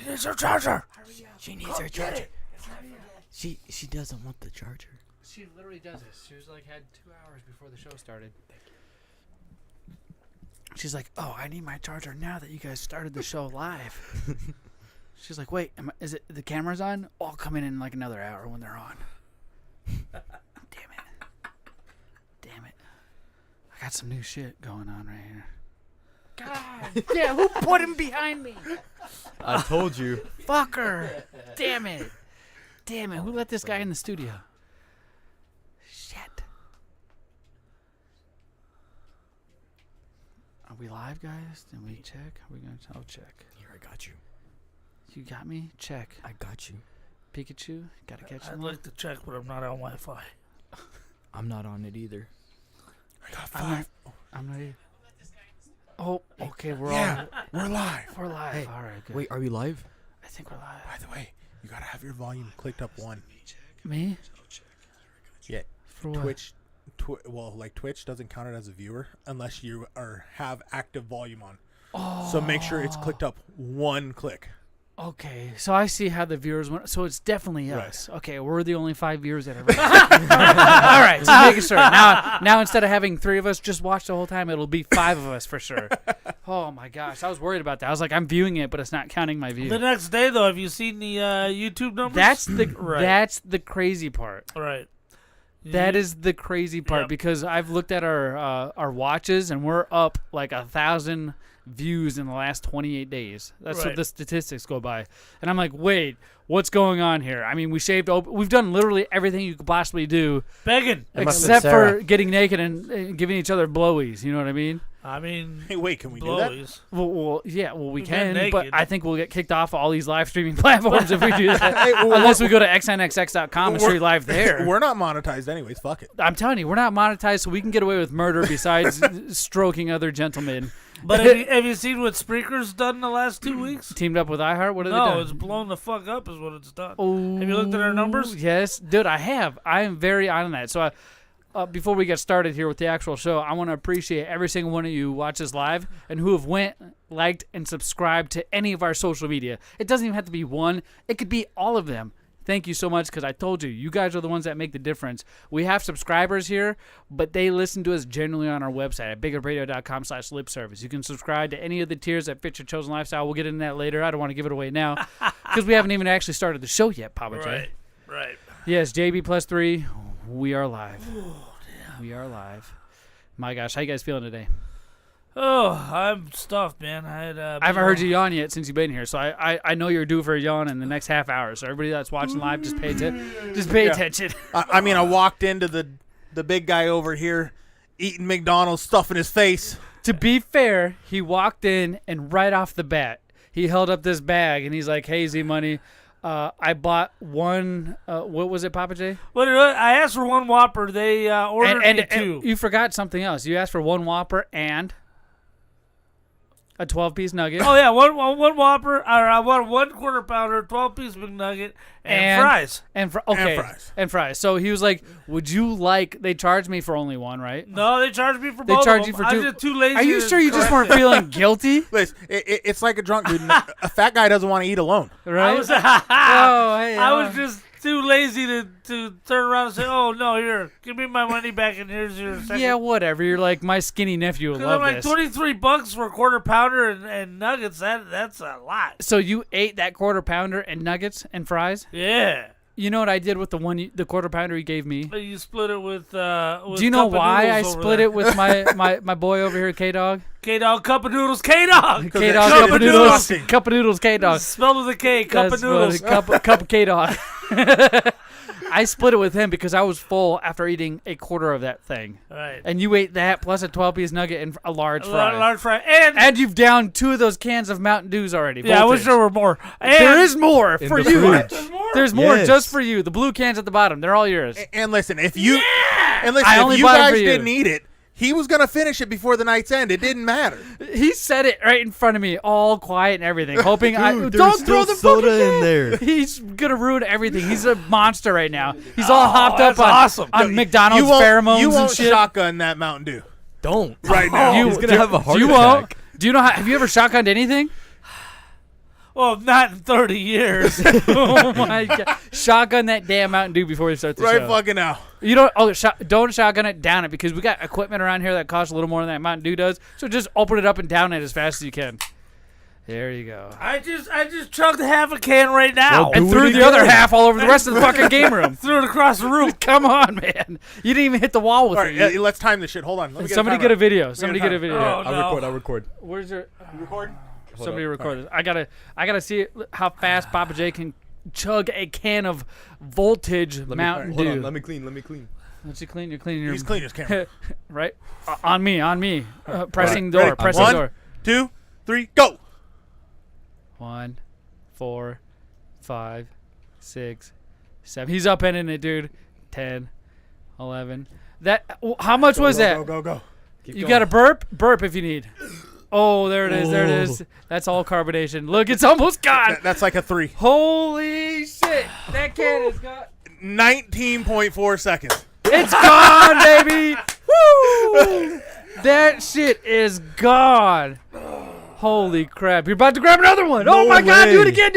She needs her charger. She needs her charger. She doesn't want the charger. She literally does this. She was like had 2 hours before the show started. She's like, oh, I need my charger now that you guys started the show live. She's like, wait, is it the camera's on? Oh, I'll come in like another hour when they're on. Damn it. I got some new shit going on right here. God, yeah, who put him behind me? I told you. Fucker. Damn it. Who let this guy in the studio? Shit. Are we live, guys? Did we check? Are we going to? I'll check. Here, I got you. You got me? Check. I got you. Pikachu? Gotta catch I'd him. like to check, but I'm not on Wi-Fi. I'm not on it either. I got 5. I'm not here. Oh, okay, we're We're live. We're live. Hey, all right, good. Wait, are we live? I think we're live. By the way, you gotta have your volume clicked up 1. Me? Yeah. For what? Twitch doesn't count it as a viewer unless you have active volume on. Oh. So make sure it's clicked up 1 click. Okay, so I see how the viewers went. So it's definitely Right. us. Okay, we're the only 5 viewers that ever. All right, so making sure. Now instead of having 3 of us just watch the whole time, it'll be 5 of us for sure. Oh my gosh, I was worried about that. I was like, I'm viewing it, but it's not counting my view. The next day, though, have you seen the YouTube numbers? That's the Right. That's the crazy part. Right. That is the crazy part because I've looked at our watches and we're up like 1,000 views in the last 28 days. That's what the statistics go by. And I'm like, wait, what's going on here? I mean, we've done literally everything you could possibly do. Begging. Except for getting naked and giving each other blowies. You know what I mean? I mean, hey, wait, can we blowies. do that? We can, naked. but I think we'll get kicked off all these live streaming platforms if we do that. Unless we go to xnxx.com and stream live there. We're not monetized anyways. Fuck it. I'm telling you, we're not monetized, so we can get away with murder besides stroking other gentlemen. But have you seen what Spreaker's done in the last 2 weeks? Teamed up with iHeart? What have they done? No, it's blown the fuck up is what it's done. Oh, have you looked at our numbers? Yes. Dude, I have. I am very on that. So before we get started here with the actual show, I want to appreciate every single one of you who watch this live and who have went, liked, and subscribed to any of our social media. It doesn't even have to be one. It could be all of them. Thank you so much because I told you, you guys are the ones that make the difference. We have subscribers here, but they listen to us generally on our website at BigLipRadio.com/lipservice. You can subscribe to any of the tiers that fit your chosen lifestyle. We'll get into that later. I don't want to give it away now because we haven't even actually started the show yet, Pappa J. Right. Yes, JB+3, we are live. We are live. My gosh, how you guys feeling today? Oh, I'm stuffed, man. I haven't heard you yawn yet since you've been here, so I know you're due for a yawn in the next half hour. So everybody that's watching live, just pay attention. I mean, I walked into the big guy over here eating McDonald's, stuffing his face. To be fair, he walked in and right off the bat, he held up this bag and he's like, "Hey, Zmunny, I bought one. What was it, Pappa J? What I asked for 1 Whopper. They ordered me 2. And you forgot something else. You asked for 1 Whopper and a 12-piece nugget. Oh yeah, one Whopper. Or I want 1 Quarter Pounder, 12-piece McNugget, and fries. And fries. So he was like, "Would you like?" They charged me for only 1, right? No, they charged me for both. They charged you for 2. I was just too lazy. Are you sure you just weren't feeling guilty? Listen, it's like a drunk dude. A fat guy doesn't want to eat alone. Right? I was just too lazy to turn around and say, "Oh no, here, give me my money back, and here's your second." Yeah, whatever. You're like, my skinny nephew will love I'm like this. $23 for a Quarter Pounder and nuggets. That's a lot. So you ate that Quarter Pounder and nuggets and fries? Yeah. You know what I did with the Quarter Pounder you gave me? You split it with Do you know why I split it with my boy over here, K-Dog? K-Dog, Cup of Noodles, K-Dog! K-Dog, Cup of Noodles. Cup of Noodles, K-Dog. Spelled with a K, Cup of Noodles. Cup of K-Dog. I split it with him because I was full after eating a quarter of that thing. Right. And you ate that plus a 12-piece nugget and a large fry. Large fry. And you've downed 2 of those cans of Mountain Dews already. Yeah, I wish there were more. And there is more for you. There's more? There's more just for you. The blue cans at the bottom, they're all yours. And listen, if you I if you bought it guys for you. didn't eat it, he was gonna finish it before the night's end. It didn't matter. He said it right in front of me, all quiet and everything, hoping Dude, don't there's throw still the soda fucking in there. He's gonna ruin everything. He's a monster right now. He's all hopped up on McDonald's pheromones You won't and shit. shotgun that Mountain Dew Don't. right now. He's gonna have a heart You attack. won't. Do you know have you ever shotgunned anything? Well, not in 30 years. Oh my god! Shotgun that damn Mountain Dew before you start the Right show. fucking now. You don't. Oh, don't shotgun it. Down it because we got equipment around here that costs a little more than that Mountain Dew does. So just open it up and down it as fast as you can. There you go. I just chugged half a can right now. Well, And do threw it the other again. half all over the rest of the fucking game room. Threw it across the room. Come on, man! You didn't even hit the wall with All it. right, let's time this shit. Hold on. Let me Somebody get get a video. Somebody get a timer. video. Oh, no. I'll record. Where's your? You record? Somebody record this. I gotta see how fast Pappa J can chug a can of voltage Mountain Dew. Hold on, let me clean. Let you clean. You're cleaning your. He's cleaning his camera. Right. On me. Pressing Ready? door. Pressing One, door. 2, 3, go. 1, 4, 5, 6, 7. He's up in it, dude. 10, 11. That. How much was that? Go. You got a burp? Burp if you need. Oh, there it is. That's all carbonation. Look, it's almost gone. That's like a 3. Holy shit. That can is gone. 19.4 seconds. It's gone, baby. Woo! That shit is gone. Holy crap. You're about to grab another one. Oh, my God. Do it again.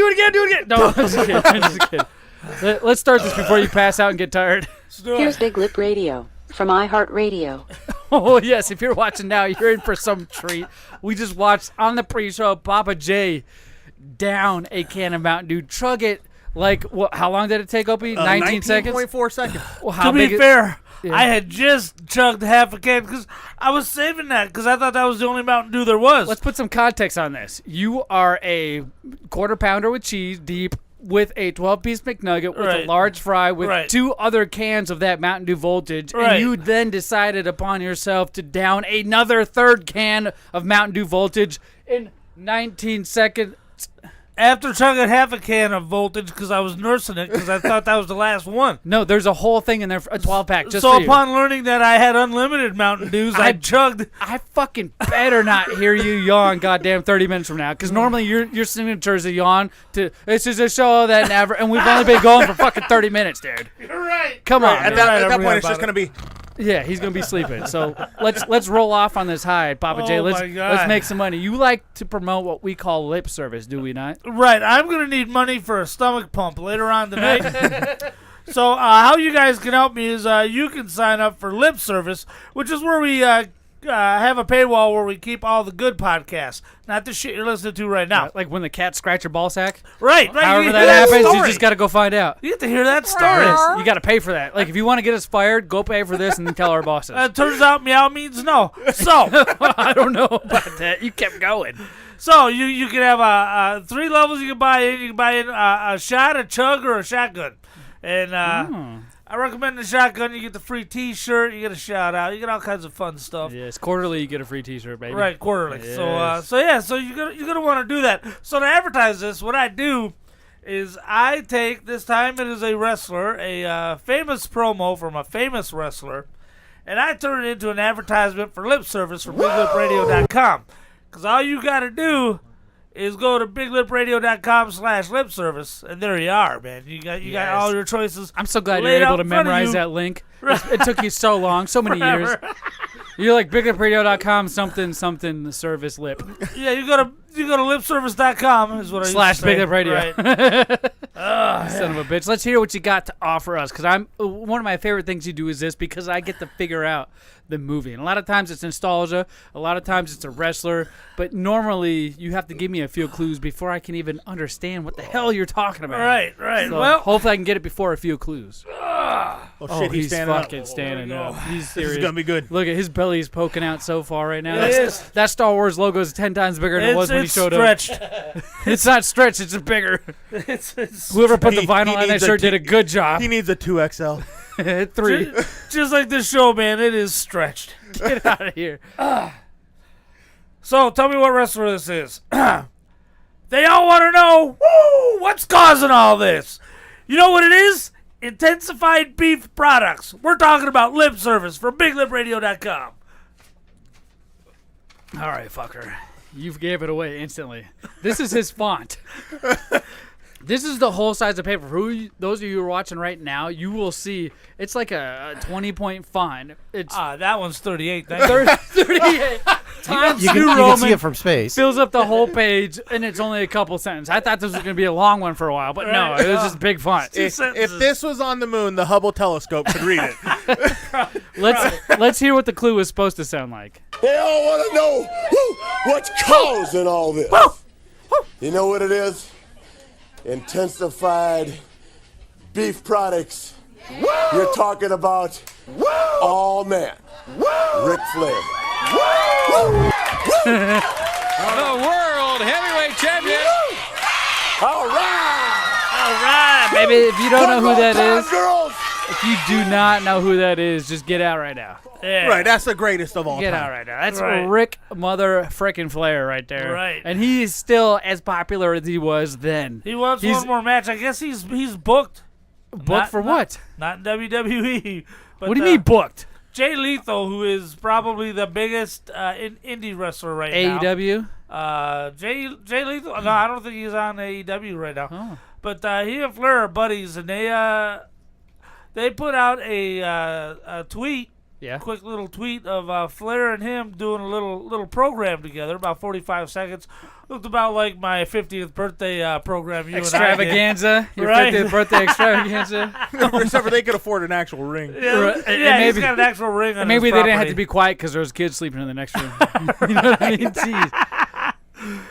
No, just a kid. Let's start this before you pass out and get tired. Here's BigLipRadio from iHeartRadio. Oh, yes. If you're watching now, you're in for some treat. We just watched on the pre-show Pappa J down a can of Mountain Dew. Chug it like, how long did it take, Opie? 19 seconds? 19.4 seconds. Well, how To be big fair, Yeah. I had just chugged half a can because I was saving that because I thought that was the only Mountain Dew there was. Let's put some context on this. You are a quarter pounder with cheese deep with a 12-piece McNugget with a Right. large fry with Right. 2 other cans of that Mountain Dew Voltage, Right. and you then decided upon yourself to down another third can of Mountain Dew Voltage in 19 seconds. After chugging half a can of Voltage because I was nursing it because I thought that was the last one. No, there's a whole thing in there, for a 12-pack just So for you. upon learning that I had unlimited Mountain Dews, I chugged. I fucking better not hear you yawn goddamn 30 minutes from now, because normally your signature is a yawn to, this is a show that never, and we've only been going for fucking 30 minutes, dude. You're right. Come on, At man. that, Right, at I'm that right point, it's about just going to be. Yeah, he's gonna be sleeping. So let's roll off on this high, Pappa J. Oh, Let's my God. let's make some money. You like to promote what we call lip service, do we not? Right. I'm going to need money for a stomach pump later on tonight. So how you guys can help me is you can sign up for Lip Service, which is where we have a paywall where we keep all the good podcasts, not the shit you're listening to right now. Like when the cats scratch your ball sack. Right. However you that hear happens, you story. just gotta go find out. You get to hear that story. Yes, you gotta pay for that. Like if you want to get us fired, go pay for this and then tell our bosses. Turns out meow means no. So I don't know about that. You kept going. so you can have 3 levels you can buy in. You can buy in a shot, a chug, or a shotgun. And I recommend the shotgun. You get the free T-shirt. You get a shout out. You get all kinds of fun stuff. Yes, quarterly you get a free T-shirt, baby. Right, quarterly. Yes. So you're gonna want to do that. So to advertise this, what I do is I take, this time it is a wrestler, a famous promo from a famous wrestler, and I turn it into an advertisement for lip service for BigLipRadio.com. Because all you gotta do is go to BigLipRadio.com/lip service, and there you are, man. You got Yes. all your choices. I'm so glad laid you're able out to in front of memorize you. that link. It took you so long, so many years. You're like BigLipRadio.com something service lip. Yeah, you go to lipservice.com is what I used to / say. BigLipRadio. Right. Son of a bitch. Let's hear what you got to offer us, because one of my favorite things you do is this, because I get to figure out the movie. And a lot of times it's nostalgia, a lot of times it's a wrestler, but normally you have to give me a few clues before I can even understand what the hell you're talking about. Right. So Well, hopefully I can get it before a few clues. Oh, shit, he's standing fucking up. standing up. He's This serious. is going to be good. Look at his belly's poking out so far right now. It is. That Star Wars logo is 10 times bigger than it was when he showed stretched. up. It's not stretched, it's bigger. It's Whoever put the He vinyl on that needs a shirt t- did a good job. He needs a 2XL. 3. just like this show, man. It is stretched. Get out of here. So tell me what wrestler this is. They all want to know, woo, what's causing all this? You know what it is? Intensified beef products. We're talking about lip service from BigLipRadio.com. All right, fucker. You gave it away instantly. This is his font. This is the whole size of paper. For those of you who are watching right now, you will see it's like a 20-point font. It's That one's 38. Thank you. 38. Times You New can Roman see it from space. fills up the whole page, and it's only a couple sentences. I thought this was going to be a long one for a while, but no, it was just big font. If this was on the moon, the Hubble telescope could read it. Let's hear what the clue is supposed to sound like. They all want to know what's causing all this. You know what it is? Intensified beef products. You're talking about all man. Ric Flair. The world heavyweight champion. All right. All right, baby. If you don't know who that is, Girls. if you do not know who that is, just get out right now. Yeah. Right, that's the greatest of all Get time. out right now. That's Right. Rick Mother Frickin' Flair right there. Right. And he is still as popular as he was then. He wants He's- one more match. I guess he's booked. Booked for what? Not in WWE. But, What do you mean booked? Jay Lethal, who is probably the biggest indie wrestler right now. AEW? Jay Lethal. No, I don't think he's on AEW right now. Oh. But he and Flair are buddies, and they put out a tweet. Yeah. Quick little tweet of Flair and him doing a little program together, about 45 seconds. Looked about like my 50th birthday program. You Extravaganza. Your Right. 50th birthday extravaganza. Except for they could afford an actual ring. And I did. Right, and Yeah, he's maybe- got an actual ring on Maybe his they didn't have property. to be quiet because there was kids sleeping in the next room. You know what I mean? Jeez.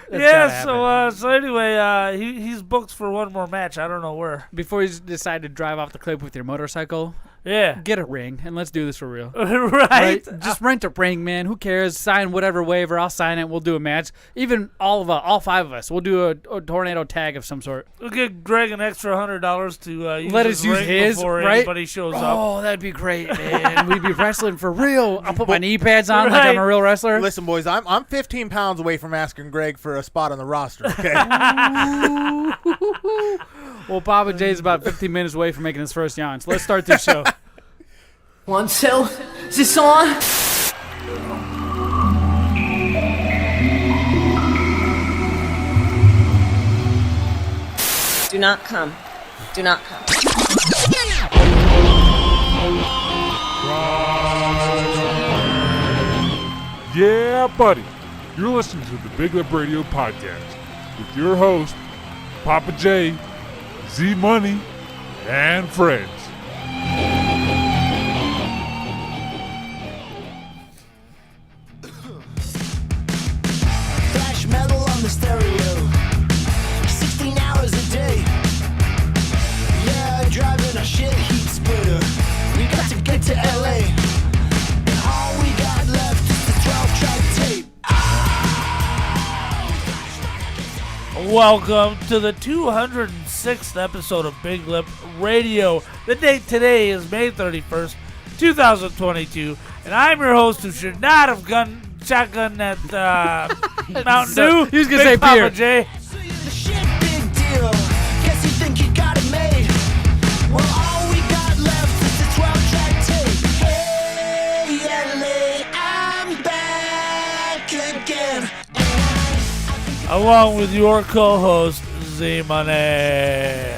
That's Yeah. gotta So anyway, he's booked for one more match. I don't know where. Before you decide to drive off the cliff with your motorcycle, Yeah. get a ring and let's do this for real. Right. Just rent a ring, man. Who cares? Sign whatever waiver. I'll sign it. We'll do a match. Even all five of us. We'll do a tornado tag of some sort. We'll give Greg an extra $100 to use Let his us use ring his, before right? anybody shows up. Oh, that'd be great, man. We'd be wrestling for real. I'll put my knee pads on like I'm a real wrestler. Listen, boys, I'm 15 pounds away from asking Greg for a spot on the roster, okay? Well, Pappa J's about 15 minutes away from making his first yawn. So let's start this show. 1, 2, is this on? Do not come. Do not come. Yeah, buddy. You're listening to the Big Lip Radio podcast with your host, Pappa J, Zmunny, and friends. Flash metal on the stereo, 16 hours a day. Yeah, driving a shit heat splitter. We got to get to LA, and all we got left is the 12-track tape. Welcome to the 206th episode of Big Lip Radio. The date today is May 31st, 2022, and I'm your host who should not have shotgun that Mountain Dew. He was gonna Big say Pappa beer. J. The shit big deal. Guess you think you got it made. Well, all we got left is the 12-track tape. Hey, LA, I'm back again. Along with your co-host, Zmunny.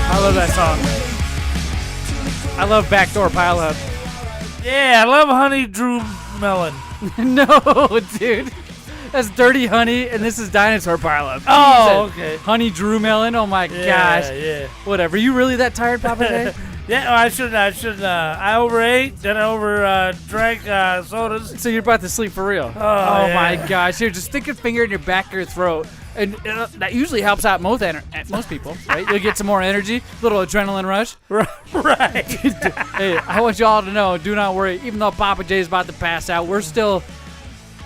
I love that song. I love Backdoor Pile Up. Yeah, I love Honey Drew Melon. No, dude. That's Dirty Honey, and this is Dinosaur Pile Up. Oh, Jesus. okay. Honey Drew Melon. Oh my Yeah, gosh. yeah. Whatever. You really that tired, Pappa J? Yeah, I shouldn't. I overate, then I drank sodas. So you're about to sleep for real? Oh, yeah. My gosh! Here, just stick your finger in your back of your throat, and that usually helps out most people, right? You'll get some more energy, little adrenaline rush. Right. Hey, I want you all to know, do not worry. Even though Pappa J is about to pass out, we're still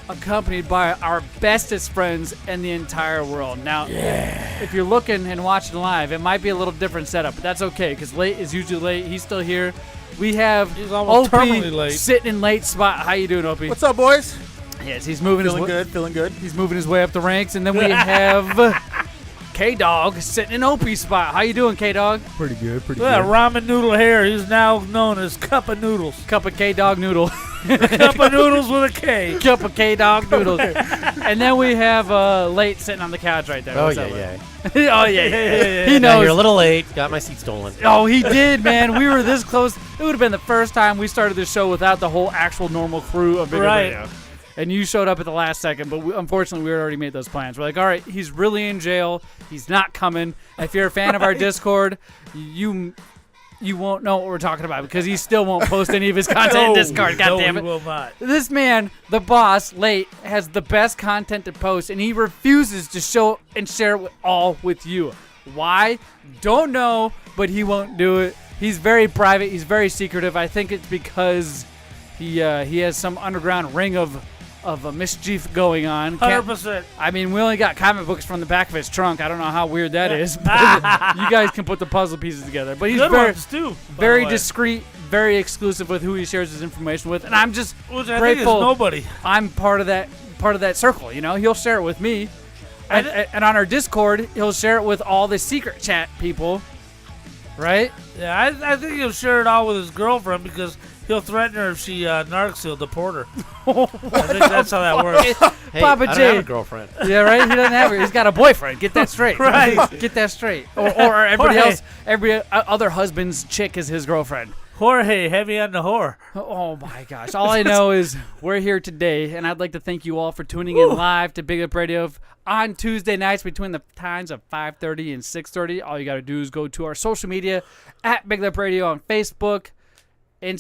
accompanied by our bestest friends in the entire world. Now, if you're looking and watching live, it might be a little different setup, but that's okay because late is usually late. He's still here. We have He's almost Opie terminally late. sitting in late spot. How you doing, Opie? What's up, boys? Yes, he's moving Feeling his way. good, feeling good. He's moving his way up the ranks, and then we have K-Dog sitting in Opie's spot. How you doing, K-Dog? Pretty good, pretty Look at that ramen noodle hair. He's now known as Cup of Noodles. Cup of K-Dog noodle. Cup of Noodles with a K. Cup of K-Dog noodles. And then we have Late sitting on the couch right there. Oh, What's yeah, up, Late? yeah. Oh, yeah. He knows. Got here a little late. Got my seat stolen. Oh, he did, man. We were this close. It would have been the first time we started the show without the whole actual normal crew of Big Radio. And you showed up at the last second, but unfortunately, we had already made those plans. We're like, all right, he's really in jail. He's not coming. If you're a fan of our Discord, you won't know what we're talking about because he still won't post any of his content in Discord. God damn it. He will not. This man, the boss, late, has the best content to post, and he refuses to show and share it all with you. Why? Don't know, but he won't do it. He's very private. He's very secretive. I think it's because he has some underground ring of a mischief going on. 100%. I mean, we only got comic books from the back of his trunk. I don't know how weird that is. But you guys can put the puzzle pieces together. But he's Good very, ones too, very discreet, very exclusive with who he shares his information with, and I'm just Which I grateful. think is nobody. I'm part of that circle. You know, he'll share it with me, and on our Discord, he'll share it with all the secret chat people. Right? Yeah, I think he'll share it all with his girlfriend because he'll threaten her if she narcs, he'll deport her. I think that's how that works. Hey, Papa I J. don't have a girlfriend. Yeah, right? He doesn't have her. He's got a boyfriend. Get that straight. Right. Get that straight. Or everybody else, every other husband's chick is his girlfriend. Jorge, heavy on the whore. Oh, my gosh. All I know is we're here today, and I'd like to thank you all for tuning in live to Big Lip Radio on Tuesday nights between the times of 5:30 and 6:30. All you got to do is go to our social media at Big Lip Radio on Facebook. I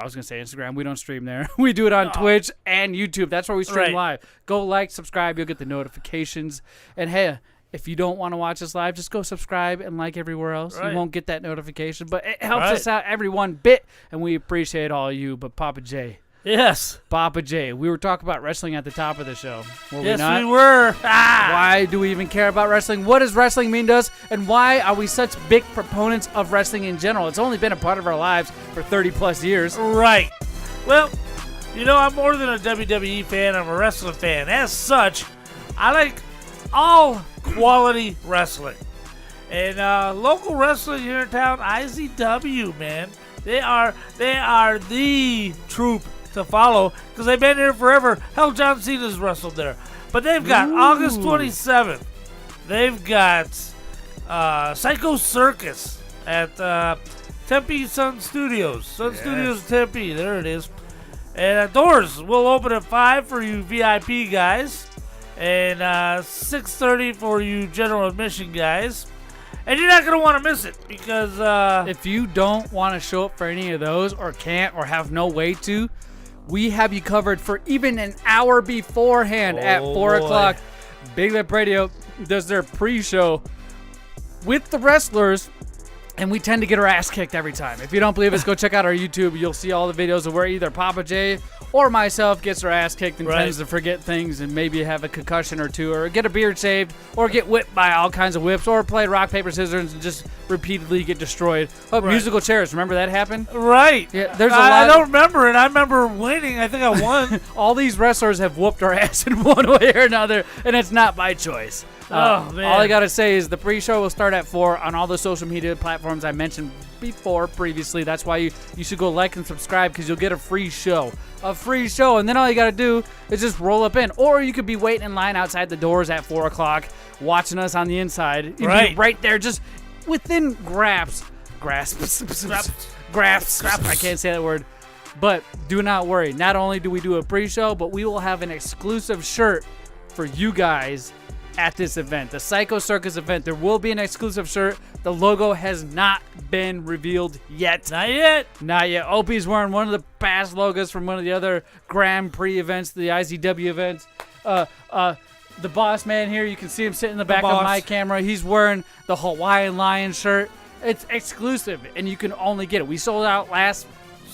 was going to say Instagram. We don't stream there. We do it on Twitch and YouTube. That's where we stream live. Go like, subscribe. You'll get the notifications. And, hey, if you don't want to watch us live, just go subscribe and like everywhere else. You won't get that notification. But it helps us out every one bit, and we appreciate all of you. But Pappa J. Yes. Pappa J. We were talking about wrestling at the top of the show. Were Yes, we not? we were. Why do we even care about wrestling? What does wrestling mean to us? And why are we such big proponents of wrestling in general? It's only been a part of our lives for 30-plus years. Right. Well, you know, I'm more than a WWE fan. I'm a wrestling fan. As such, I like all quality wrestling. And local wrestling here in town, IZW, man. They are the troop to follow because they've been here forever. Hell, John Cena's wrestled there. But they've got August 27th. They've got Psycho Circus at Tempe Sun Studios. Studios Tempe. There it is. And doors will open at 5 for you VIP guys. And 6:30 for you general admission guys. And you're not going to want to miss it because if you don't want to show up for any of those or can't or have no way to, we have you covered for even an hour beforehand at 4 o'clock. Big Lip Radio does their pre-show with the wrestlers, and we tend to get our ass kicked every time. If you don't believe us, go check out our YouTube. You'll see all the videos of where either Pappa J or myself gets our ass kicked and tends to forget things and maybe have a concussion or two or get a beard shaved or get whipped by all kinds of whips or play rock, paper, scissors and just repeatedly get destroyed. Oh, musical chairs. Remember that happened? Right. Yeah, there's a lot. I don't remember it. I remember winning. I think I won. All these wrestlers have whooped our ass in one way or another, and it's not by choice. Oh, man. All I got to say is the pre-show will start at 4 on all the social media platforms I mentioned previously. That's why you should go like and subscribe because you'll get a free show. A free show, and then all you got to do is just roll up in. Or you could be waiting in line outside the doors at 4 o'clock watching us on the inside. You'd be right there just within grasps. I can't say that word. But do not worry. Not only do we do a pre-show, but we will have an exclusive shirt for you guys at this event, the Psycho Circus event. There will be an exclusive shirt. The logo has not been revealed yet. Not yet. Not yet. Opie's wearing one of the past logos from one of the other Grand Prix events, the IZW events. The boss man here, you can see him sitting in the back of my camera. He's wearing the Hawaiian Lion shirt. It's exclusive, and you can only get it. We sold out last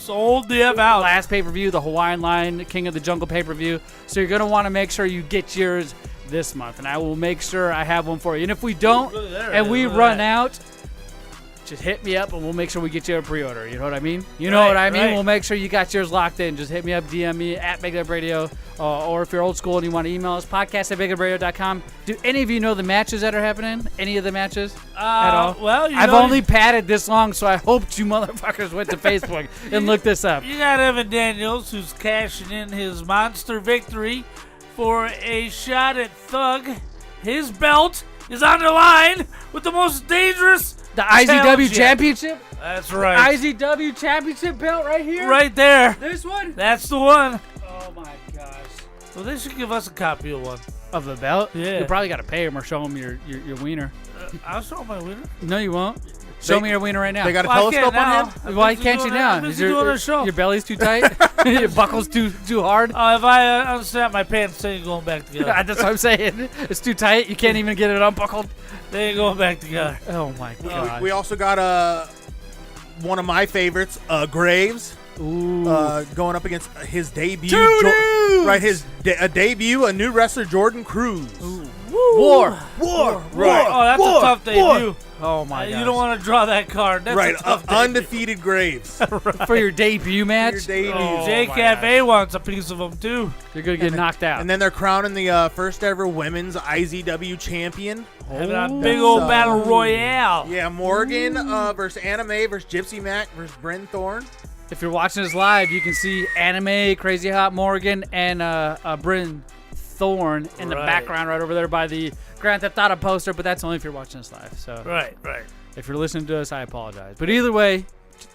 pay-per-view, the Hawaiian Lion King of the Jungle pay-per-view. So you're going to want to make sure you get yours this month, and I will make sure I have one for you. And if we don't, and we run out, just hit me up, and we'll make sure we get you a pre-order. You know what I mean? You know what I mean? We'll make sure you got yours locked in. Just hit me up, DM me at BigLipRadio, or if you're old school and you want to email us, podcast@BigLipRadio.com. Do any of you know the matches that are happening? Any of the matches at all? Well, I've only padded this long, so I hoped you motherfuckers went to Facebook and looked this up. You got Evan Daniels, who's cashing in his monster victory for a shot at Thug, his belt, is on the line with the most dangerous The IZW challenge yet. Championship? That's right. IZW Championship belt right here? Right there. This one? That's the one. Oh my gosh. Well, they should give us a copy of one. Of the belt? Yeah. You probably got to pay him or show him your wiener. I'll show my wiener. No, you won't. Show me your wiener right now. They got a Well, I telescope can't on now. him? Why can't you now? I'm Is busy doing a show. your belly's too tight? Your buckle's too hard? If I unstrap my pants, they ain't going back together. That's what I'm saying. It's too tight. You can't even get it unbuckled. They ain't going back together. Oh my god. We also got one of my favorites, Graves. Ooh. Going up against his debut. Two his debut, a new wrestler, Jordan Cruz. War. Right. Oh, that's a tough debut. Oh my god. You don't want to draw that card. That's Right, a tough debut. undefeated Graves. For your debut match? Your debut. Oh, J my Cafe wants a piece of them too. You're gonna get knocked out. And then they're crowning the first ever women's IZW champion. Having a big old battle royale. Yeah, Morgan versus Anime versus Gypsy Mac versus Bryn Thorne. If you're watching this live, you can see Anime, Crazy Hot Morgan, and Bryn Thorne in the background right over there by the Grand Theft Auto poster, but that's only if you're watching us live. So Right. if you're listening to us, I apologize. But either way,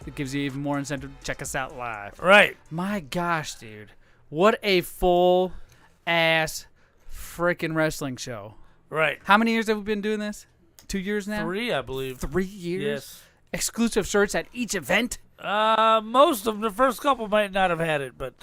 it gives you even more incentive to check us out live. Right. My gosh, dude. What a full-ass freaking wrestling show. Right. How many years have we been doing this? 2 years now? 3, I believe. 3 years? Yes. Exclusive shirts at each event? Most of them, the first couple might not have had it, but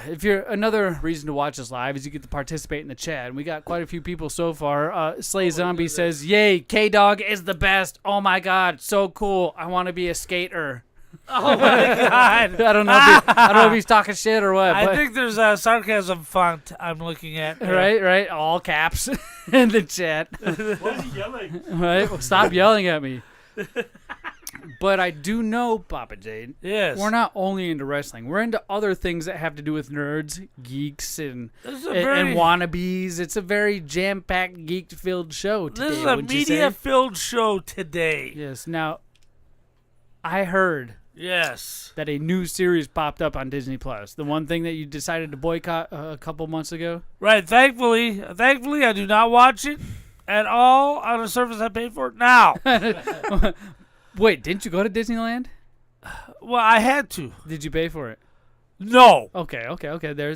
If you're another reason to watch us live is you get to participate in the chat, and we got quite a few people so far. Slay Zombie says, "Yay, K Dog is the best! Oh my God, so cool! I want to be a skater." oh my god! I don't know if he's talking shit or what. I but, think there's a sarcasm font I'm looking at. right, all caps in the chat. What is he yelling? Right, well, stop yelling at me. But I do know, Pappa J, Yes. we're not only into wrestling. We're into other things that have to do with nerds, geeks, and wannabes. It's a very jam-packed, geek-filled show today. This is a wouldn't you say? media-filled show today. Yes. Now, I heard that a new series popped up on Disney Plus. The one thing that you decided to boycott a couple months ago. Right. Thankfully, I do not watch it at all on a service I paid for now. Wait, didn't you go to Disneyland? Well, I had to. Did you pay for it? No. Okay.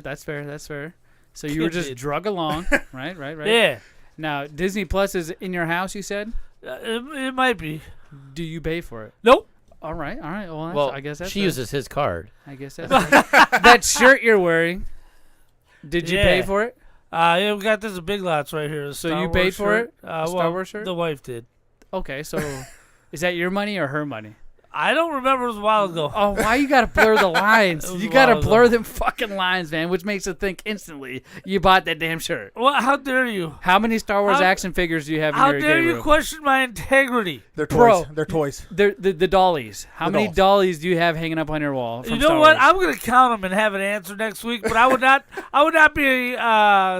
That's fair. So you were just drug along, right? Yeah. Now, Disney Plus is in your house, you said? It might be. Do you pay for it? Nope. All right. Well, I guess that's she uses his card. I guess that's that shirt you're wearing. Did you pay for it? Yeah, we got this at Big Lots right here. So you paid for it? Star Wars shirt? The wife did. Okay, so is that your money or her money? I don't remember. It was a while ago. Oh, why you gotta blur the lines? was You a gotta while blur ago. them fucking lines, man, which makes it think instantly you bought that damn shirt. Well, how dare you? How many Star Wars How- action figures do you have in How your dare game you room? question my integrity? They're Bro. toys. They're toys. They're the dollies. How The many dolls. dollies do you have hanging up on your wall? From You know Star what? Wars? I'm gonna count them and have an answer next week. But I would not. I would not be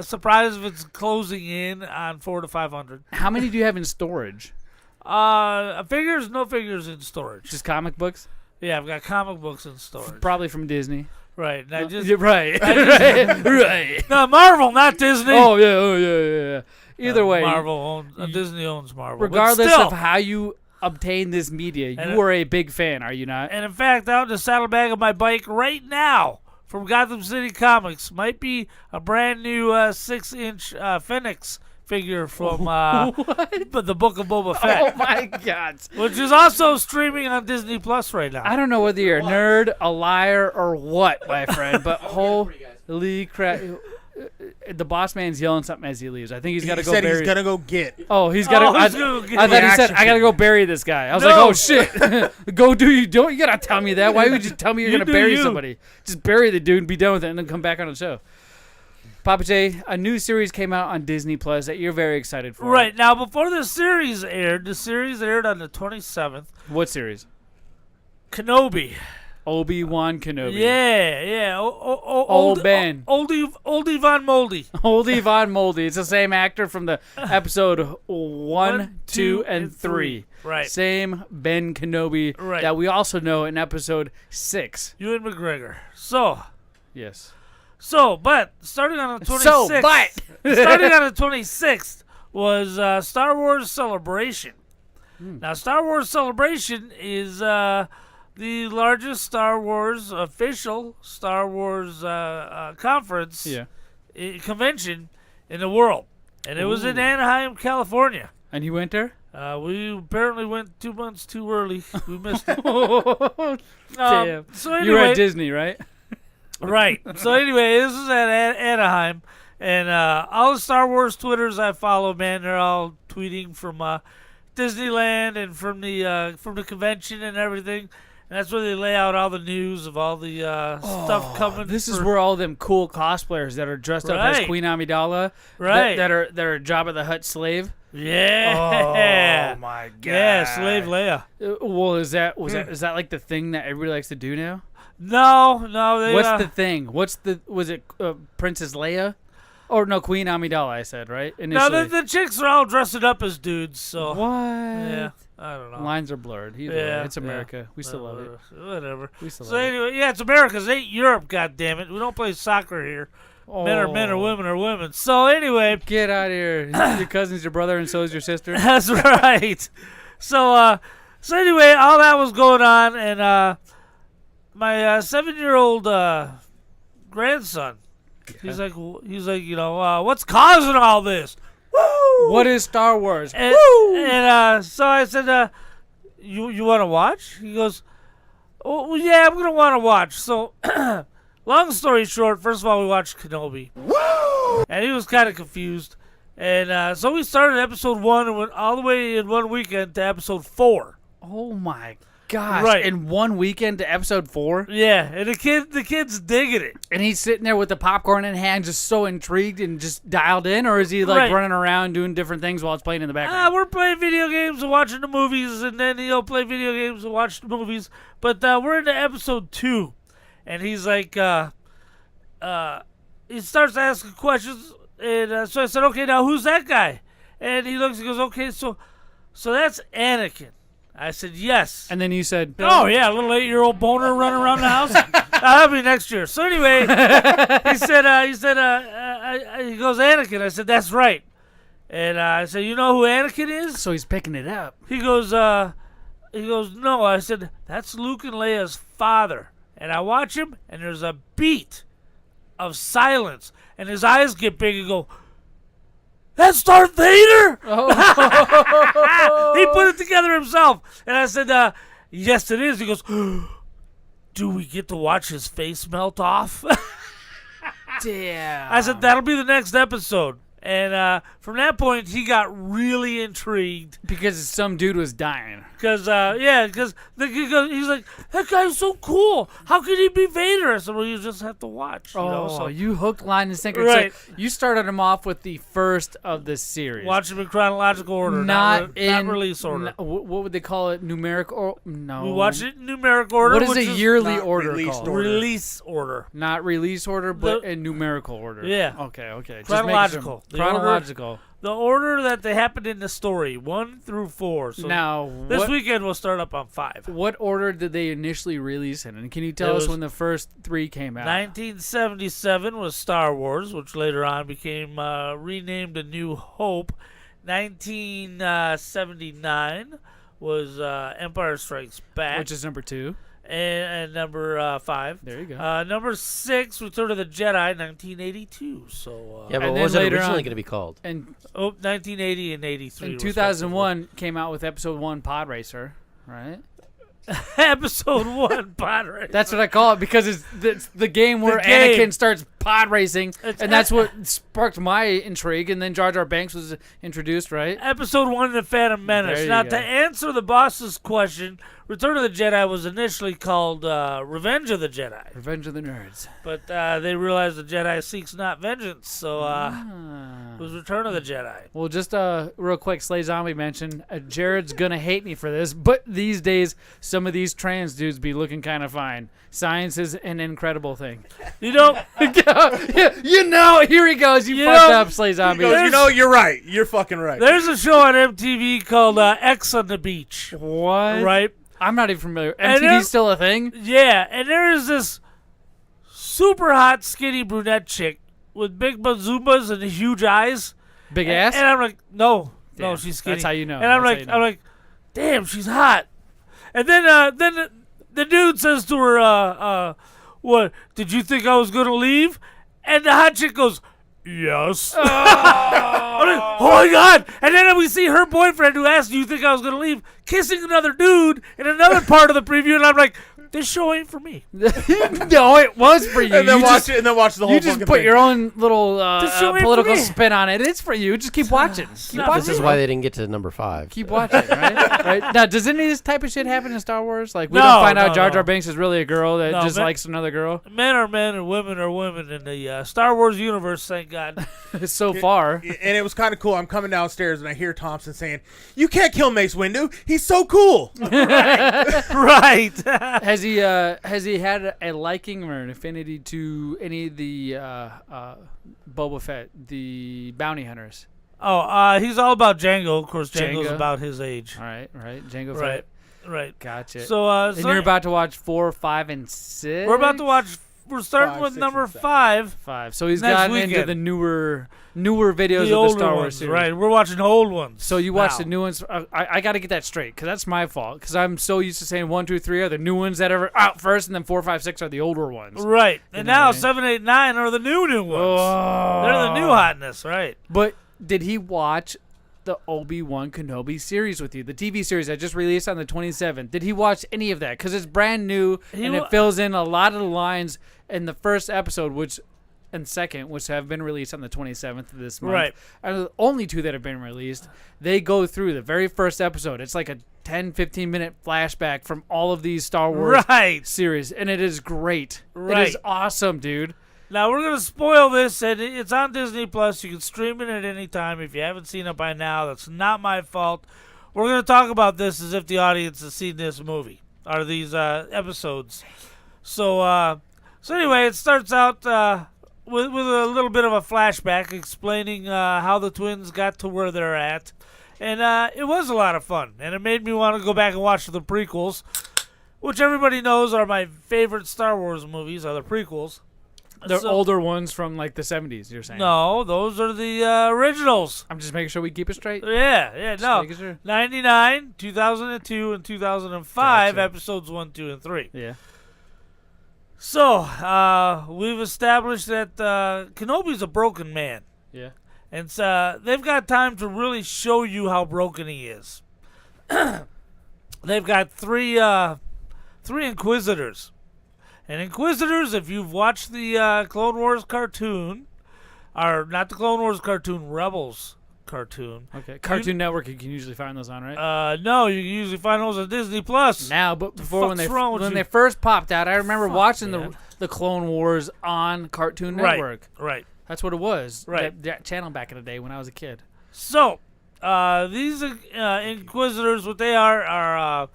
surprised if it's closing in on 400 to 500. How many do you have in storage? Figures, no figures in storage. Just comic books? Yeah, I've got comic books in storage. Probably from Disney. Right. And I just Yeah, right. right. No, Marvel, not Disney. Oh yeah. Either way, Marvel owns Disney owns Marvel. But regardless still, of how you obtain this media, And you are a big fan, are you not? And in fact, out in the saddlebag of my bike right now from Gotham City Comics might be a brand new 6-inch Phoenix figure from the Book of Boba Fett. Oh my God! Which is also streaming on Disney Plus right now. I don't know whether you're a nerd, a liar, or what, my friend, but holy crap! The boss man's yelling something as he leaves. I think he's got to go said bury. he's gonna go get. Oh, he's got to. I thought he said, "I got to go bury this guy." I was like, "Oh shit, go do you don't? You gotta tell me that. Why would you tell me you're You gonna do bury you. somebody? Just bury the dude and be done with it, and then come back on the show." Pappa J, a new series came out on Disney Plus that you're very excited for. Right now, before the series aired on the 27th. What series? Kenobi. Obi Wan Kenobi. Yeah. Old Ben. Oldie Von Moldy. Oldie Von Moldy. It's the same actor from the episode 1, 2, and 3. Right. Same Ben Kenobi that we also know in episode 6. Ewan McGregor. So. Yes. But starting on the 26th. Starting on the 26th, was Star Wars Celebration. Now, Star Wars Celebration is the largest Star Wars official Star Wars conference convention in the world. And it was in Anaheim, California. And you went there? We apparently went 2 months too early. We missed it. Damn. So anyway, you were at Disney, right? Right. So anyway, this is at Anaheim. And all the Star Wars Twitters I follow, man, they're all tweeting from Disneyland and from the convention and everything. And that's where they lay out all the news of all the stuff coming. This is where all them cool cosplayers that are dressed up as Queen Amidala, that are Jabba the Hutt slave. Yeah. Oh my god. Yeah, Slave Leia. Well, is that like the thing that everybody likes to do now? No. What's the thing? Was it Princess Leia? Or no, Queen Amidala, I said, right? Initially. No, the chicks are all dressed up as dudes, so. What? Yeah, I don't know. Lines are blurred. Either way, it's America. We still love it. Whatever. We still so love anyway, yeah, it's America. It ain't Europe, goddammit. We don't play soccer here. Men are men or women are women. So anyway. Get out of here. Your cousin's your brother and so is your sister. That's right. So anyway, all that was going on, and my 7-year-old grandson, he's like, what's causing all this? Woo! What is Star Wars? And, so I said, you want to watch? He goes, oh, yeah, I'm going to want to watch. So, long story short, first of all, we watched Kenobi. Woo! And he was kind of confused. And so we started episode 1 and went all the way in one weekend to episode 4. Oh, my gosh. Right. In one weekend to episode 4? Yeah, and the kid's digging it. And he's sitting there with the popcorn in hand, just so intrigued and just dialed in? Or is he, running around doing different things while it's playing in the background? We're playing video games and watching the movies, and then he'll play video games and watch the movies. But we're into episode 2, and he's like, he starts asking questions, and so I said, okay, now who's that guy? And he looks and goes, okay, so that's Anakin. I said, yes. And then you said, oh, yeah, a little 8-year-old boner running around the house. That'll be next year. So anyway, he said, he goes, Anakin. I said, that's right. And I said, you know who Anakin is? So he's picking it up. He goes, no. I said, that's Luke and Leia's father. And I watch him, and there's a beat of silence. And his eyes get big and go, that's Darth Vader! Oh. He put it together himself. And I said, yes, it is. He goes, do we get to watch his face melt off? Damn. I said, that'll be the next episode. And from that point, he got really intrigued. Because some dude was dying. Because he's like, that guy's so cool. How could he be Vader? I said, well, you just have to watch. You hooked, line, and sinker. Right. So you started him off with the first of the series. Watch him in chronological order, not release order. What would they call it? Numeric order? No. We watched it in numeric order. What is a yearly order called? Release order. Not release order, but in numerical order. Yeah. Okay. Chronological. Chronological. The order that they happened in the story, 1 through 4. So now, this weekend we'll start up on 5. What order did they initially release in? And can you tell us when the first 3 came out? 1977 was Star Wars, which later on became renamed A New Hope. 1979 was Empire Strikes Back, which is number 2. And number 5. There you go. Number 6, Return of the Jedi, 1982. So yeah, but what was it originally going to be called? And 1980 and 83. In 2001 came out with Episode 1 Pod Racer, right? Episode 1 Pod Racer. That's what I call it because it's the game where Anakin starts pod racing, and that's what sparked my intrigue. And then Jar Jar Banks was introduced, right? Episode 1, The Phantom Menace. Now, to answer the boss's question, Return of the Jedi was initially called Revenge of the Jedi. Revenge of the Nerds. But they realized the Jedi seeks not vengeance, so it was Return of the Jedi. Well, just real quick, Slay Zombie mentioned, Jared's going to hate me for this, but these days, some of these trans dudes be looking kind of fine. Science is an incredible thing. You know, here he goes. You fucked up, Slay Zombie. You're right. You're fucking right. There's a show on MTV called X on the Beach. What? Right? I'm not even familiar. MTV's still a thing? Yeah, and there is this super hot, skinny brunette chick with big bazoomas and huge eyes. Big ass? And I'm like, no, Damn, she's skinny. that's how you know. And I'm That's how like, you know. I'm like, damn, she's hot. And then the dude says to her, what? Did you think I was gonna leave? And the hot chick goes, yes. I'm like, oh my God. And then we see her boyfriend who asked, do you think I was going to leave, kissing another dude in another part of the preview. And I'm like, this show ain't for me. No, it was for you. And then You watch just- it, and then watch the whole. You just fucking put thing. your own little This show ain't for political me. spin on it. It's for you. Just keep watching. Keep not watching. This is why they didn't get to number 5. Keep watching, right? Right? Now, does any of this type of shit happen in Star Wars? Like, we No, don't find out no, Jar Jar no. Binks is really a girl that No, just man. likes another girl? Men are men and women are women in the Star Wars universe, thank God. So far. And it was kind of cool. I'm coming downstairs and I hear Thompson saying, "You can't kill Mace Windu. He's so cool." Right. Has he had a liking or an affinity to any of the Boba Fett, the bounty hunters? He's all about Django. Of course, Django's Django. about his age. All right, Django Right. Fett. Right. Gotcha. So, and you're about to watch 4, 5, and 6? we're about to watch. We're starting 5, with 6, number and 7. 5. 5. So he's Next gotten into weekend. the newer videos of the older Star Wars ones, series. right? We're watching the old ones. So you watch now. the new ones. I got to get that straight because that's my fault. Because I'm so used to saying 1, 2, 3 are the new ones that are out first, and then 4, 5, 6 are the older ones. Right. And know what now I mean? 7, 8, 9 are the new ones. Oh. They're the new hotness, right? But did he watch the Obi Wan Kenobi series with you? The TV series that just released on the 27th. Did he watch any of that? Because it's brand new and it fills in a lot of the lines in the first episode, and second, which have been released on the 27th of this month. Right. And the only 2 that have been released, they go through the very first episode. It's like a 10, 15-minute flashback from all of these Star Wars series, and it is great. Right. It is awesome, dude. Now, we're going to spoil this, and it's on Disney+. Plus. You can stream it at any time. If you haven't seen it by now, that's not my fault. We're going to talk about this as if the audience has seen this movie, or these episodes. So anyway, it starts out with a little bit of a flashback explaining how the twins got to where they're at. And it was a lot of fun, and it made me want to go back and watch the prequels, which everybody knows are my favorite Star Wars movies, are the prequels. The older ones from like the 70s, you're saying? No, those are the originals. I'm just making sure we keep it straight. Yeah, Just no. making sure. 99, 2002, and 2005, Gotcha. episodes 1, 2, and 3. Yeah. So, we've established that Kenobi's a broken man. Yeah. And they've got time to really show you how broken he is. They've got three Inquisitors. And Inquisitors, if you've watched the Clone Wars cartoon, or not the Clone Wars cartoon, Rebels cartoon. Okay. Cartoon Network, you can usually find those on, right? No, you can usually find those on Disney Plus. Now, but before when fuck's they first popped out, I remember watching man. the Clone Wars on Cartoon Network. Right. That's what it was. Right. That channel back in the day when I was a kid. So, these Inquisitors, what they are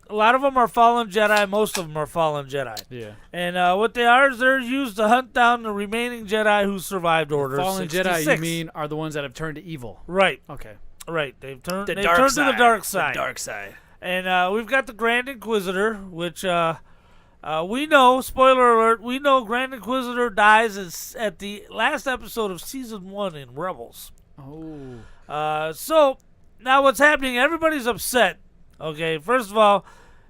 a lot of them are fallen Jedi. Most of them are fallen Jedi. Yeah. And what they are is they're used to hunt down the remaining Jedi who survived Order Fallen 66. Jedi, you mean, are the ones that have turned to evil. Right. Okay. Right. They've turned The to dark the side. dark side. The dark side. And we've got the Grand Inquisitor, which we know, spoiler alert, we know Grand Inquisitor dies at the last episode of Season 1 in Rebels. Oh. So, now what's happening, everybody's upset. Okay, first of all,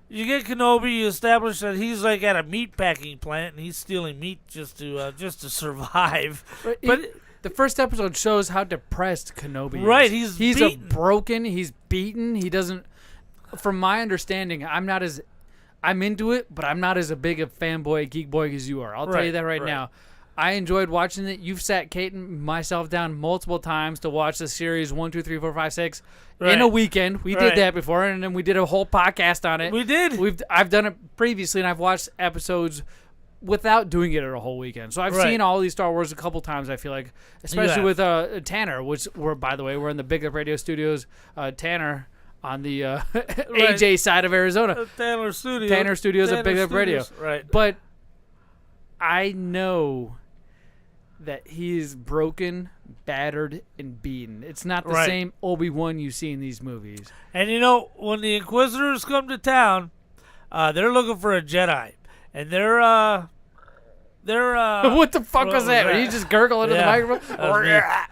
you get Kenobi, you establish that he's like at a meat packing plant, and he's stealing meat just to survive. But the first episode shows how depressed Kenobi is. Right, he's beaten. He's beaten. He doesn't, from my understanding, I'm into it, but I'm not as a big a fanboy, geek boy as you are. I'll tell you that right now. I enjoyed watching it. You've sat Kate and myself down multiple times to watch the series 1, 2, 3, 4, 5, 6 in a weekend. We did that before, and then we did a whole podcast on it. We did. I've done it previously, and I've watched episodes without doing it a whole weekend. So I've seen all these Star Wars a couple times, I feel like, especially with Tanner, which by the way, we're in the BigLipRadio studios. Tanner on the AJ side of Arizona. Tanner Studios. Tanner Studios at BigLipRadio. Right. But I know that he is broken, battered, and beaten. It's not the same Obi Wan you see in these movies. And you know, when the Inquisitors come to town, they're looking for a Jedi, and they're they're what the fuck was that? Were you just gurgle into the microphone?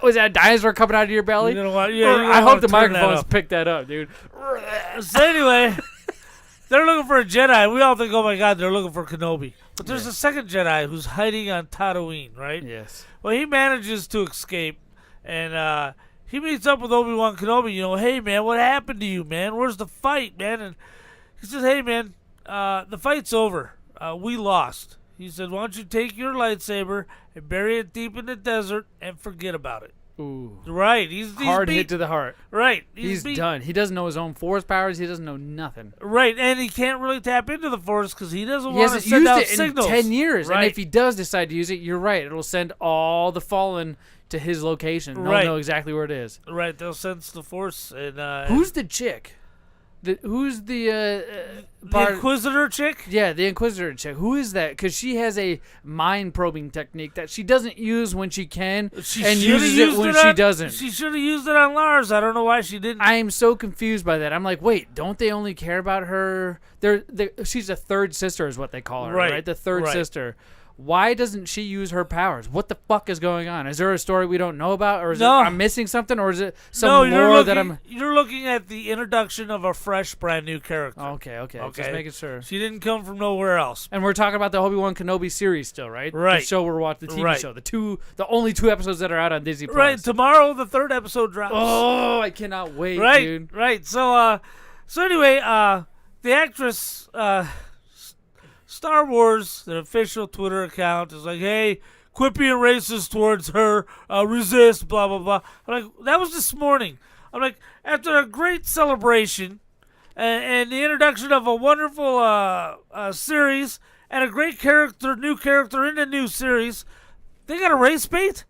Was that a dinosaur coming out of your belly? I hope the microphones picked that up, dude. So anyway, they're looking for a Jedi. We all think, oh my God, they're looking for Kenobi. But there's a second Jedi who's hiding on Tatooine, right? Yes. Well, he manages to escape, and he meets up with Obi Wan Kenobi. You know, hey man, what happened to you, man? Where's the fight, man? And he says, hey man, the fight's over. We lost. He said, why don't you take your lightsaber and bury it deep in the desert and forget about it? Ooh. Right. He's hard hit to the heart. Right. He's done. He doesn't know his own Force powers. He doesn't know nothing. Right, and he can't really tap into the Force because he doesn't He want to hasn't send used out it signals. in 10 years. Right. And if he does decide to use it, you're right. It'll send all the Fallen to his location. They'll know exactly where it is. Right, they'll sense the Force. And who's the chick? Who's the Inquisitor chick? Yeah, the Inquisitor chick. Who is that? Because she has a mind probing technique that she doesn't use when she can, and uses it when she doesn't. She should have used it on Lars. I don't know why she didn't. I am so confused by that. I'm like, wait, don't they only care about her? She's a third sister, is what they call her, right? The third sister. Why doesn't she use her powers? What the fuck is going on? Is there a story we don't know about, or is I'm missing something, or is it some lore that I'm? You're looking at the introduction of a fresh, brand new character. Okay. Just making sure. She didn't come from nowhere else. And we're talking about the Obi Wan Kenobi series still, right? Right. The show we're watching, the TV show, the only 2 episodes that are out on Disney Plus. Right. Tomorrow, the 3rd episode drops. Oh, I cannot wait, dude. Right. So anyway, the actress. Star Wars, their official Twitter account, is like, hey, quit being racist towards her, resist, blah, blah, blah. I'm like, that was this morning. I'm like, after a great celebration and the introduction of a wonderful series and a great new character in the new series, they got a race bait?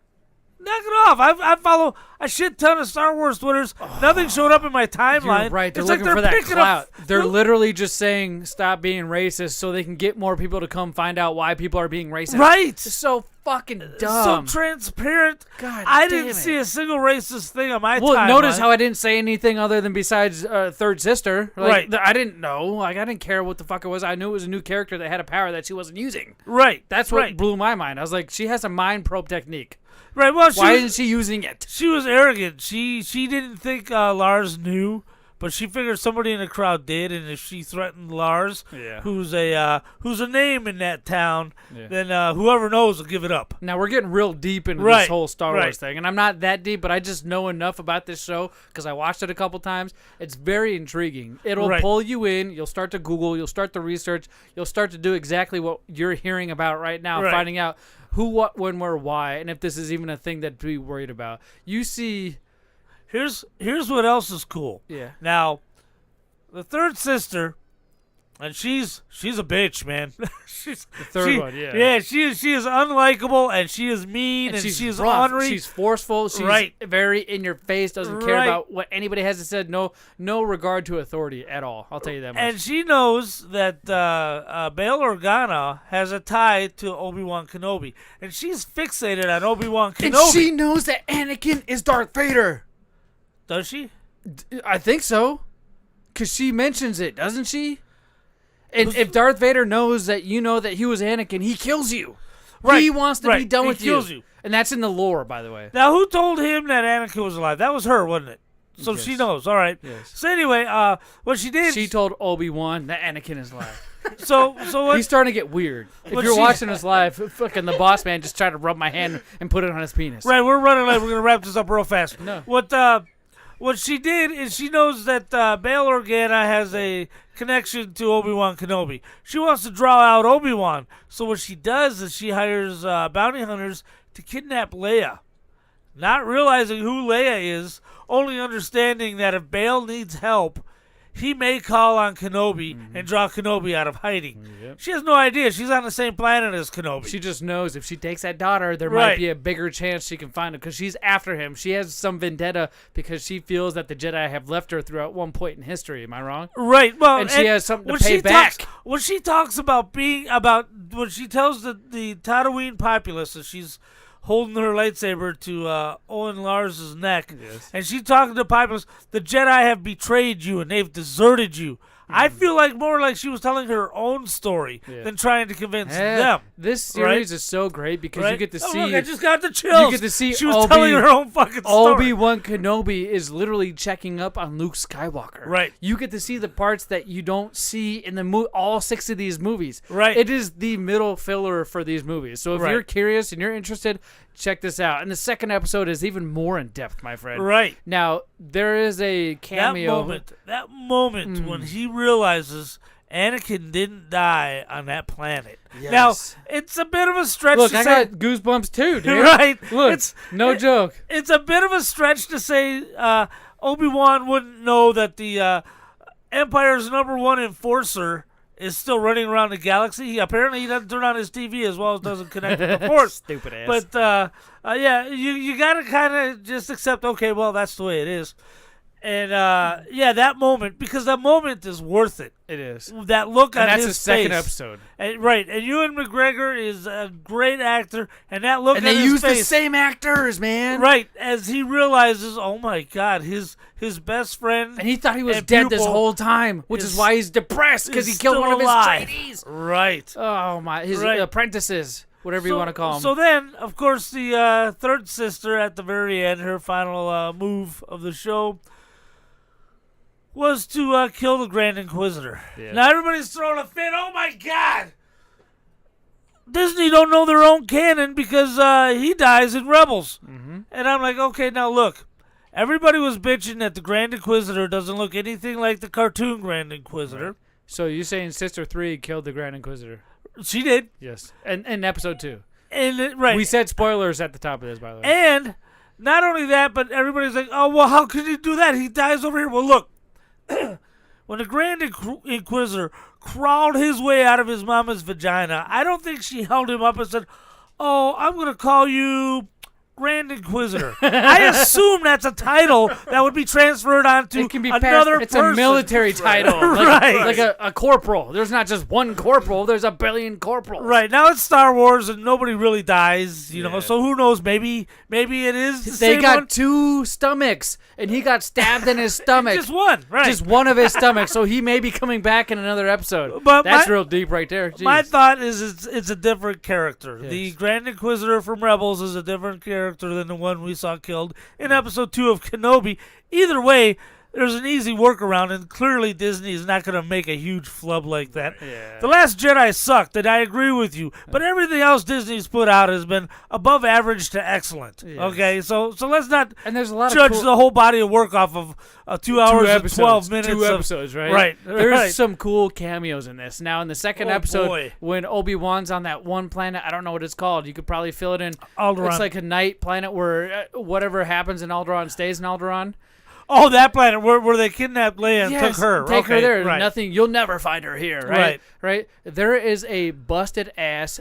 Knock it off. I follow a shit ton of Star Wars Twitters. Nothing showed up in my timeline. You're right. They're it's looking like for that clout. They're Nope. literally just saying stop being racist so they can get more people to come find out why people are being racist. Right. It's so fucking dumb. So transparent. God I damn didn't it. see a single racist thing on my Well, timeline. notice how I didn't say anything other than besides third sister. Like, Right. I didn't know. Like, I didn't care what the fuck it was. I knew it was a new character that had a power that she wasn't using. Right. That's what blew my mind. I was like, she has a mind probe technique. Right. Well, why isn't she using it? She was arrogant. She didn't think Lars knew, but she figured somebody in the crowd did, and if she threatened Lars, who's a name in that town, then whoever knows will give it up. Now we're getting real deep into this whole Star Wars thing, and I'm not that deep, but I just know enough about this show because I watched it a couple times. It's very intriguing. It'll pull you in. You'll start to Google. You'll start to research. You'll start to do exactly what you're hearing about right now, finding out who, what, when, where, why, and if this is even a thing that to be worried about. You see, here's what else is cool. Yeah. Now, the third sister, and she's a bitch, man. She's the third one, yeah. Yeah, she is unlikable, and she is mean, and she is rough. ornery. She's forceful. She's very in your face. Doesn't care about what anybody has to say. No regard to authority at all. I'll tell you that much. And she knows that Bail Organa has a tie to Obi Wan Kenobi, and she's fixated on Obi Wan Kenobi. And she knows that Anakin is Darth Vader. Does she? I think so, because she mentions it, doesn't she? And if Darth Vader knows that you know that he was Anakin, he kills you. Right. He wants to be done with you. He kills you. And that's in the lore, by the way. Now, who told him that Anakin was alive? That was her, wasn't it? So she knows. All right. Yes. So anyway, what she did... She told Obi-Wan that Anakin is alive. So what, he's starting to get weird. If you're watching this live, fucking the boss man just tried to rub my hand and put it on his penis. Right, we're running late. We're going to wrap this up real fast. No. What she did is she knows that Bail Organa has a connection to Obi-Wan Kenobi. She wants to draw out Obi-Wan. So what she does is she hires bounty hunters to kidnap Leia. Not realizing who Leia is, only understanding that if Bail needs help, he may call on Kenobi and draw Kenobi out of hiding. Yep. She has no idea. She's on the same planet as Kenobi. She just knows if she takes that daughter, there might be a bigger chance she can find him because she's after him. She has some vendetta because she feels that the Jedi have left her throughout one point in history. Am I wrong? Right. Well, and she has something to pay back. When she talks about when she tells the Tatooine populace that she's holding her lightsaber to Owen Lars's neck, and she's talking to the populace, the Jedi have betrayed you and they've deserted you. I feel like more like she was telling her own story than trying to convince them. This series is so great because you get to see. Look, I just got the chills. You get to see she was telling her own fucking story. Obi Wan Kenobi is literally checking up on Luke Skywalker. Right. You get to see the parts that you don't see in the all 6 of these movies. Right. It is the middle filler for these movies. So if you're curious and you're interested, check this out. And the second episode is even more in depth, my friend. Right. Now, there is a cameo. That moment when he realizes Anakin didn't die on that planet. Yes. Now, it's a bit of a stretch Look, to I say. got goosebumps too, dude. Right. Look, no joke. It's a bit of a stretch to say Obi-Wan wouldn't know that the Empire's #1 enforcer is still running around the galaxy. Apparently, he doesn't turn on his TV as well as doesn't connect to the Force. Stupid ass. But, you got to kind of just accept, okay, well, that's the way it is. And, that moment, because that moment is worth it. It is. That look on his face. And that's the second episode. And, right. And Ewan McGregor is a great actor. And that look on his face. And they use the same actors, man. Right. As he realizes, oh, my God, his best friend. And he thought he was dead this whole time, which is why he's depressed, because he killed one of his trainees. Right. Oh, my. His apprentices. Whatever you want to call them. So then, of course, the third sister at the very end, her final move of the show, was to kill the Grand Inquisitor. Yeah. Now everybody's throwing a fit. Oh my God! Disney don't know their own canon because he dies in Rebels. Mm-hmm. And I'm like, okay, now look. Everybody was bitching that the Grand Inquisitor doesn't look anything like the cartoon Grand Inquisitor. Right. So you're saying Sister 3 killed the Grand Inquisitor? She did. Yes. And in episode 2. And right. We said spoilers at the top of this, by the way. And not only that, but everybody's like, oh, well, how could he do that? He dies over here. Well, look. When the Grand Inquisitor crawled his way out of his mama's vagina, I don't think she held him up and said, oh, I'm going to call you Grand Inquisitor. I assume that's a title that would be transferred onto another person. It's a military title. Right. Like a corporal. There's not just one corporal. There's a billion corporals. Right. Now it's Star Wars and nobody really dies, you know, so who knows? Maybe it is the same got one. 2 stomachs, and he got stabbed in his stomach. Just one, right. Just one of his stomachs, so he may be coming back in another episode. But that's real deep right there. Jeez. My thought is it's a different character. Yes. The Grand Inquisitor from Rebels is a different character than the one we saw killed in episode 2 of Kenobi. Either way, there's an easy workaround, and clearly Disney is not going to make a huge flub like that. Yeah. The Last Jedi sucked, and I agree with you. But everything else Disney's put out has been above average to excellent. Yes. Okay, so let's not and there's a lot judge of the whole body of work off of 2 hours and 12 minutes. 2 episodes, right? Right. There's some cool cameos in this. Now, in the second episode, boy. when Obi-Wan's on that one planet, I don't know what it's called. You could probably fill it in. Alderaan. It's like a night planet where whatever happens in Alderaan stays in Alderaan. Oh, that planet where they kidnapped Leia and took her. Take her there. Right. Nothing. You'll never find her here. Right. Right. There is a busted ass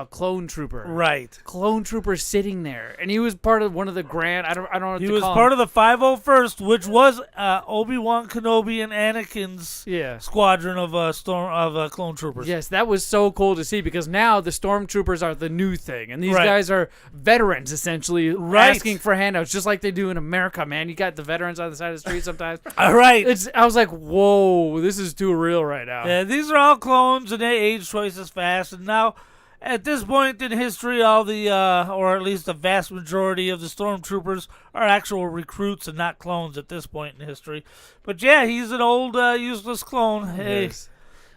clone trooper. Right. Clone trooper sitting there, and he was part of one of the grand. I don't know what he to was call part him. of the 501st, which was Obi-Wan Kenobi and Anakin's squadron of clone troopers. Yes, that was so cool to see because now the stormtroopers are the new thing, and these guys are veterans essentially, asking for handouts, just like they do in America. Man, you got the veterans on the side of the street sometimes. Right. I was like, whoa, this is too real right now. Yeah, these are all clones, and they age twice as fast, and now. At this point in history, all the, or at least the vast majority of the stormtroopers are actual recruits and not clones at this point in history. But yeah, he's an old, useless clone. Hey, yes.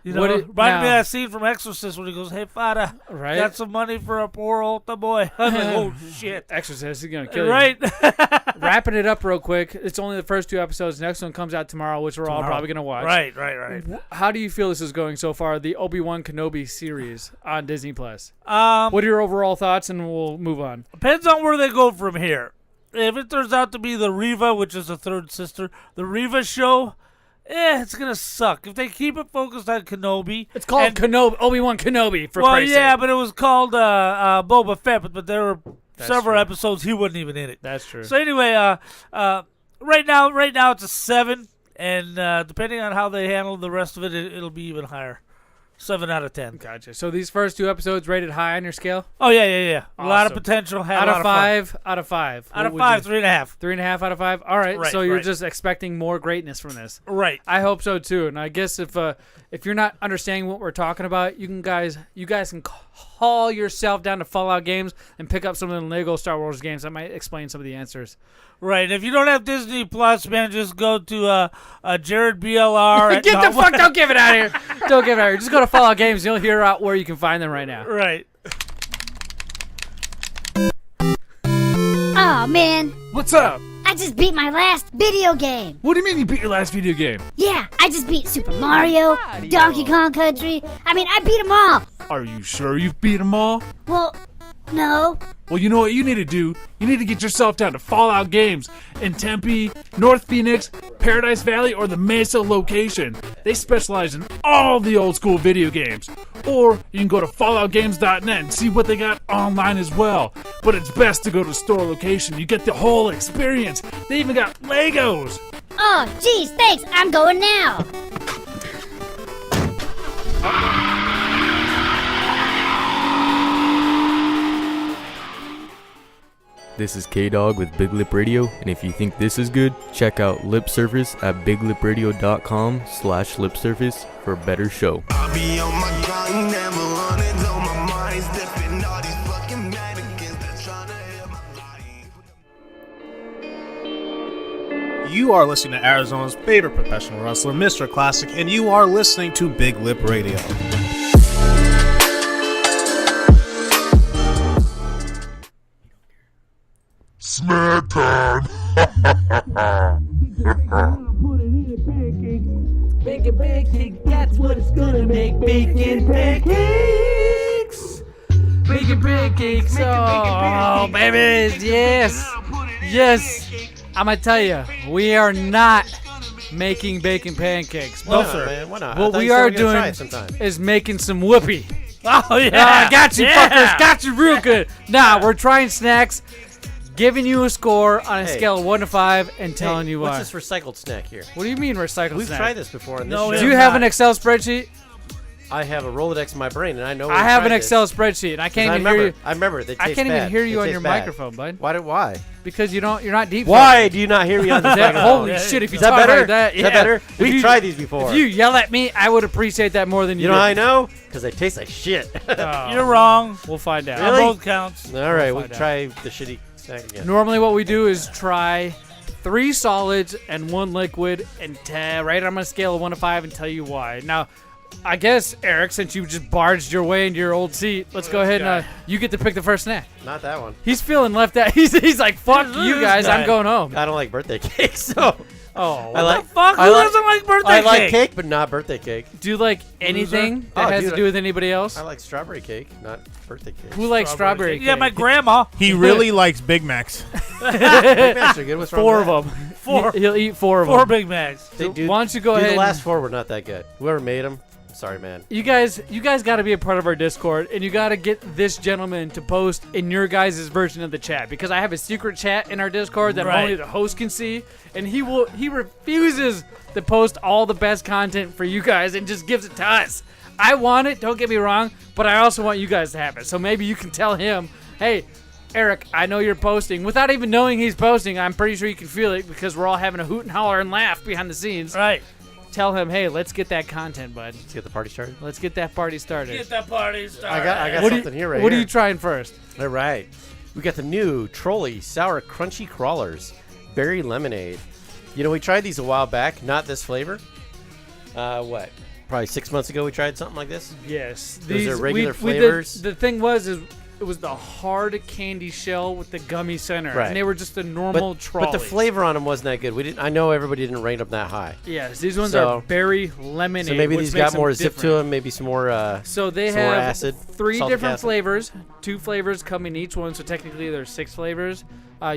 you know, reminded me of that scene from Exorcist when he goes, "Hey, Fada, got some money for a poor old boy." I'm like, oh shit, Exorcist is gonna kill you. Right. Wrapping it up real quick. It's only the first 2 episodes. The next one comes out tomorrow, which we're all probably gonna watch. Right. How do you feel this is going so far? The Obi-Wan Kenobi series on Disney Plus. What are your overall thoughts? And we'll move on. Depends on where they go from here. If it turns out to be the Reva, which is the third sister, the Reva show. It's gonna suck if they keep it focused on Kenobi. It's called Kenobi, Obi-Wan Kenobi. For Christ's yeah, sake. but it was called Boba Fett. But there were several episodes he wasn't even in it. That's true. So anyway, right now it's a 7, and depending on how they handle the rest of it, it'll be even higher. 7 out of 10. Gotcha. So these first 2 episodes rated high on your scale? Oh, yeah. A lot of Awesome. potential. Had Out a lot of of fun. 5? Out of 5. Out of 5, 3.5. 3.5 out of 5? All right. Right, So you're right. just expecting more greatness from this. Right. I hope so too. And I guess if you're not understanding what we're talking about, you guys can call yourself down to Fallout Games and pick up some of the Lego Star Wars games. That might explain some of the answers. Right. If you don't have Disney Plus, man, just go to Jared BLR. Get the fuck! Don't give it out here. Don't give it out here. Just go to Fallout Games. You'll hear out where you can find them right now. Right. Oh man, What's up? I just beat my last video game. What do you mean you beat your last video game? Yeah, I just beat Super Mario, Donkey Kong Country. I mean, I beat them all. Are you sure you've beat them all? Well, no. Well, you know what you need to do? You need to get yourself down to Fallout Games in Tempe, North Phoenix, Paradise Valley, or the Mesa location. They specialize in all the old school video games. Or you can go to falloutgames.net and see what they got online as well. But it's best to go to the store location. You get the whole experience. They even got Legos. Oh, geez, thanks. I'm going now. This is K-Dog with Big Lip Radio, and if you think this is good, check out Lip Service at biglipradio.com/lipservice for a better show. I'll be on my grind, never running, though my mind's dipping. All these fucking mannequins that's trying to hit my body. You are listening to Arizona's favorite professional wrestler, Mr. Classic, and you are listening to Big Lip Radio. Smack time! Bacon pancake, that's what it's gonna make. Bacon pancakes. Bacon pancakes. Oh, baby. Yes. Yes. I'm going to tell you, we are not making bacon pancakes. Why not, man? Why not? I What thought we you said are we were gonna try doing it sometime. is making some whoopee. Oh, yeah. Got you, Yeah. fuckers. Got you real good. Nah, we're trying snacks, giving you a score on a Hey. scale of 1 to 5 and telling you why. What's this recycled snack here? What do you mean recycled We've snack? tried this before on this No, show. Do you have an Excel spreadsheet? I have a Rolodex in my brain, and I know. I have an Excel spreadsheet, and I can't even hear you. I remember. They I taste can't even bad. hear you They on taste your bad. microphone, bud. Why? Because you're not deep. Why do you not hear me on this That, microphone? holy shit! If you Is that talk better? like that, Is that yeah. better? If We've you- tried these before. If you yell at me, I would appreciate that more than you. You know do. how I know? Because they taste like shit. Oh. You're wrong. We'll find out. Really? Both counts. All right, We'll we'll find try the shitty snack again. Normally, what we do is try 3 solids and 1 liquid, and rate them on a scale of 1 to 5 and tell you why. Now, I guess Eric, since you just barged your way into your old seat, let's go ahead and you get to pick the first snack. Not that one. He's feeling left out. He's like, fuck you guys, I'm going home. I don't like birthday cake, so. Oh, I like. Fuck, who doesn't like birthday I cake? like cake, but not birthday cake. Do you like anything that has to do with anybody else? I like strawberry cake, not birthday cake. Who likes strawberry cake? Yeah, my grandma. He really likes Big Macs. Big Macs are good. What's wrong 4 with of that? them. 4. He'll eat 4 of them. 4 Big Macs. Hey, dude, Why don't you go dude, ahead The last and- 4 were not that good. Whoever made them, sorry, man. You guys got to be a part of our Discord, and you got to get this gentleman to post in your guys' version of the chat, because I have a secret chat in our Discord that Right. only the host can see, and he refuses to post all the best content for you guys and just gives it to us. I want it, don't get me wrong, but I also want you guys to have it. So maybe you can tell him, hey, Eric, I know you're posting. Without even knowing he's posting, I'm pretty sure you can feel it because we're all having a hoot and holler and laugh behind the scenes. Right. Tell him, hey, let's get that content, bud. Let's get the party started. Let's get that party started. Get that party started. I got What something here right What here. are you trying first? All right. We got the new Trolley Sour Crunchy Crawlers Berry Lemonade. You know, we tried these a while back. Not this flavor. What? Probably 6 months ago we tried something like this? Yes. Those are regular flavors. The thing was, it was the hard candy shell with the gummy center. Right. And they were just the normal trolleys. But the flavor on them wasn't that good. We didn't. I know everybody didn't rate them that high. Yes, these ones So- are berry lemonade. So maybe which these makes got more them zip to different. them, maybe some more So they some more have acid, 3 salty different acid. flavors. 2 flavors come in each one, so technically there's 6 flavors.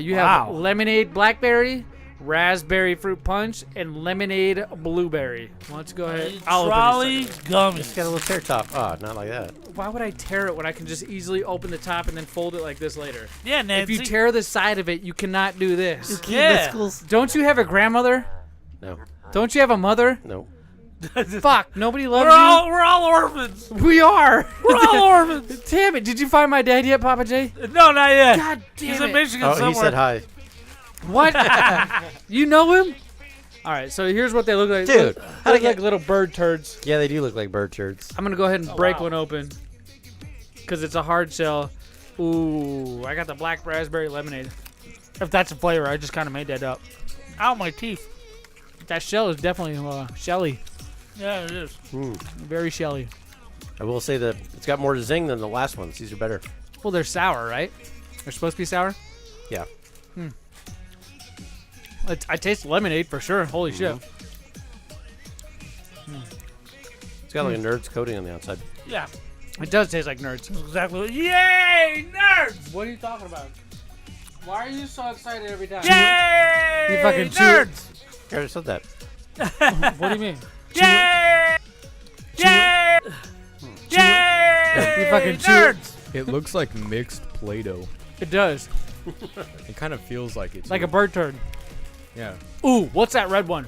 You Wow. have lemonade blackberry, raspberry fruit punch, and lemonade blueberry. Why don't you go ahead? I'll open Trolley this second. gummies. It's got a little tear top. Oh, not like that. Why would I tear it when I can just easily open the top and then fold it like this later? Yeah, Nancy. If you tear the side of it, you cannot do this. Yeah. Don't you have a grandmother? No. Don't you have a mother? No. Fuck, nobody loves We're all orphans. We are. We're all orphans. Damn it! Did you find my dad yet, Papa J? No, not yet. God damn He's it! in Michigan Oh, somewhere. he said hi. What? You know him? All right, so here's what they look like. Dude, They look like little bird turds. Yeah, they do look like bird turds. I'm gonna go ahead and break one open because it's a hard shell. Ooh, I got the black raspberry lemonade. If that's a flavor, I just kind of made that up. Ow, my teeth. That shell is definitely shelly. Yeah, it is. Very shelly. I will say that it's got more zing than the last ones. These are better. Well, they're sour, right? They're supposed to be sour? Yeah. I taste lemonade for sure. Holy shit. It's got like a Nerds coating on the outside. Yeah. It does taste like nerds. That's exactly what. Yay, nerds! What are you talking about? Why are you so excited every time? Yay, You fucking nerds! I already said that. What do you mean? Yay! Yay! Yay! You fucking nerds! It looks like mixed Play-Doh. It does. It kind of feels like it. Like a too. bird turd. Yeah. Ooh, what's that red one?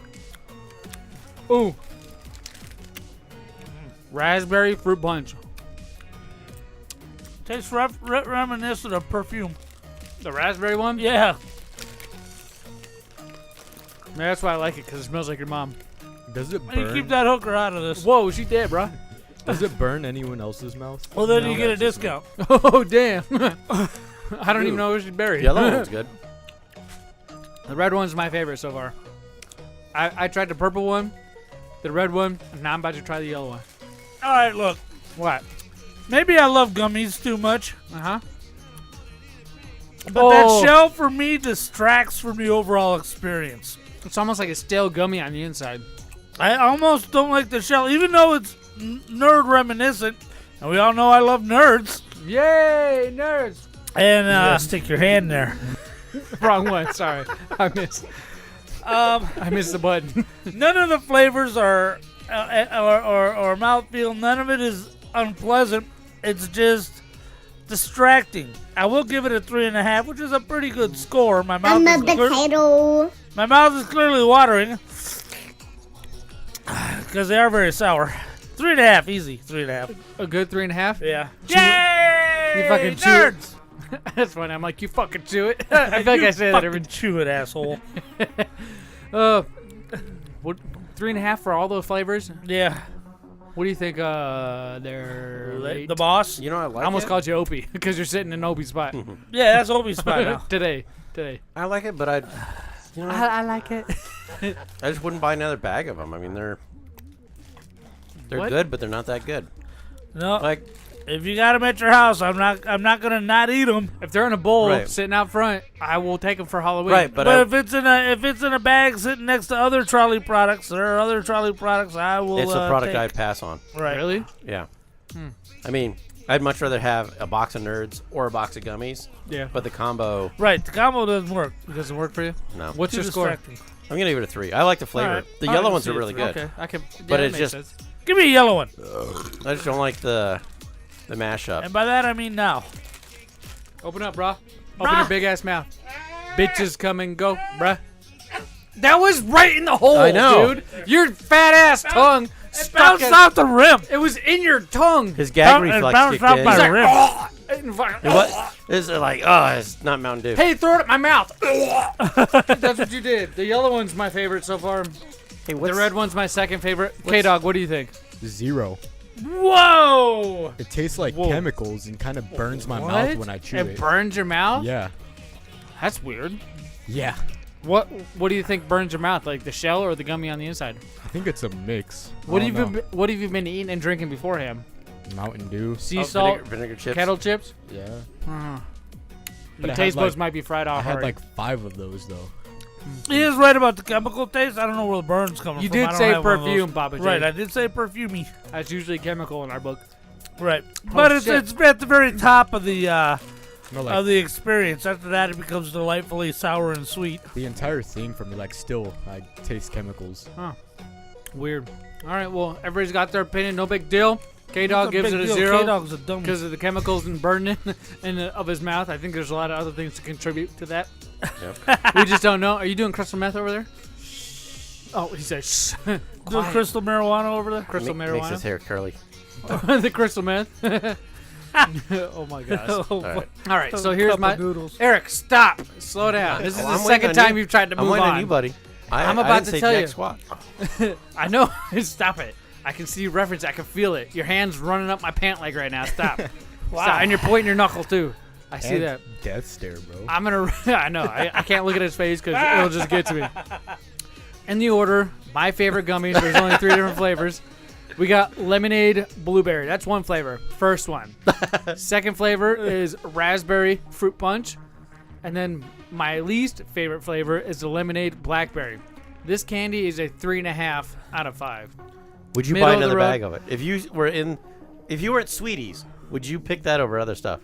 Ooh. Raspberry fruit punch. Tastes reminiscent of perfume. The raspberry one? Yeah. That's why I like it, because it smells like your mom. Does it You burn? keep that hooker out of this. Whoa, she dead, bro. Does it burn anyone else's mouth? Well, then No. you get a discount. Oh, damn. I don't even know where she's buried. Yellow one's good. The red one's my favorite so far. I tried the purple one, the red one, and now I'm about to try the yellow one. All right, look. What? Maybe I love gummies too much, Uh-huh. but that shell for me distracts from the overall experience. It's almost like a stale gummy on the inside. I almost don't like the shell, even though it's nerd reminiscent, and we all know I love nerds. Yay, nerds! And stick your hand there. Wrong one. Sorry, I missed. I missed the button. None of the flavors are or mouthfeel. None of it is unpleasant. It's just distracting. I will give it a 3.5, which is a pretty good score. My mouth I'm a potato. My mouth is clearly watering because they are very sour. 3.5, easy. 3.5. A good 3.5. Yeah. Yay! You fucking nerds. That's funny. I'm like, you fucking chew it. I feel like I say that every. Chew it, asshole. What? 3.5 for all those flavors? Yeah. What do you think? They're The boss. You know, I like I almost it. called you Opie because you're sitting in Opie's spot. Yeah, that's Opie's spot now. Today. I like it, but you know, I like it. I just wouldn't buy another bag of them. I mean, they're What? good, but they're not that good. No. Like, If you got them at your house, I'm not gonna not eat them. If they're in a bowl Right. sitting out front, I will take them for Halloween. right, but But if it's in a bag sitting next to other trolley products, there are other trolley products I will. it's a product take. I'd pass on. Right. Really? Yeah. I mean, I'd much rather have a box of Nerds or a box of gummies. Yeah. But the combo, Right. The combo doesn't work. It doesn't work for you? no. What's Too your score? distracting. I'm gonna give it a 3. I like the flavor. Alright. The Alright, yellow I ones see are it. really good. Okay, I can. But yeah, that it's makes just- sense. Give me a yellow one. I just don't like the mashup. And by that I mean now. Open up, brah. Open Brah. your big ass mouth. Bitches come and go, bruh. That was right in the hole, I know. dude. Your fat ass tongue It stuck bounced off the rim. It was in your tongue. His gag It reflex bounced kicked off in. my He's like, rim. "Oh!" And what? It's like, it's not Mountain Dew. Hey, throw it at my mouth. That's what you did. The yellow one's my favorite so far. Hey, The what's red one's my second favorite. K-Dog, what do you think? 0. Whoa! It tastes like Whoa. chemicals and kind of burns my What? mouth when I chew It it. burns your mouth? Yeah. That's weird. Yeah. What do you think burns your mouth? Like the shell or the gummy on the inside? I think it's a mix. What I have don't you What have you been eating and drinking beforehand? know. Mountain Dew. Sea salt, vinegar chips. kettle chips. Yeah. Uh-huh. But Your I had, taste buds like- might be fried I off. had already. like 5 of those though. He is right about the chemical taste. I don't know where the burn's coming You from. I did don't say have one of those. perfume, Pappa J. Right, I did say perfumey. That's usually chemical in our book. Right, but it's shit. it's at the very top of the No, like of the experience. After that, it becomes delightfully sour and sweet. the entire thing for me, like still, I taste chemicals. Huh. Weird. All right, well, everybody's got their opinion. No big deal. K-Dog gives it a 0 K-Dog's a dummy. because of the chemicals and burning of his mouth. I think there's a lot of other things to contribute to that. Yep. We just don't know. Are you doing crystal meth over there? Oh, he said shh. The crystal marijuana over there? Crystal Makes marijuana. his hair curly. The crystal meth. Oh my gosh. All right. So here's Cup my of noodles. Eric. Stop. Slow down. This is the I'm second waiting on time you. you've tried to move I'm waiting on. on you, buddy. I'm I about didn't to say tell jack you. Squat. I know. Stop it. I can see you reference. I can feel it. Your hand's running up my pant leg right now. Stop. Wow. Stop. And you're pointing your knuckle too. I see And that. Death stare, bro. I'm gonna. I know. I can't look at his face because it'll just get to me. In the order, my favorite gummies. There's only 3 different flavors. We got lemonade blueberry. That's one flavor. First one. Second flavor is raspberry fruit punch. And then my least favorite flavor is the lemonade blackberry. This candy is a 3.5 out of 5. Would you Middle buy of the another road. bag of it? If you were at Sweeties, would you pick that over other stuff?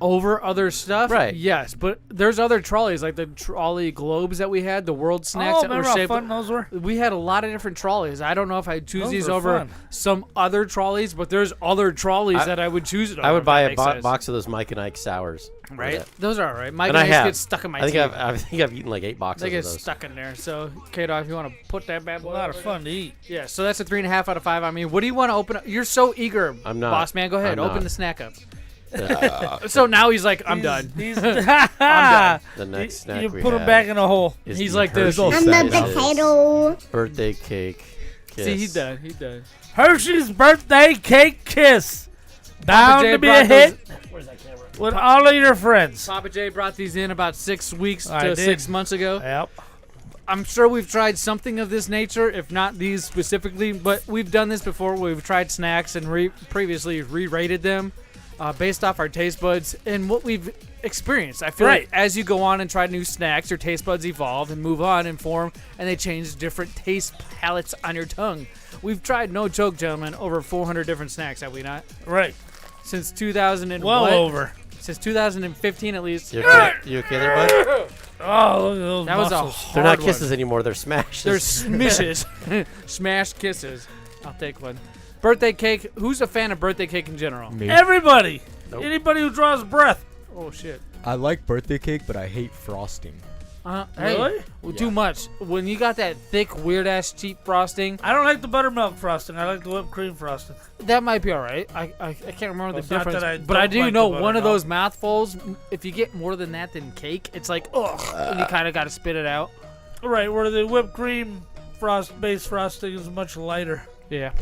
Over other stuff? Right. Yes, but there's other trolleys, like the trolley globes that we had, the world snacks Oh, that were remember how shaped. fun those were? We had a lot of different trolleys. I don't know if I'd choose Those these were over fun. some other trolleys, but there's other trolleys that I would choose it over. I would if buy that a makes sense. box of those Mike and Ike sours. Right? Those are all right. Mike And and I Ike's have. get stuck in my I think teeth. I think I've eaten like 8 boxes They get of those. stuck in there. So, K-Dog, if you want to put that bad boy A lot of over fun to eat. there. Yeah, so that's a 3.5 out of 5. I mean, what do you want to open up? You're so eager, I'm not. boss man. Go ahead, I'm open not. the snack up. So now he's like, I'm done. He's I'm done. The next snack you we put him have back in a hole. is He's the like this. Hershey's I'm the Kisses potato. birthday cake. Kiss. See, he done. He done. Hershey's birthday cake kiss. Bound J to be brought a hit Where's that camera? with all of your friends. Papa J brought these in about 6 weeks I to did. 6 months ago. Yep. I'm sure we've tried something of this nature, if not these specifically, but we've done this before. We've tried snacks and previously re-rated them based off our taste buds and what we've experienced. I feel like as you go on and try new snacks, your taste buds evolve and move on and form, and they change different taste palettes on your tongue. We've tried, no joke, gentlemen, over 400 different snacks, have we not? Right. Since 2000 and Well what? over. Since 2015 at least. You okay there, bud? Oh, look at those That was a muscles. hard They're not one. kisses anymore. They're smashes. They're smishes. Smashed kisses. I'll take one. Birthday cake. Who's a fan of birthday cake in general? Me. Everybody. Nope. Anybody who draws breath. Oh, shit. I like birthday cake, but I hate frosting. Hey, Really? well, too much. When you got that thick, weird-ass, cheap frosting, I don't like the buttermilk frosting. I like the whipped cream frosting. that might be all right. I can't remember Well, the it's not difference. that I But I don't do like know the one of buttermilk. those mouthfuls, if you get more than that than cake, it's like, ugh, and you kind of got to spit it out. Right, where the whipped cream base frosting is much lighter. Yeah.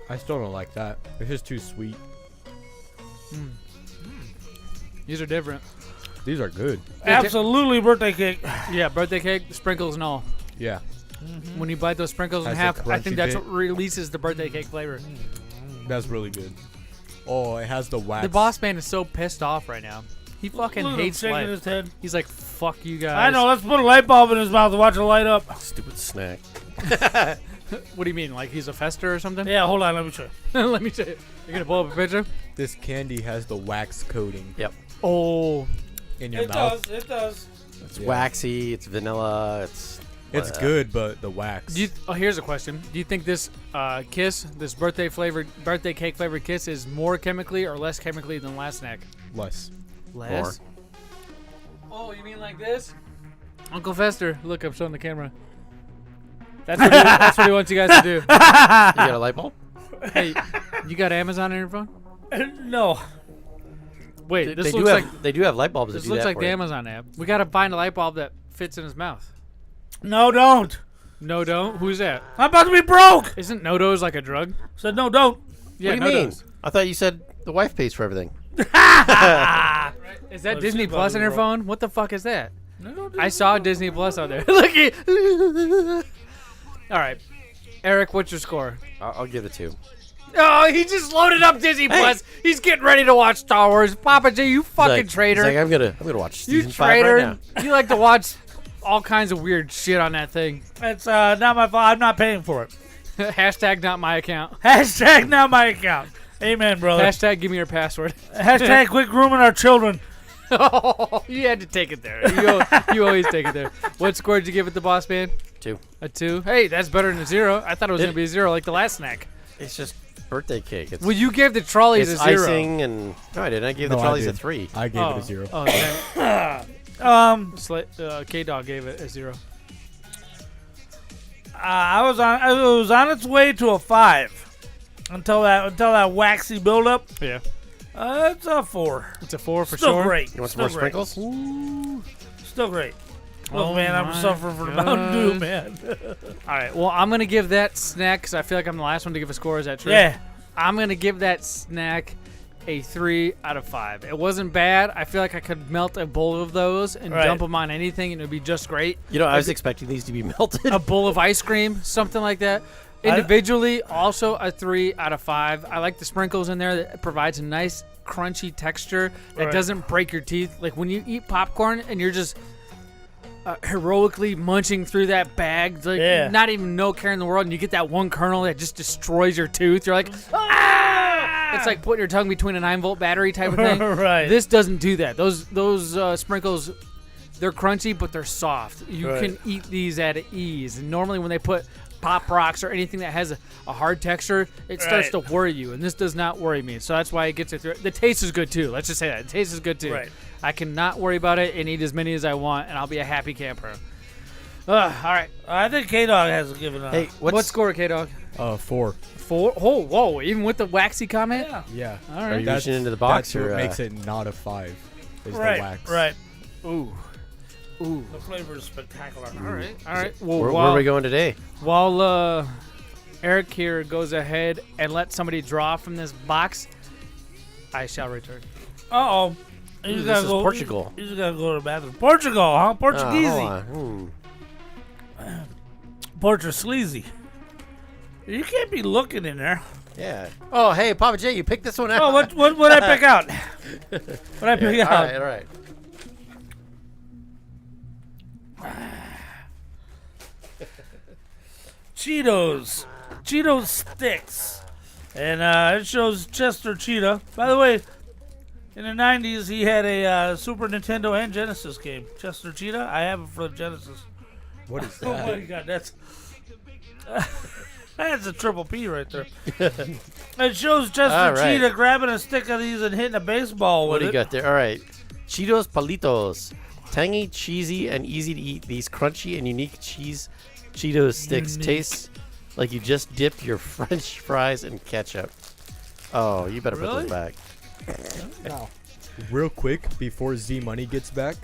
I still don't like that. It's just too sweet. These are different. These are good. Absolutely birthday cake. Yeah, birthday cake, sprinkles and all. Yeah. When you bite those sprinkles in Has half, the I think crunchy that's bit. what releases the birthday cake flavor. That's really good. Oh, it has the wax. The boss man is so pissed off right now. He fucking Look at him hates shaking life. his head. He's like, fuck you guys. I know. Let's put a light bulb in his mouth and watch it light up. Stupid snack. What do you mean? Like he's a fester or something? Yeah, hold on. Let me show you. Let me show you. You're going to pull up a picture? This candy has the wax coating. Yep. Oh. In your It mouth. does. It does. It's waxy. It's vanilla. It's good, but the wax. Here's a question. Do you think this kiss, this birthday cake flavored kiss, is more chemically or less chemically than last snack? Less. Less? Oh, you mean like this? Uncle Fester, look, I'm showing the camera. That's what he wants you guys to do. You got a light bulb? Hey, you got Amazon on your phone? No. Wait, this They looks do like have. They do have light bulbs. this that do looks that like for the you. Amazon app. We gotta find a light bulb that fits in his mouth. No, don't. No, don't. Who's that? I'm about to be broke. Isn't No-Do's like a drug? Said no, don't. Yeah, What do you mean? No-Do's. I thought you said the wife pays for everything. Is that Well, Disney she's Plus about on to your be broke. phone? What the fuck is that? No, I saw Disney Plus on there. Look at. All right, Eric, what's your score? I'll give it 2. Oh, he just loaded up Disney Plus. He's getting ready to watch Star Wars. Papa J, you fucking traitor. He's like, I'm gonna watch You season 5 traitor. right now. You like to watch all kinds of weird shit on that thing. It's not my fault. I'm not paying for it. Hashtag not my account. Hashtag not my account. Amen, brother. Hashtag give me your password. Hashtag quit grooming our children. Oh, you had to take it there. You always take it there. What score did you give it, the boss man? 2. A 2. Hey, that's better than a 0. I thought it was going to be a 0 like the last snack. It's just birthday cake. It's, Well, you gave the trolleys it's a 0. icing and no, I didn't. I gave the No, I trolleys a did. 3. I gave it a 0. Oh, okay. K-Dog gave it a 0. It was on its way to a 5 until that waxy buildup. Yeah. It's a 4. It's a 4 for Still sure. great. You want some more sprinkles? Ooh. Still great. Look, Oh man, I'm my suffering from the Mountain Dew, man. All right. Well, I'm gonna give that snack because I feel like I'm the last one to give a score. Is that true? Yeah. I'm gonna give that snack a 3 out of 5. It wasn't bad. I feel like I could melt a bowl of those and Right. dump them on anything, and it would be just great. You know, I was expecting these to be melted. A bowl of ice cream, something like that. Individually, also a 3 out of 5. I like the sprinkles in there. That provides a nice crunchy texture that Right. doesn't break your teeth. Like when you eat popcorn and you're just heroically munching through that bag, like Yeah. not even no care in the world, and you get that one kernel that just destroys your tooth. You're like, ah! It's like putting your tongue between a 9-volt battery type of thing. Right. This doesn't do that. Those sprinkles, they're crunchy, but they're soft. You Right. can eat these at ease. And normally when they put Pop Rocks or anything that has a hard texture, it starts Right. to worry you. And this does not worry me. So that's why it gets it through. The taste is good too. Let's just say that. The taste is good too. Right. I cannot worry about it and eat as many as I want, and I'll be a happy camper. All right. I think K-Dog has given up. Hey, What score, K-Dog? 4. 4? Oh, whoa. Even with the waxy comment? Yeah. Yeah. All Are right. you reaching into the box? That's Or, what makes it not a 5. Is Right. the wax. Right. Ooh. Ooh. The flavor is spectacular. All right. All right. Well, where are we going today? While Eric here goes ahead and lets somebody draw from this box, I shall return. Uh-oh. This is Portugal. You just gotta go to the bathroom. Portugal, huh? Portuguese. Hold on. Portuguese sleazy. You can't be looking in there. Yeah. Oh, hey, Pappa J, you picked this one out. Oh, what I pick out? What I pick out? All right. Cheetos sticks, and it shows Chester Cheetah. By the way, in the 90s, he had a Super Nintendo and Genesis game. Chester Cheetah, I have it for the Genesis. What is Oh that? my God, that's a triple P right there. It shows Chester Cheetah grabbing a stick of these and hitting a baseball with What do it. you got there? All right. Cheetos Palitos. Tangy, cheesy, and easy to eat. These crunchy and unique Cheetos sticks taste like you just dipped your French fries in ketchup. Oh, you better put those back. Now, real quick, before Zmunny gets back,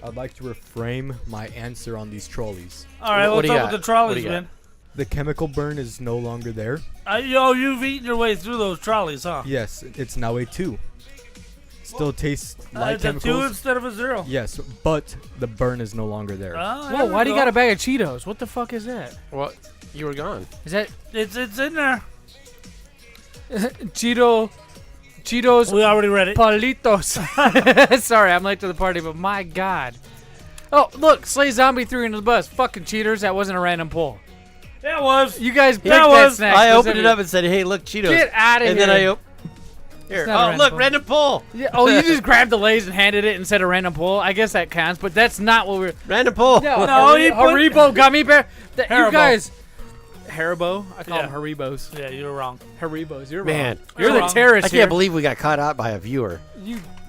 I'd like to reframe my answer on these trolleys. All right, what's up with the trolleys, man? The chemical burn is no longer there. You've eaten your way through those trolleys, huh? Yes, it's now a 2. Still tastes like it's a chemicals. 2 instead of a 0. Yes, but the burn is no longer there. Whoa, why do you got a bag of Cheetos? What the fuck is that? What? You were gone. Is that... It's in there. Cheetos. We already read it. Palitos. Sorry, I'm late to the party, but my God. Oh, look, Slay Zombie threw into the bus. Fucking cheaters, that wasn't a random pull. That was. You guys picked That that was. snack. I opened it up and said, hey, look, Cheetos. Get out of and here. then I Here. not a Oh, look, pull. random pull. Yeah, oh, you just grabbed the Lay's and handed it and said a random pull. I guess that counts, but that's not what we're... Random pull. No, he put- Haribo gummy bear. You Haribo. guys... Haribo? I call Yeah. them Haribos. Yeah, you're wrong. Haribos. You're Man. wrong. You're the wrong. terrorist I can't here. believe we got caught out by a viewer.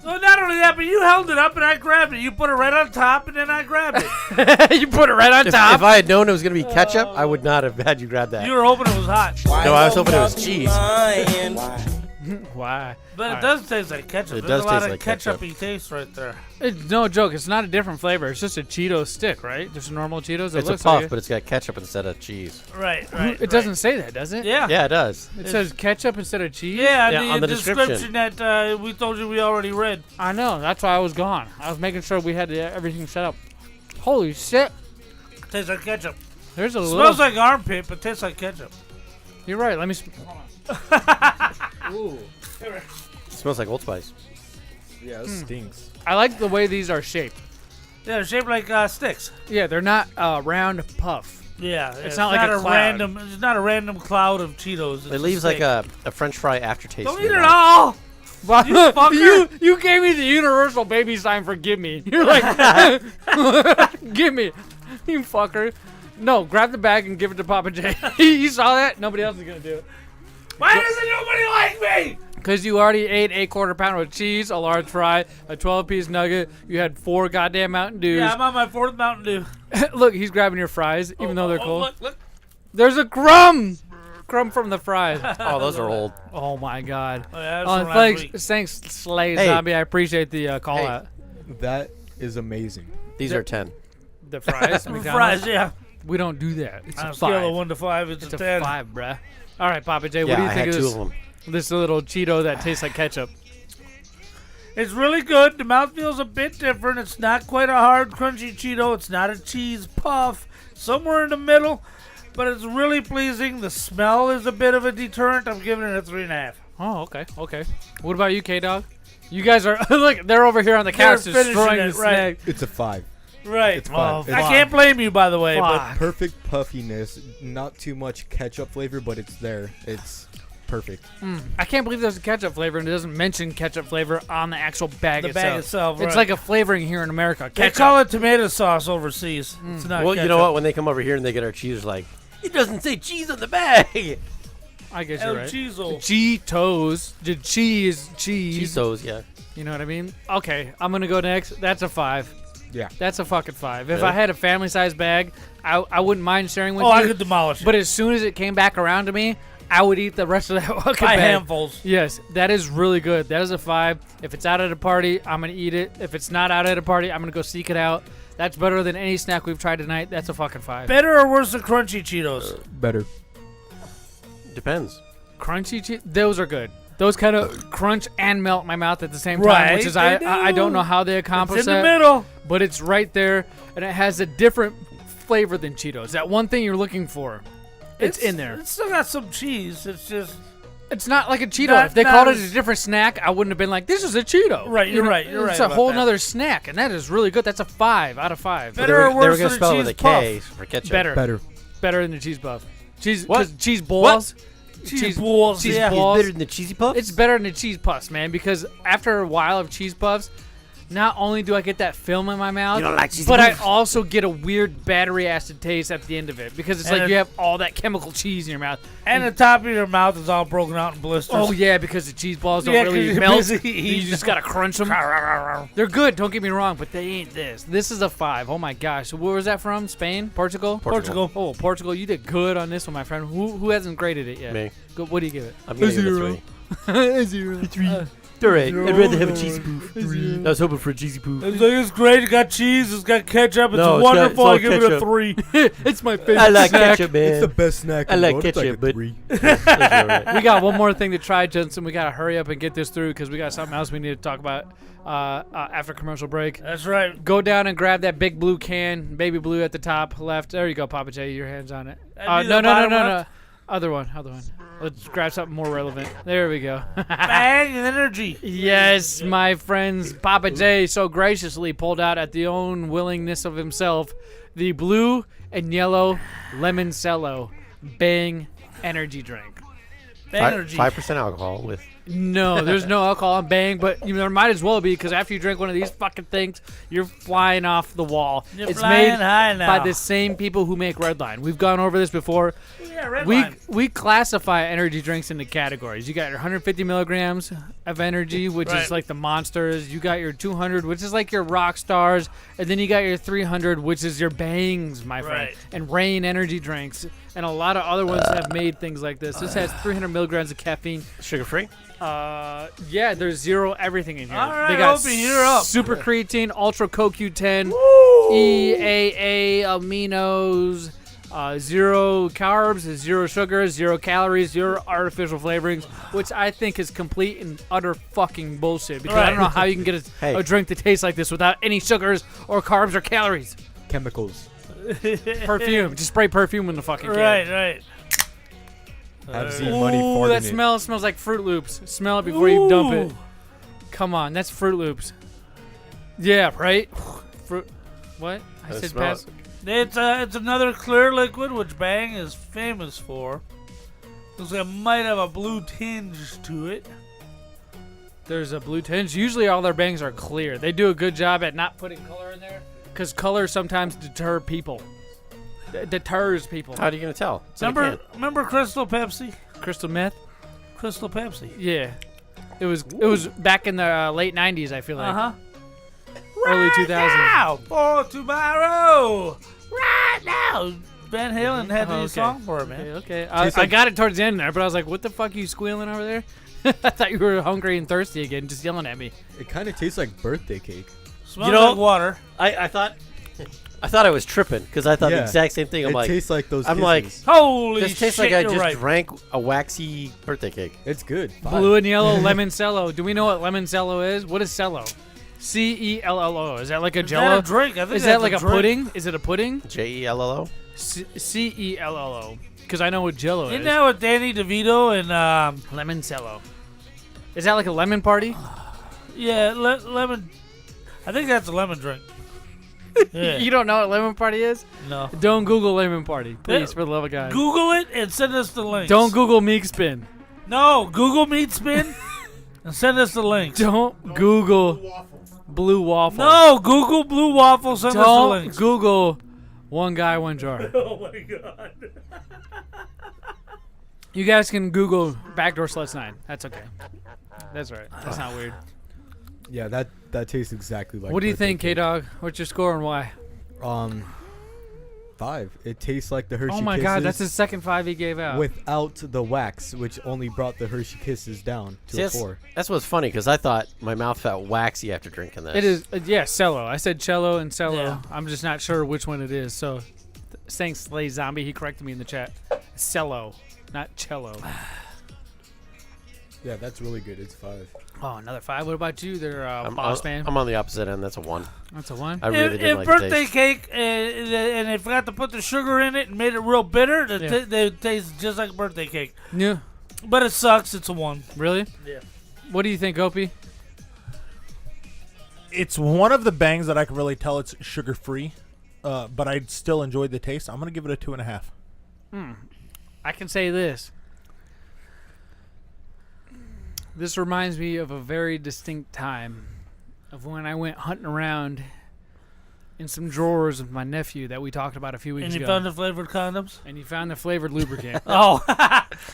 So not only that, but you held it up and I grabbed it. You put it right on top and then I grabbed it. You put it right on top. If I had known it was going to be ketchup, I would not have had you grab that. You were hoping it was hot. No, I was hoping it was cheese. Why? But it does taste like ketchup. It There's does a lot taste of like ketchup. ketchup-y taste right there. It's no joke. It's not a different flavor. It's just a Cheeto stick, right? Just a normal Cheetos. It It's a looks puff, like but it's got ketchup instead of cheese. Right. It doesn't say that, does it? Yeah. Yeah, it does. It says ketchup instead of cheese? Yeah, Yeah, on the the description. description that we told you we already read. I know. That's why I was gone. I was making sure we had everything set up. Holy shit. Tastes like ketchup. There's a little... Smells like armpit, but tastes like ketchup. You're right. Let me... Hold on. Ooh. It smells like Old Spice. Yeah, it stinks. I like the way these are shaped. Yeah, they're shaped like sticks. Yeah, they're not round puff. Yeah, It's not like a cloud. random. It's not a random cloud of Cheetos. It's It leaves like a French fry aftertaste. Don't in eat your it mouth. all. Well, You fucker. you gave me the universal baby sign for give me. You're like, give me. You fucker. No, grab the bag and give it to Pappa J. You saw that? Nobody else is going to do it. Why doesn't nobody like me? Because you already ate a quarter pounder with cheese, a large fry, a 12-piece nugget. You had 4 goddamn Mountain Dews. Yeah, I'm on my 4th Mountain Dew. Look, he's grabbing your fries, even though they're cold. Look. There's a crumb from the fries. Oh, those are old. Oh my God. Oh, yeah, that's from last week. Thanks, Slay Hey. Zombie. I appreciate the call Hey. out. That is amazing. These are 10. The fries, McDonald's? Fries, yeah. We don't do that. It's On a a scale of 5. 1 to 5, it's It's a a 10. 5, bruh. All right, Pappa J. What Yeah, do you I think had of two this? of them. This little Cheeto that tastes like ketchup. It's really good. The mouthfeel's a bit different. It's not quite a hard, crunchy Cheeto. It's not a cheese puff. Somewhere in the middle. But it's really pleasing. The smell is a bit of a deterrent. I'm giving it a 3.5. Oh, okay, okay. What about you, K-Dog? You guys are look. They're over here on the couch They're finishing destroying it, the right. snack. It's a 5. Right. It's 5. Oh, I can't blame you, by the way. But Perfect puffiness. Not too much ketchup flavor, but it's there. It's perfect. I can't believe there's a ketchup flavor and it doesn't mention ketchup flavor on the actual bag The itself. bag itself, It's right. like a flavoring here in America. they Ketchup. call it tomato sauce overseas. It's not Well, ketchup. you know what? When they come over here and they get our cheese, like, it doesn't say cheese on the bag. I guess El you're right. Cheezo. Cheetos. The cheese. Cheetos, yeah. You know what I mean? Okay, I'm going to go next. That's a 5. Yeah. That's a fucking 5. If Really? I had a family-sized bag, I wouldn't mind sharing with Oh, you. I could demolish it. But as soon as it came back around to me, I would eat the rest of that fucking By bag. handfuls. Yes, that is really good. That is a 5. If it's out at a party, I'm going to eat it. If it's not out at a party, I'm going to go seek it out. That's better than any snack we've tried tonight. That's a fucking 5. Better or worse than crunchy Cheetos? Better. Depends. Crunchy those are good. Those kind of crunch and melt in my mouth at the same time, Right, which is they I don't do. know how they accomplish It's in that. the middle. But it's right there, and it has a different flavor than Cheetos. That one thing you're looking for, it's in there. It's still got some cheese. It's just It's not like a Cheeto. Not- If they not called it as- a different snack, I wouldn't have been like, this is a Cheeto. Right, You you're know, right, you're It's right a about whole that. nother snack, and that is really good. That's a 5 out of 5. Better or They were worse going to than spell a it with a cheese K puff? for ketchup. Better. Better. Better than the cheese puff. Cheese, What? 'cause cheese balls. Cheese balls, Cheese yeah. balls. Better than the cheesy puffs? It's better than the cheese puffs, man, because after a while of cheese puffs, not only do I get that film in my mouth, You don't like cheesy but I puffs? also get a weird battery acid taste at the end of it because it's And like it- you have all that chemical cheese in your mouth. And the top of your mouth is all broken out in blisters. Oh yeah, because the cheese balls don't Yeah, 'cause really you're melt. busy You eating just gotta crunch them. They're good. Don't get me wrong, but they ain't this. This is a 5. Oh my gosh. So where was that from? Spain? Portugal? Portugal. Oh, Portugal. You did good on this one, my friend. Who hasn't graded it yet? Me. Go, what do you give it? I'm going to give it a 3. 0. All right. I'd rather have a cheesy poof. I was hoping for a cheesy poof. It's like, it's great. It's got cheese. It's got ketchup. It's No, it's wonderful. got- I it's give all it a ketchup. 3. It's my favorite I like snack. ketchup, man. It's the best snack I in the like world. It's ketchup, like a but 3. That's all right. We got one more thing to try, Jensen. We got to hurry up and get this through because we got something else we need to talk about after commercial break. That's right. Go down and grab that big blue can, baby blue at the top left. There you go, Papa J. Your hands on it. That'd be No. the bottom No. left? Other one. Let's grab something more relevant. There we go. Bang energy. Yes, my friends. Papa J so graciously pulled out at the own willingness of himself the blue and yellow lemon cello Bang energy drink. Energy. 5% alcohol with. No, there's no alcohol on Bang, but there might as well be because after you drink one of these fucking things, you're flying off the wall. You're it's flying made high now. by the same people who make Redline. We've gone over this before. Yeah, Redline. We classify energy drinks into categories. You got your 150 milligrams of energy, which Right. is like the monsters. You got your 200, which is like your rock stars, and then you got your 300, which is your bangs, my friend. Right. And Rain energy drinks, and a lot of other ones have made things like this. This has 300 milligrams of caffeine. Sugar free? Yeah, there's zero everything in here. All right, they got Opie, you're up. super creatine, ultra CoQ10, EAA aminos, 0 carbs, 0 sugar, 0 calories, 0 artificial flavorings, which I think is complete and utter fucking bullshit. Because I don't know how you can get a drink that tastes like this without any sugars or carbs or calories. Chemicals. Perfume. Just spray perfume in the fucking can. Right. Have Zmunny Ooh, fart that in smells like Fruit Loops. Smell it before you dump it. Come on, that's Fruit Loops. Yeah, right? Fruit. What? I said smell pass. It's another clear liquid, which Bang is famous for. Looks like it might have a blue tinge to it. There's a blue tinge. Usually all their bangs are clear. They do a good job at not putting color in there because color sometimes deter people. Deters people. How are you going to tell? It's in a can. Remember Crystal Pepsi? Crystal meth? Crystal Pepsi. Yeah. It was back in the late 90s, I feel like. Early 2000s. Now for tomorrow. Right now. Van Halen had a song for it, man. Okay. I got it towards the end there, but I was like, what the fuck are you squealing over there? I thought you were hungry and thirsty again, just yelling at me. It kind of tastes like birthday cake. Smells like water. I thought I was tripping because I thought the exact same thing. I'm like, tastes like those. I'm kisses. like, holy this tastes like shit, I you're just right. drank a waxy birthday cake. It's good. Blue and yellow lemon cello. Do we know what lemon cello is? What is cello? C-E-L-L-O. Is that like a Jello? That a drink? I think is that that's like a a drink. pudding? Is it a pudding? J-E-L-L-O? C-E-L-L-O. Because I know what Jello is. Isn't that with Danny DeVito and lemon cello? Is that like a lemon party? Yeah, lemon. I think that's a lemon drink. Yeah. You don't know what lemon party is? No. Don't Google lemon party, please, for the love of God. Google it and send us the links. Don't Google Meek Spin. No, Google Meat Spin and send us the links. Don't Google Blue Waffle. No, Google Blue Waffle. Send us the Don't links. Google One Guy, One Jar. Oh my God. You guys can Google Backdoor Sluts 9. That's okay. That's all right. That's not weird. Yeah, that tastes exactly like. What do you birthday think, cake. K-Dog? What's your score and why? 5. It tastes like the Hershey Oh my Kisses. God, that's his second 5 he gave out. Without the wax, which only brought the Hershey Kisses down to a 4. That's what's funny because I thought my mouth felt waxy after drinking this. It is, yeah, cello. I said cello and cello. Yeah. I'm just not sure which one it is. So, thanks, Slay Zombie. He corrected me in the chat. Cello, not cello. Yeah, that's really good. It's 5. Oh, another 5. What about you there, I'm boss man? I'm on the opposite end. That's a 1. That's a 1? I really didn't like birthday the taste. cake and they forgot to put the sugar in it and made it real bitter. They taste just like birthday cake. Yeah. But it sucks. It's a 1. Really? Yeah. What do you think, Opie? It's one of the bangs that I can really tell it's sugar free, but I still enjoyed the taste. I'm gonna give it a 2.5. I can say this. This reminds me of a very distinct time of when I went hunting around in some drawers of my nephew that we talked about a few weeks And ago. you found the flavored condoms? And you found the flavored lubricant. Oh.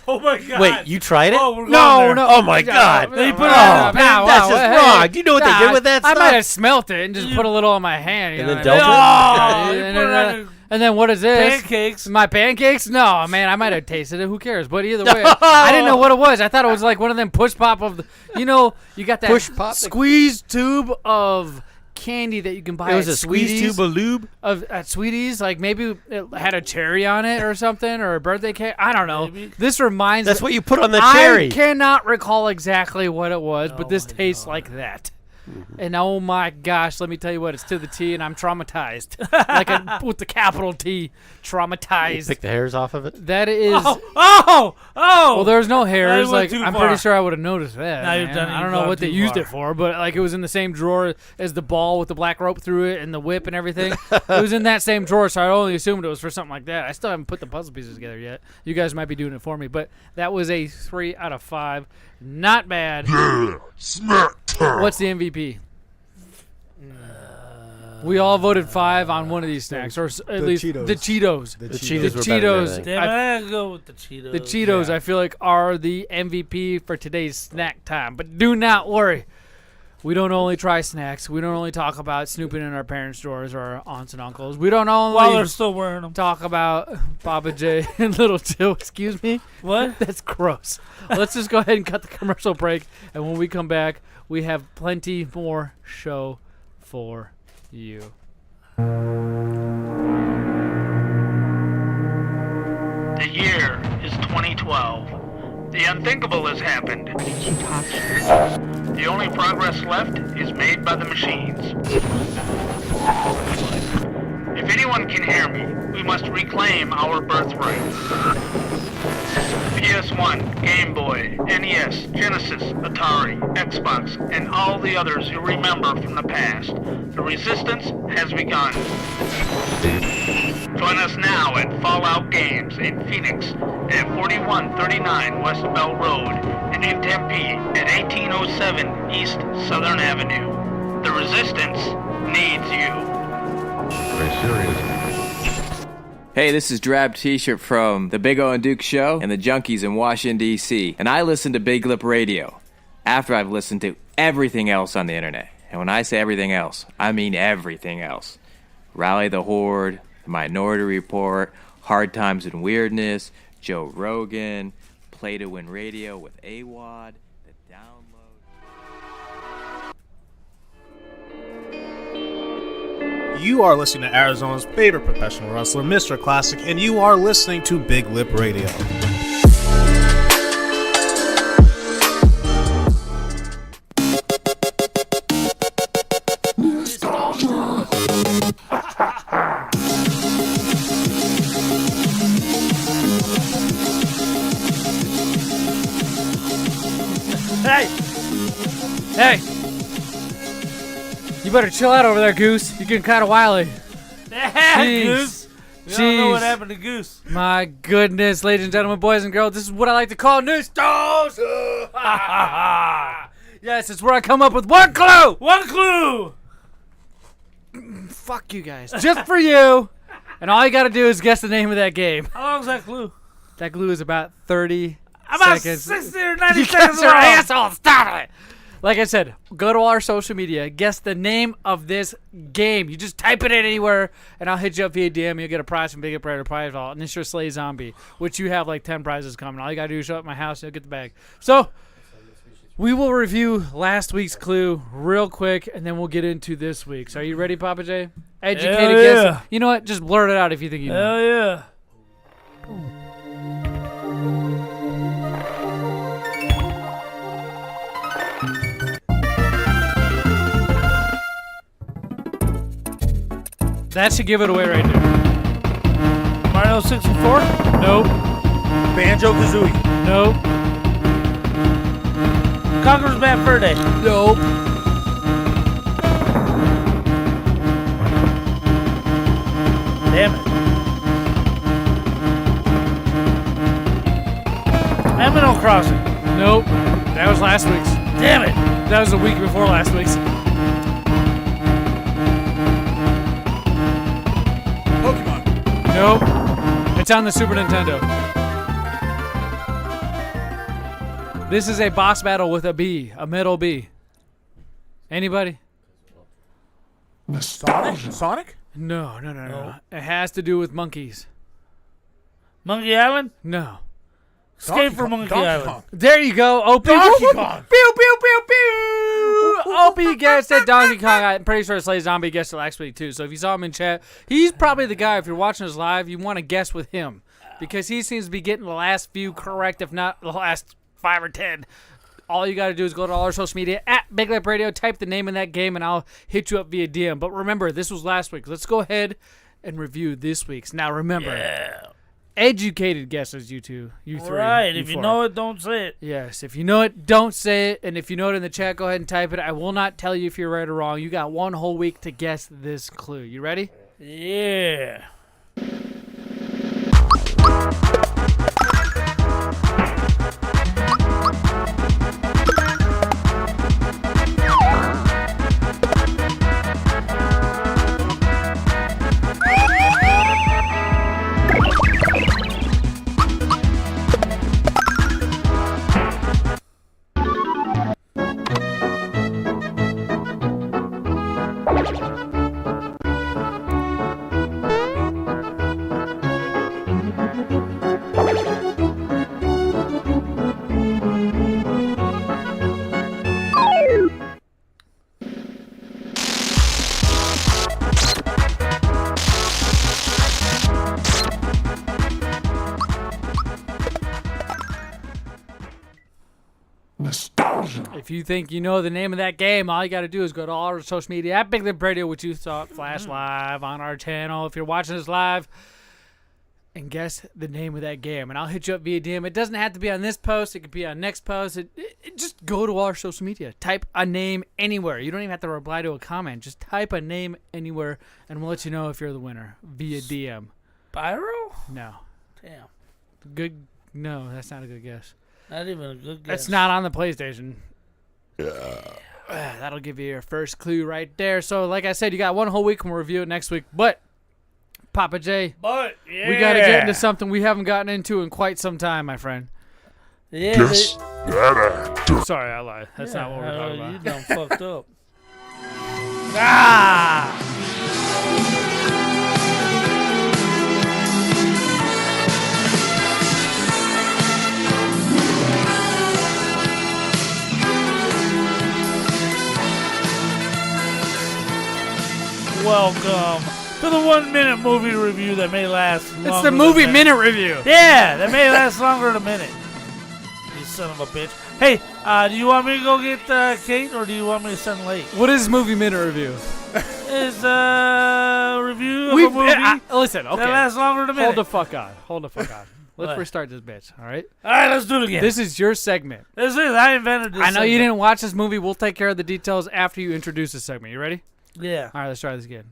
Oh my God. Wait, you tried it? Oh, we're going No, there. no. Oh my God. They put it Wow, on wow, that's wow, just hey. wrong. Do you know what they did with that I stuff? might have smelt it and just put a little on my hand. You And know then what I dumped mean? it? Oh, you and, put it on then, and then what is this? pancakes. My pancakes? No, man, I might have tasted it. Who cares? But either way, I didn't know what it was. I thought it was like one of them push pop of the, you know, you got that Push pop? squeeze tube of candy that you can buy It was at a squeeze Sweeties. tube of lube? At Sweeties, like maybe it had a cherry on it or something, or a birthday cake. I don't know. Maybe. This reminds That's me. what you put on the cherry. I cannot recall exactly what it was, but this tastes like that. And oh my gosh, let me tell you what, it's to the T, and I'm traumatized. With the capital T, traumatized. Pick the hairs off of it? That is. Oh! Well, there's no hairs. went Like too I'm far. pretty sure I would have noticed that. Now you've man. done it, I don't you've know gone what they too used far. it for, but like it was in the same drawer as the ball with the black rope through it and the whip and everything. It was in that same drawer, so I only assumed it was for something like that. I still haven't put the puzzle pieces together yet. You guys might be doing it for me, but that was a 3 out of 5. Not bad. Yeah, smack time. What's the MVP? We all voted 5 on one of these snacks, or at least Cheetos. the Cheetos. The The Cheetos. Cheetos were better than Cheetos. anything. Damn it, I gotta go with the Cheetos. The Cheetos, I feel like, are the MVP for today's snack time. But do not worry. We don't only try snacks. We don't only talk about snooping in our parents' drawers or our aunts and uncles. We don't While only they're still wearing them. talk about Pappa J and Little Jill. Excuse me? What? That's gross. Let's just go ahead and cut the commercial break. And when we come back, we have plenty more show for you. The year is 2012. The unthinkable has happened. The only progress left is made by the machines. If anyone can hear me, we must reclaim our birthright. PS1, Game Boy, NES, Genesis, Atari, Xbox, and all the others you remember from the past. The resistance has begun. Join us now at Fallout Games in Phoenix at 4139 West Bell Road and in Tempe at 1807 East Southern Avenue. The resistance needs you. Very serious. Hey, this is Drab T-shirt from the Big O and Duke Show and the Junkies in Washington, D.C. And I listen to Big Lip Radio after I've listened to everything else on the internet. And when I say everything else, I mean everything else. Rally the Horde, the Minority Report, Hard Times and Weirdness, Joe Rogan, Play to Win Radio with AWOD, The Download. You are listening to Arizona's favorite professional wrestler, Mr. Classic, and you are listening to Big Lip Radio. Hey! You better chill out over there, Goose. You're getting kind of wily. Yeah, Jeez. Goose. We don't know what Jeez. happened to Goose. My goodness, ladies and gentlemen, boys and girls, this is what I like to call news stars. Yes, it's where I come up with one clue. One clue. Fuck you guys. Just for you. And all you got to do is guess the name of that game. How long's that clue? That clue is about 30 About seconds. 60 or 90 You seconds guys are long. assholes. Stop it. Like I said, go to our social media, guess the name of this game. You just type it in anywhere, and I'll hit you up via DM. You'll get a prize from BigLipRadio Prize Vault, and it's your Slay Zombie, which you have like 10 prizes coming. All you gotta do is show up at my house, and you'll get the bag. So, we will review last week's clue real quick, and then we'll get into this week's. Are you ready, Pappa J? Educated Hell guess. yeah. You know what? Just blurt it out if you think you know. Hell yeah. That should give it away right there. Mario 64? Nope. Banjo-Kazooie. Nope. Conqueror's Bad Fur Day. Nope. Damn it. Animal Crossing. Nope. That was last week's. Damn it. That was a week before last week's. Pokemon. Nope. It's on the Super Nintendo. This is a boss battle with a bee, a metal bee. Anybody? Sonic? No. It has to do with monkeys. Monkey Island? No. Escape from Monkey Island. There you go, Opie. Donkey Whoop, whoop. Kong. Pew, pew, pew, pew. Opie guessed it. Donkey Kong. I'm pretty sure Slay Zombie guessed it last week, too. So if you saw him in chat, he's probably the guy, if you're watching us live, you want to guess with him. Because he seems to be getting the last few correct, if not the last 5 or 10. All you got to do is go to all our social media, at BigLipRadio, type the name in that game, and I'll hit you up via DM. But remember, this was last week. Let's go ahead and review this week's. Now, remember, educated guesses, you two. You three. Right. You If you four. know it, don't say it. Yes, if you know it, don't say it. And if you know it in the chat, go ahead and type it. I will not tell you if you're right or wrong. You got one whole week to guess this clue. You ready? Yeah. If you think you know the name of that game, all you got to do is go to all our social media, at BigLipRadio, which you saw flash live on our channel. If you're watching us live, and guess the name of that game. And I'll hit you up via DM. It doesn't have to be on this post. It could be on next post. Just go to our social media. Type a name anywhere. You don't even have to reply to a comment. Just type a name anywhere, and we'll let you know if you're the winner via DM. Pyro? No. Damn. Good. No, that's not a good guess. Not even a good guess. It's not on the PlayStation. That'll give you your first clue right there. So, like I said, you got one whole week, and we'll review it next week. But, Pappa J, we got to get into something we haven't gotten into in quite some time, my friend. Yeah. Guess that actor. Sorry, I lied. That's not what we're talking about. You done fucked up. Ah! welcome to the 1 minute movie review that may last longer. It's the movie minute review. Yeah, that may last longer than a minute. You son of a bitch. Hey, do you want me to go get Kate, or do you want me to send late? What is movie minute review? It's a review of a movie. Listen, okay. That lasts longer than a minute. Hold the fuck on. Let's restart this bitch, all right? All right, let's do it again. This is your segment. I invented this I know segment. you didn't watch this movie. We'll take care of the details after you introduce the segment. You ready? Yeah. All right, let's try this again.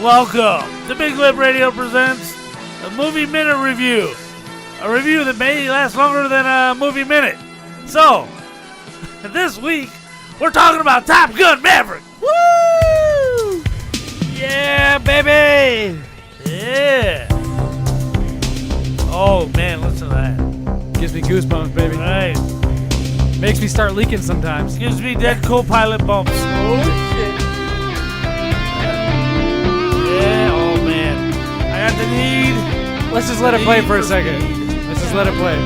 Welcome. The Big Lip Radio presents a movie minute review. A review that may last longer than a movie minute. So, this week, we're talking about Top Gun Maverick. Woo! Yeah, baby! Yeah! Oh, man, listen to that. Gives me goosebumps, baby. Right. Makes me start leaking sometimes. Gives me dead co-pilot bumps. Oh, shit. Yeah, oh, man. I got the need. Let's just let it play for a second. Let's just let it play.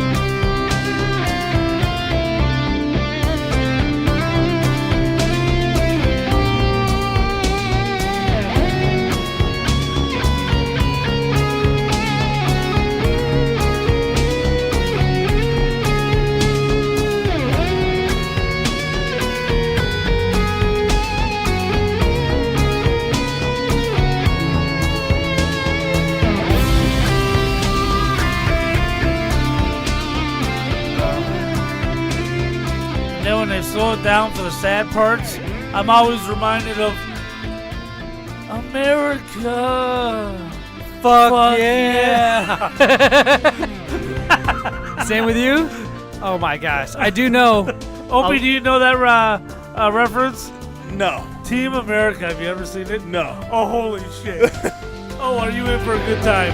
When they slow it down for the sad parts, I'm always reminded of America. Fuck yeah. Same with you? Oh my gosh. I do know. Opie, do you know that reference? No. Team America. Have you ever seen it? No. Oh, holy shit. Oh, are you in for a good time?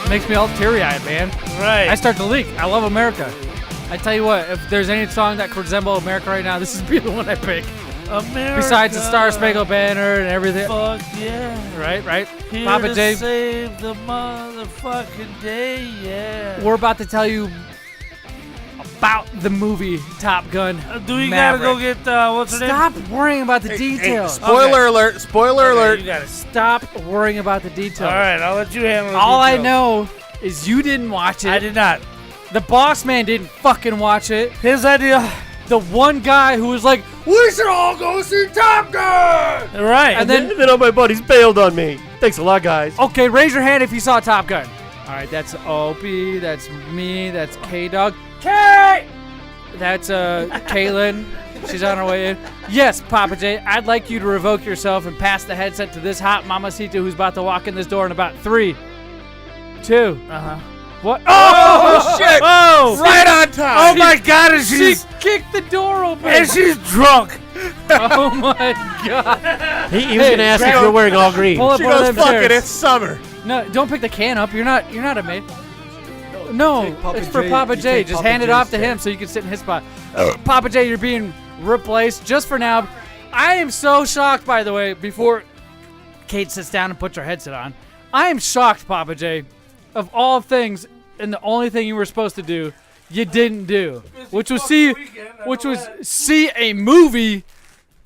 Makes me all teary-eyed, man. Right. I start to leak. I love America. I tell you what, if there's any song that could resemble America right now, this would be the one I pick. America. Besides the Star Spangled Banner and everything. Fuck yeah. Right? Here Pappa to J. save the motherfucking day, yeah. We're about to tell you about the movie Top Gun. Do we Maverick. gotta go get, what's her name? Stop worrying about the details. Spoiler alert. Spoiler alert. You gotta Stop worrying about the details. All right, I'll let you handle it. All I know is you didn't watch it. I did not. The boss man didn't fucking watch it. His idea. The one guy who was like, we should all go see Top Gun! Right. And then all my buddies bailed on me. Thanks a lot, guys. okay, raise your hand if you saw Top Gun. All right, that's Opie, that's me, that's K-Dog. Kate! That's Caitlin. She's on her way in. Yes, Pappa J, I'd like you to revoke yourself and pass the headset to this hot mamacita who's about to walk in this door in about 3, 2. What? Oh, shit! Oh! Right on time! Oh my god, and She she's kicked the door open. and she's drunk. Oh my god. He was going to ask if you're wearing all green. Pull up She one of goes, them fuck chairs. it, it's summer. No, don't pick the can up. You're not a maid. No, take Pappa it's for J. Pappa You J. take Just Pappa hand it J's off to chair. him so you can sit in his spot. Pappa J, you're being replaced just for now. I am so shocked, by the way, before Kate sits down and puts her headset on. I am shocked, Pappa J, of all things, and the only thing you were supposed to do, you didn't do, which was see a movie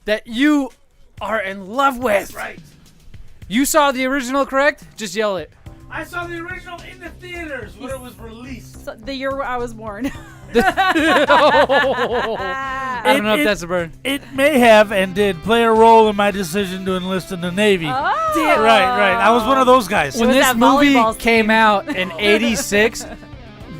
that you are in love with. Right. You saw the original, correct? Just yell it. I saw the original in the theaters when it was released. So the year I was born. I don't know if that's a burn. It may have and did play a role in my decision to enlist in the Navy. Oh. Right. I was one of those guys. When was this that movie volleyball came out in '86,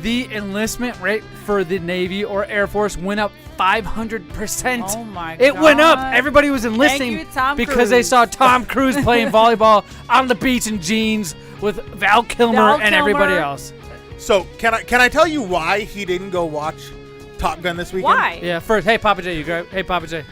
the enlistment rate for the Navy or Air Force went up 500%. Oh my It went up. God. Everybody was enlisting Thank you, Tom because they Cruise. saw Tom Cruise playing volleyball on the beach in jeans with Val Kilmer and everybody else. So can I tell you why he didn't go watch Top Gun this weekend? Why? Yeah. First, hey Pappa J, you grab. Hey Pappa J.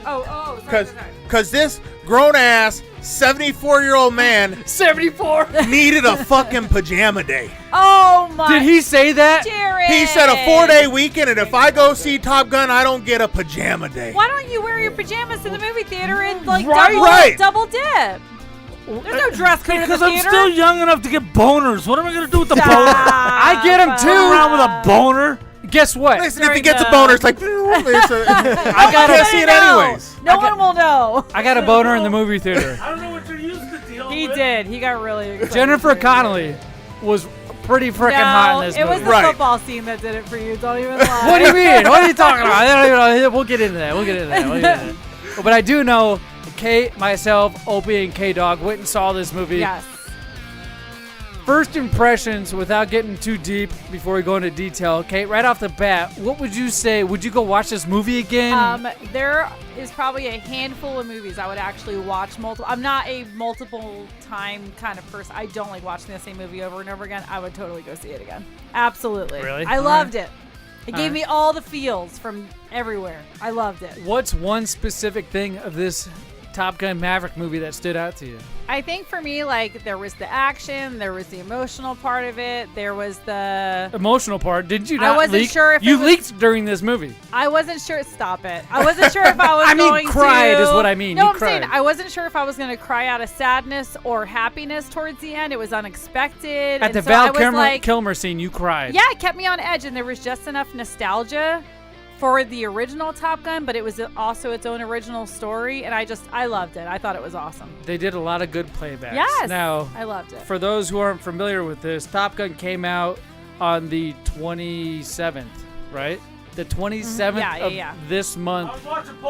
Sorry. Because this grown-ass 74-year-old man 74 needed a fucking pajama day. Oh my! Did he say that? Jared. He said a 4-day weekend, and if I go see Top Gun, I don't get a pajama day. Why don't you wear your pajamas to the movie theater and like Right. double dip? There's no dress code Because in the I'm theater. still young enough to get boners. What am I going to do with the boner? I get him too. Run around with a boner? Guess what? Listen, if he gets a boner, it's like, I can't see it anyways. No one will know. I got a boner in the movie theater. I don't know what you're used to deal He with. did. He got really excited. Jennifer Connelly was pretty freaking hot in this it movie. was the football scene that did it for you. Don't even lie. What do you mean? What are you talking about? I don't even know. We'll get into that. But I do know Kate, myself, Opie, and K-Dog went and saw this movie. Yes. First impressions, without getting too deep before we go into detail, Kate, right off the bat, what would you say? Would you go watch this movie again? There is probably a handful of movies I would actually watch multiple. I'm not a multiple time kind of person. I don't like watching the same movie over and over again. I would totally go see it again. Absolutely. Really? I loved it. It All gave right. me all the feels from everywhere. I loved it. What's one specific thing of this Top Gun Maverick movie that stood out to you? I think for me, like, there was the action, there was the emotional part of it, there was the... Emotional part. Did you I not wasn't leak? sure if you it was- leaked during this movie. I wasn't sure. Stop it. I wasn't sure if I was I mean, going cried to... is what I mean. No, You I'm cried. saying I wasn't sure if I was going to cry out of sadness or happiness towards the end. It was unexpected. At the and so I Val was like, Kilmer scene, you cried. yeah, it kept me on edge, and there was just enough nostalgia for the original Top Gun, but it was also its own original story, and I loved it. I thought it was awesome. They did a lot of good playbacks. Yes, Now, I loved it. for those who aren't familiar with this, Top Gun came out on the 27th, right? The 27th Yeah. of this month.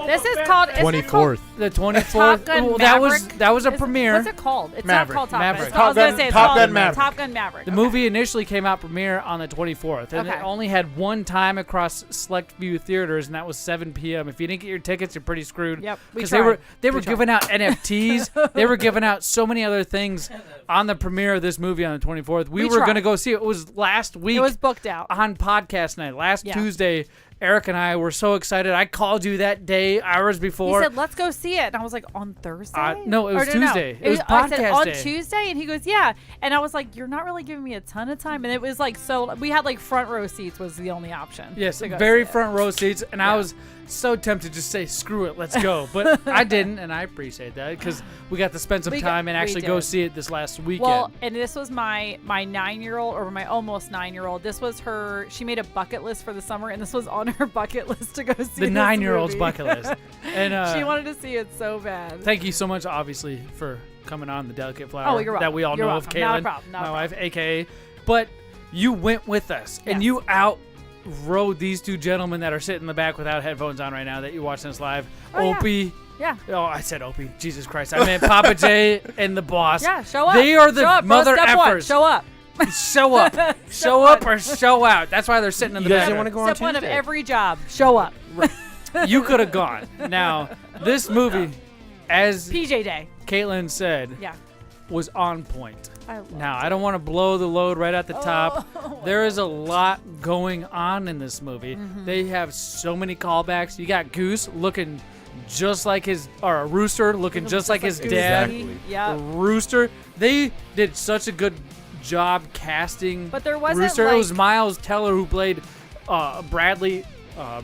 This is called... isn't it called 24th. The 24th. Top Gun Well, Maverick? that was a premiere. What's it called? It's Maverick. not called Top Maverick. Gun. I was going to say it's Top called Gun Maverick. Top Gun Maverick. The Okay. movie initially came out premiere on the 24th, and Okay. it only had one time across select few theaters, and that was 7 p.m. If you didn't get your tickets, you're pretty screwed. Yep, we Because tried. they were We tried. giving out NFTs. They were giving out so many other things on the premiere of this movie on the 24th. We were tried. going to go see it. It was last week. It was booked out. On podcast night. Last Yeah. Tuesday, Eric and I were so excited. I called you that day, hours He before. said, "Let's go see it," and I was like, "On Thursday?" No, it was Or Tuesday. It was I said, podcast on day. Tuesday, and he goes, "Yeah," and I was like, "You're not really giving me a ton of time," and it was like, so we had like front row seats was the only option. Yes, to go very see it. front row seats, and I was so tempted to just say, screw it, let's go. But I didn't, and I appreciate that because we got to spend some time and we actually go did. see it this last weekend. Well, and this was my 9-year-old, or my almost 9-year-old. This was her. She made a bucket list for the summer, and this was on her bucket list to go see. The this 9-year-old's movie. bucket list. And she wanted to see it so bad. Thank you so much, obviously, for coming on the Delicate Flower. Oh, you're welcome. That we all You're know welcome. of Not a Caitlin, problem. Not a my problem. wife, aka. But you went with us, and Yes. you outrode these two gentlemen that are sitting in the back without headphones on right now that you're watching this live. Oh, yeah. Opie. Yeah. Oh, I said Opie. Jesus Christ. I meant Pappa J and the boss. Yeah, show up. They are the Show up, bro. mother Step one, effers. show up. Show up. Show up or show out. That's why they're sitting in the You guys back. didn't want to go on Step one of Tuesday? every job. Show up. You could have gone. Now, this movie, as PJ Day. Caitlin said, Yeah. was on point. I loved Now, I don't want to blow the load right at the top. There is a lot going on in this movie. Mm-hmm. They have so many callbacks. You got Goose looking just like or Rooster looking just like his dad. Exactly. Yeah. Rooster. They did such a good job casting But there wasn't, Rooster. It was like- Miles Teller who played Bradley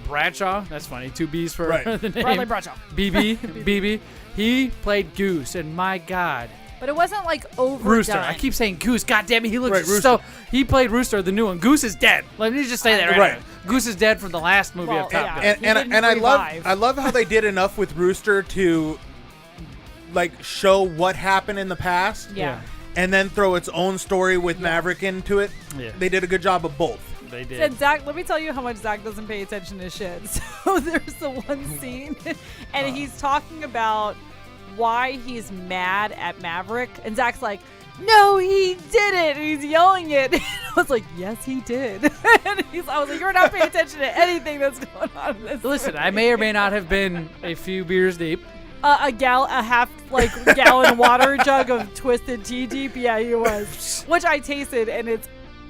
Bradshaw. That's funny. 2 B's for Right. the name. Bradley Bradshaw. BB. He played Goose, and my God. But it wasn't like overdone. Rooster. I keep saying Goose. God damn it, he looks Right, Rooster. so. He played Rooster, the new one. Goose is dead. Let me just say that right, Right. now. Goose is dead from the last movie Well, of Top yeah. Gun. And He didn't and I revive. love how they did enough with Rooster to like show what happened in the past. Yeah. And then throw its own story with Maverick into it. Yeah. They did a good job of both. They did. And Zach, let me tell you how much Zach doesn't pay attention to shit. So there's the one scene, and he's talking about why he's mad at Maverick, and Zach's like, "No, he didn't." And he's yelling it. And I was like, "Yes, he did." And I was like, "You're not paying attention to anything that's going on in this." Listen, I may or may not have been a few beers deep. A half gallon water jug of Twisted Tea deep. Yeah, he was, which I tasted, and it's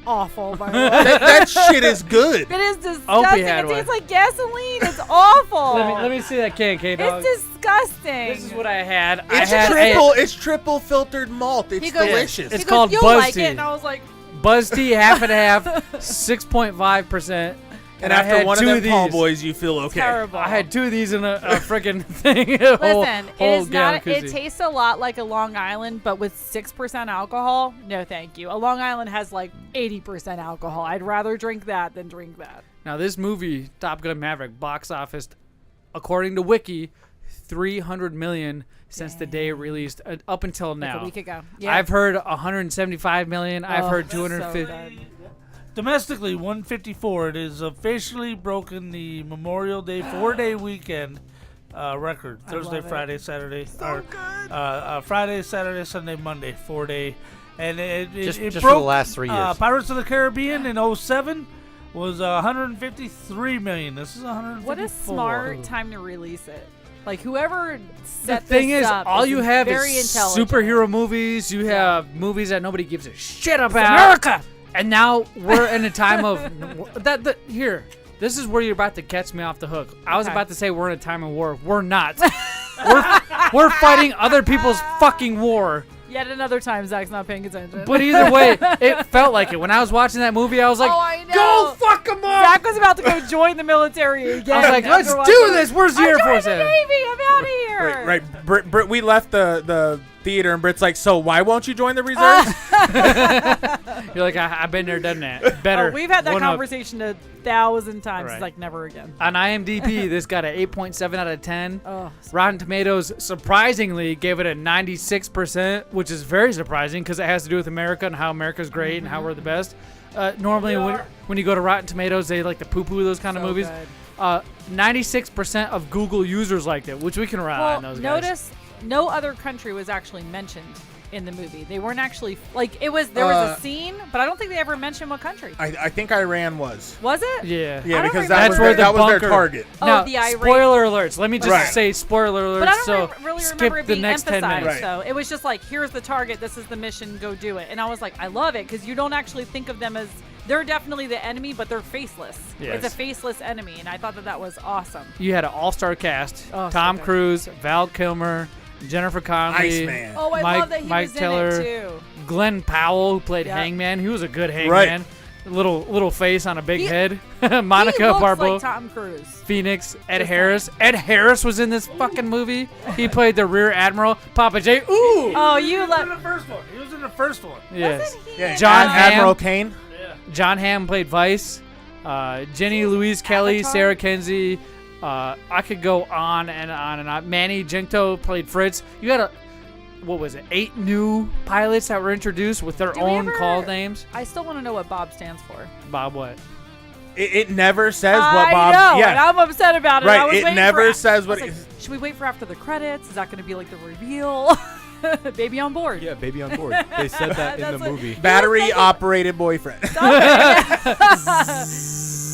awful, by the way. that shit is good. It is disgusting. Opie It had tastes one. like gasoline. It's awful. Let me see that can, K-Dog. It's disgusting. This is what I had. It's triple filtered malt. It's He goes- delicious. It's He called goes, "You'll Buzz like Tea. it," and I was like, Buzz Tea, half and half, 6.5%. And I after had one of two them of tall these. boys, you feel okay. terrible. I had 2 of these in a freaking thing. a whole, Listen, whole it is not. gallon It koozie. tastes a lot like a Long Island, but with 6% alcohol. No, thank you. A Long Island has like 80% alcohol. I'd rather drink that than drink that. Now, this movie, Top Gun Maverick, box office, according to Wiki, $300 million since the day it released up until now. Like a week ago. Yeah. I've heard $175 million. I've Oh, heard that's 250. so good. Domestically, 154. It has officially broken the Memorial Day 4-day weekend record. Thursday, love it. Friday, Saturday, Friday, Saturday, Sunday, Monday, 4-day, and it Just broke for the last 3 years. Pirates of the Caribbean in 07 was 153 million. This is 154. What a smart time to release it. Like whoever The set thing this is, up all you have very is intelligent. superhero movies. You have movies that nobody gives a shit about. America! And now we're in a time of here. This is where you're about to catch me off the hook. I was Okay. about to say we're in a time of war. We're not. we're fighting other people's fucking war. Yet another time, Zach's not paying attention. But either way, it felt like it. When I was watching that movie, I was like, oh, I know. go fuck them up! Zach was about to go join the military again. I was like, let's after do watching this. Where's the I Air joined Force the at? Navy. I'm out of here. Right. Brit, we left the theater, and Britt's like, so why won't you join the reserves? You're like, I've been there, done that. Better. Oh, we've had that One up. conversation 1,000 times. Right. It's like never again. On IMDb, this got an 8.7 out of 10. Oh, Rotten Tomatoes, surprisingly, gave it a 96%, which is very surprising because it has to do with America and how America's great and how we're the best. Normally, when you go to Rotten Tomatoes, they like to poo-poo those kind of So movies. good. 96% of Google users liked it, which we can rely on those guys. Notice no other country was actually mentioned in the movie. They weren't actually like it was. There was a scene, but I don't think they ever mentioned what country. I think Iran was. Was it? Yeah. Yeah, I don't because remember. that was their target. Oh, Now, the Iran. spoiler alerts. Let me just Right. say spoiler alerts. But I don't so really skip remember it the being next 10 emphasized. minutes. So it was just like, here's the target. This is the mission. Go do it. And I was like, I love it because you don't actually think of them as they're definitely the enemy, but they're faceless. Yes. It's a faceless enemy, and I thought that was awesome. You had an all-star cast: Oh, so Tom good. Cruise, Val Kilmer, Jennifer Connelly, Iceman. Oh, I Mike, love that he Mike was Teller, in it too. Glenn Powell, who played Yep. Hangman. He was a good Hangman. Right. Little face on a big He- head. He Monica looks Barbeau, like Tom Cruise. Phoenix, Ed Just Harris. Ed Harris was in this fucking movie. He played the Rear Admiral. Pappa J. Ooh. Oh, you He was in let. the first one. He was in the first one. Yes. Yeah, John Admiral Hamm. Kane. John Hamm played Vice. Jenny Louise Kelly, Avatar? Sarah Kenzie. I could go on and on and on. Manny Jinto played Fritz. You got what was it? 8 new pilots that were introduced with their Do we own ever- call names. I still want to know what Bob stands for. Bob what? It never says what I Bob. know, yeah. and I'm upset about it. I Right, was it waiting never for, says I what was it like, is. should we wait for after the credits? Is that going to be like the reveal? Baby on board. Yeah, baby on board. They said that in That's the what- movie. Battery operated boyfriend.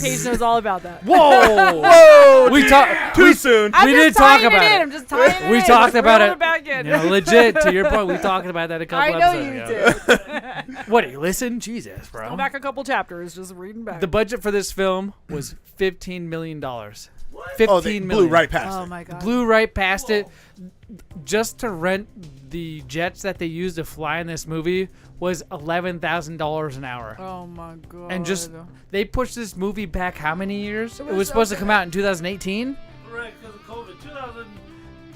Paige knows all about that. Whoa! Whoa! We talked too soon. I'm we just did talk tying about it in. it. I'm just tying it We in. talked Just about reeling it. back in. You know, legit. To your point, we talked about that a couple I know episodes you ago. did. What? You listen? Jesus, bro. Go back a couple chapters, just reading back. The budget for this film was $15 million. Oh, they blew right past Oh it. my god. Blew right past it. Just to rent the jets that they used to fly in this movie was $11,000 an hour. Oh my god. And just they pushed this movie back how many years? It was was so supposed to come out in 2018. Right, because of COVID.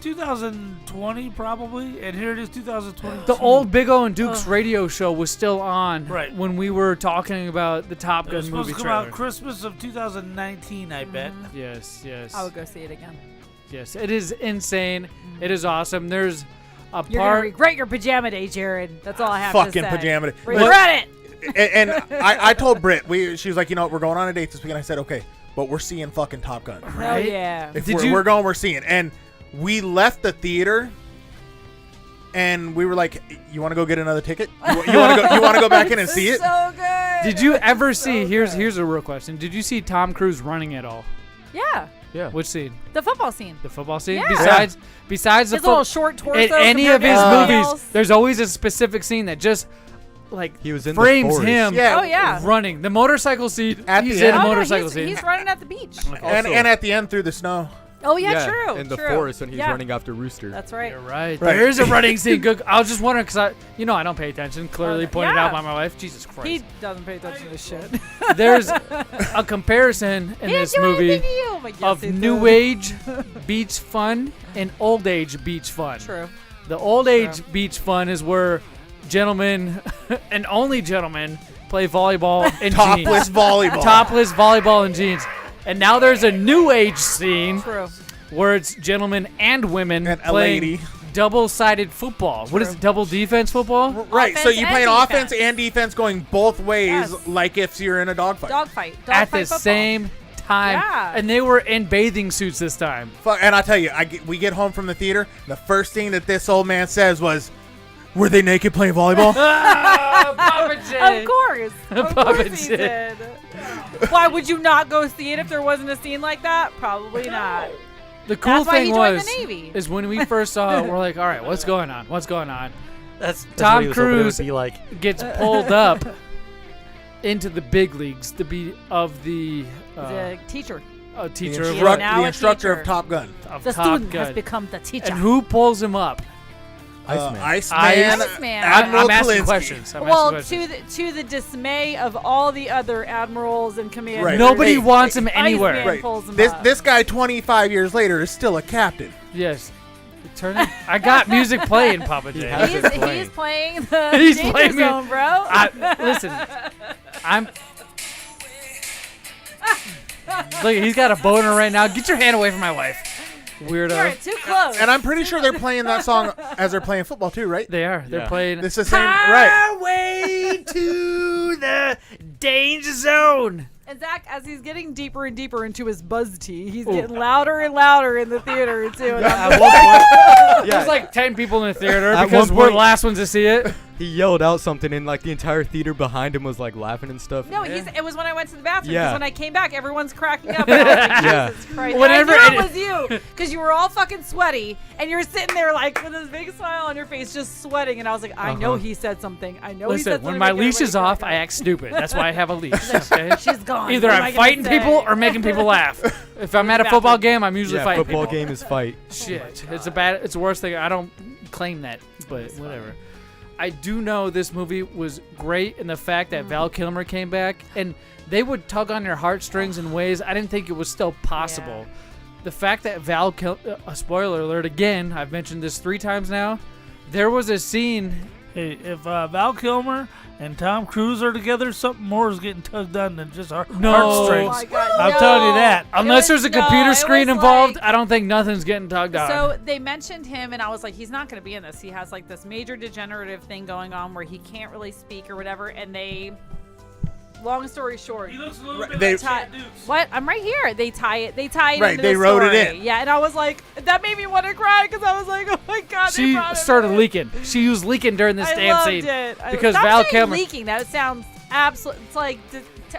2020 probably, and here it is 2022. The old Big O and Duke's radio show was still on Right. when we were talking about the Top It Gun was supposed movie to come trailer. out Christmas of 2019, I bet. Yes, yes. I would go see it again. Yes, it is insane. It is awesome. There's a You're gonna part. regret your pajama day, Jared. That's all I have to Fucking say. pajama day. Regret it. And I told Britt, she was like, you know, we're going on a date this week, and I said, okay, but we're seeing fucking Top Gun. Hell yeah. If Did we're going, we're seeing. And we left the theater, and we were like, you want to go get another ticket? You want to go back in and see it? So good. Did you ever see? Here's a real question. Did you see Tom Cruise running at all? Yeah. Yeah. Which scene? The football scene. The football scene. Yeah. Besides the His little short torso in any of compared his to everything movies, else. there's always a specific scene that just like He was in the frames forest. him Oh, yeah. running. The motorcycle scene, he's the in a end. motorcycle he's, scene. he's running at the beach. And at the end through the snow. Oh, yeah, true. In the true. forest when he's Yeah. running after Rooster. That's right. You're right. Right. There is a running scene. Good. I was just wondering because I don't pay attention. Clearly pointed yeah. out by my wife. Jesus Christ. He doesn't pay attention to shit. There's a comparison in He this didn't do movie anything to you. I'm like, yes, of he new did. age beach fun and old age beach fun. True. The old age beach fun is where gentlemen and only gentlemen play volleyball in Topless jeans. volleyball. Topless volleyball in jeans. And now there's a new age scene True. where it's gentlemen and women And a playing lady. double-sided football. What is it, double defense football? Right, so Offense you and play defense. offense and defense going both ways, Yes. like if you're in a dogfight. Dogfight. At the football. same time. Yeah. And they were in bathing suits this time. And I tell you, we get home from the theater. The first thing that this old man says was, "Were they naked playing volleyball?" Papa J. Of course. Of Papa course he J. did. Why would you not go see it if there wasn't a scene like that? Probably not. The cool That's why thing he joined was the Navy. is when we first saw it, we're like, all right, what's going on? What's going on? That's what Tom he was hoping it would Cruise be like. gets pulled up into the big leagues to be of the The teacher. teacher He of is rock- now the a instructor teacher. of Top Gun. of The Top student Gun. has become the teacher. And who pulls him up? Iceman. Iceman. Admiral I'm asking Kalinsky. questions. Well, to the dismay of all the other admirals and commanders. Right. Nobody Hey, wants him anywhere. Iceman Right. pulls him This up. this guy 25 years later is still a captain. Yes. I got music playing, Papa J. has He's, it playing. he's playing the He's danger playing me- zone, bro. Listen, look, he's got a boner right now. Get your hand away from my wife, weirdo. You're too close. And I'm pretty sure they're playing that song as they're playing football too, right? They are. They're Yeah. playing. This is the same, right? Highway to the danger zone. And Zach, as he's getting deeper and deeper into his buzz tea, he's getting louder and louder in the theater too. And I'm At one point, There's like 10 people in the theater At because one we're the point- last ones to see it. he yelled out something, and like the entire theater behind him was like laughing and stuff. No, it was when I went to the bathroom. Yeah. Because when I came back, everyone's cracking up. And I was like, Yeah. Jesus Christ. Whenever And I knew it- it was you. Because you were all fucking sweaty. And you're sitting there like with this big smile on your face, just sweating. And I was like, I know he said something. I know he said Listen, something. when my to make leash is everybody off, crack I up. act stupid. That's why I have a leash. Okay? She's gone. Either What am I I'm gonna fighting say? people or making people laugh. If I'm at a football game, I'm usually Yeah, fighting football people. game is fight. Shit, it's the worst thing. I don't claim that, but whatever. I do know this movie was great in the fact that Val Kilmer came back, and they would tug on your heartstrings in ways I didn't think it was still possible. The fact that a spoiler alert again, I've mentioned this 3 times now, there was a scene. Hey, if Val Kilmer and Tom Cruise are together, something more is getting tugged on than just our heartstrings. Oh my God, I'm no. telling you that. Unless there's a computer it screen was involved, like- I don't think nothing's getting tugged on. So they mentioned him, and I was like, he's not going to be in this. He has like this major degenerative thing going on where he can't really speak or whatever. And they, long story short, He looks a little bit They- like Chad Dukes. what? I'm right here. They tie it. Right, into they the wrote it story. in. Yeah, and I was like, that made me want to cry because I was like, oh my God. they she brought it started in. leaking. She was leaking during this I damn loved scene it. because Stop Val saying Kilmer. leaking. That sounds absolute. It's like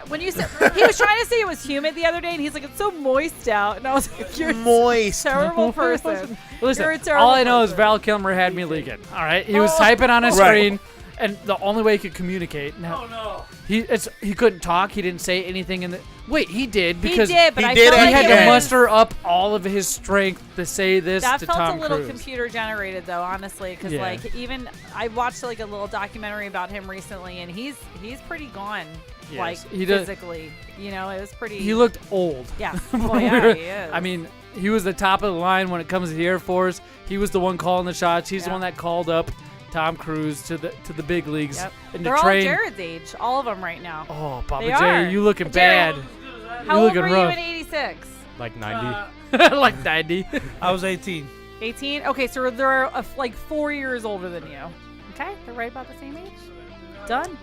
when you said he was trying to say it was humid the other day, and he's like, it's so moist out, and I was like, you're Moist. a terrible person. Listen, You're a terrible all I know is person. Val Kilmer had me leaking. All right, he was Oh. typing on his Right. screen, and the only way he could communicate. Now, Oh no. he couldn't talk. He didn't say anything in the. Wait, he did because he did, but he I did felt it like he had it to was, muster up all of his strength to say this that to felt Tom a little Cruise. computer generated though, honestly, because Yeah. like even I watched like a little documentary about him recently, and he's pretty gone, Yes, like he does- physically. You know, it was pretty. He looked old. Yeah. When Well, we yeah, were- he is. I mean, he was the top of the line when it comes to the Air Force. He was the one calling the shots. He's the Yeah. one that called up Tom Cruise to the big leagues Yep. and They're to all train. Jared's age, all of them right now. Oh, Papa They J, are. you looking Jared, bad. How You old looking were you rough. in '86? Like 90. Like 90. I was 18. 18? Okay, so they're like 4 years older than you. Okay, they're right about the same age. Done.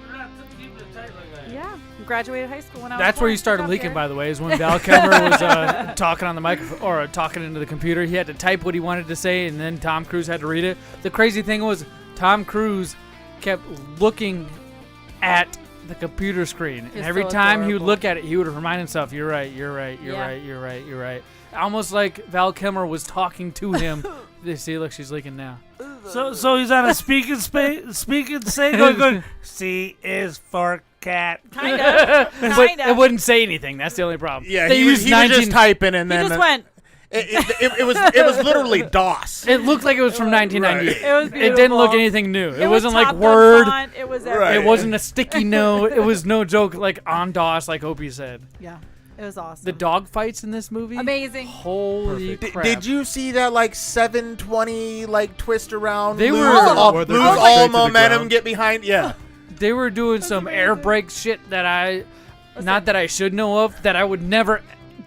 We're not keeping it tight like that. Yeah, graduated high school when I was That's where born. you started Good job, leaking, Jared. by the way, is when Val Kilmer was talking on the microphone or talking into the computer. He had to type what he wanted to say, and then Tom Cruise had to read it. The crazy thing was Tom Cruise kept looking at the computer screen, and It's every so time he would adorable. look at it, he would remind himself, "You're right, you're right, you're Yeah. right, you're right, you're right." Almost like Val Kilmer was talking to him. You see, look, she's leaking now. So he's on a speaking say going, C is for cat. Kind of. But it wouldn't say anything. That's the only problem. Yeah, They he was used just typing, and then He just went. it was literally DOS. It looked like it was from 1998. It was It didn't look beautiful. anything new. It was wasn't like Top Gun Word. font. It was It everything. wasn't a sticky note. It was no joke like on DOS, like Opie said. Yeah, it was awesome. The dog fights in this movie, Amazing. Holy crap! Did you see that like 720 like twist around? They lose were- all, Where lose they're all straight to the momentum, ground. get behind. Yeah, They were doing some air brake shit that not that I should know of, that I would never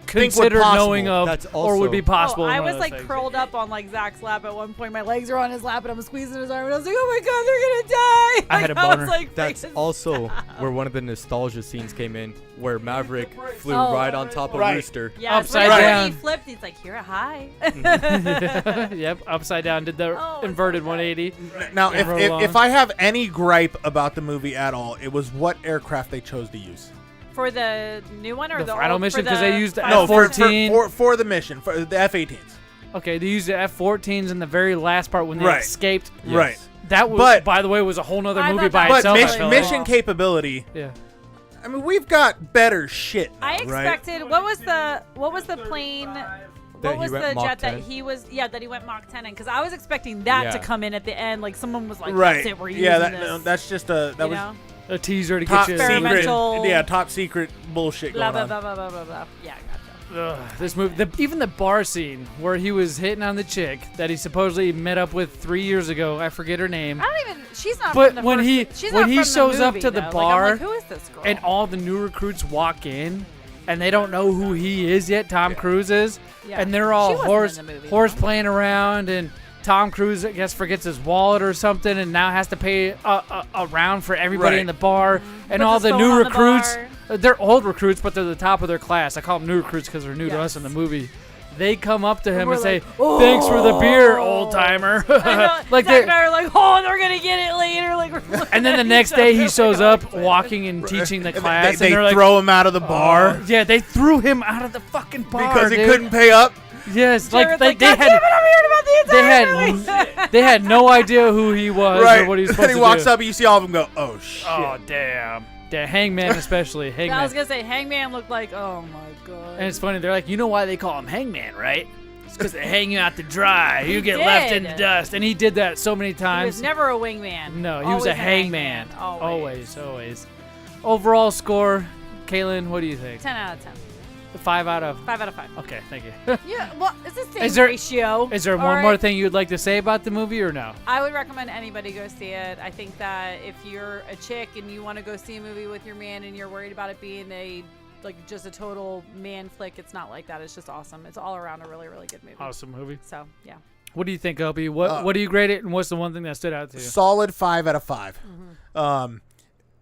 consider knowing of, or would be possible. I in one was of those like things. curled up on like Zach's lap at one point. My legs are on his lap, and I'm squeezing his arm, and I was like, "Oh my god, they're gonna die!" I had a Like, boner. was, like, That's freaking also out. where one of the nostalgia scenes came in, where Maverick flew Oh. right on top of Right. Rooster. Yeah, Upside when down. he flipped. He's like, "You're a high." Yep, upside down. Did the inverted 180. Now, and rolled on. if I have any gripe about the movie at all, it was what aircraft they chose to use. For the new one or The the final old, mission, for 'cause they used the final F-14. for the mission for the F-18s. Okay, they used the F-14s in the very last part when they Right. escaped. Right. That was, But- by the way, was a whole nother I movie thought by that But itself. I mission, felt mission like. capability. Yeah. I mean, we've got better shit. Now, I right? expected. What was the plane? That What he was went the Mach jet 10? that he was? Yeah, that he went Mach 10 in. Because I was expecting that to Yeah. come in at the end. Like someone was like, Right. "That's it, we're using Yeah, this." that's just that you was know? A teaser to top get you. secret. Experimental- Yeah, top secret bullshit Blah going blah on. blah blah blah blah blah. Yeah, I gotcha. Ugh, this movie, even the bar scene where he was hitting on the chick that he supposedly met up with 3 years ago. I forget her name. I don't even. She's not. But from the when first, he she's when not he from shows the up movie, to the though. bar, like, I'm like, who is this girl? and all the new recruits walk in, and they don't know who he is yet. Tom Cruise is, Yeah. and they're She all wasn't in the movie, horse though. playing around, and Tom Cruise, I guess, forgets his wallet or something, and now has to pay a round for everybody Right. in the bar, and Puts all his the phone new on the recruits. bar. They're old recruits, but they're the top of their class. I call them new recruits because they're new to us in the movie. They come up to him we're and say, like, "Thanks for the beer, "Oh." old timer." I know, like Zach they and I were like, "Oh, they're gonna get it later." Like, we're looking and then at the next each day he other, shows like, up walking and teaching the class. They and they're like, throw him out of the bar yeah, they threw him out of the fucking bar because he dude. couldn't pay up. Yes, Jared's like "God they damn it, I'm hearing about the they entire had they had no idea who he was Right. or what he was And supposed he to walks do. up, and you see all of them go, "Oh shit!" Oh damn, the Hangman especially Hangman. I was gonna say Hangman looked like, oh my god. And it's funny, they're like, you know why they call him Hangman, right? It's because they hang you out to dry. You He get left in the did. dust. And he did that so many He times. was never a wingman. No, he Always was a hangman. Always. Always. Overall score, Kaylin, what do you think? 10 out of 10. 5 out of 5 out of 5. Okay, thank you. Yeah, well, it's the same Is there- ratio. Is there all one right? more thing you'd like to say about the movie or no? I would recommend anybody go see it. I think that if you're a chick and you want to go see a movie with your man and you're worried about it being just a total man flick, it's not like that. It's just awesome. It's all around a really, really good movie. Awesome movie. So, yeah. What do you think, Opie? What do you grade it, and what's the one thing that stood out to you? Solid 5 out of 5.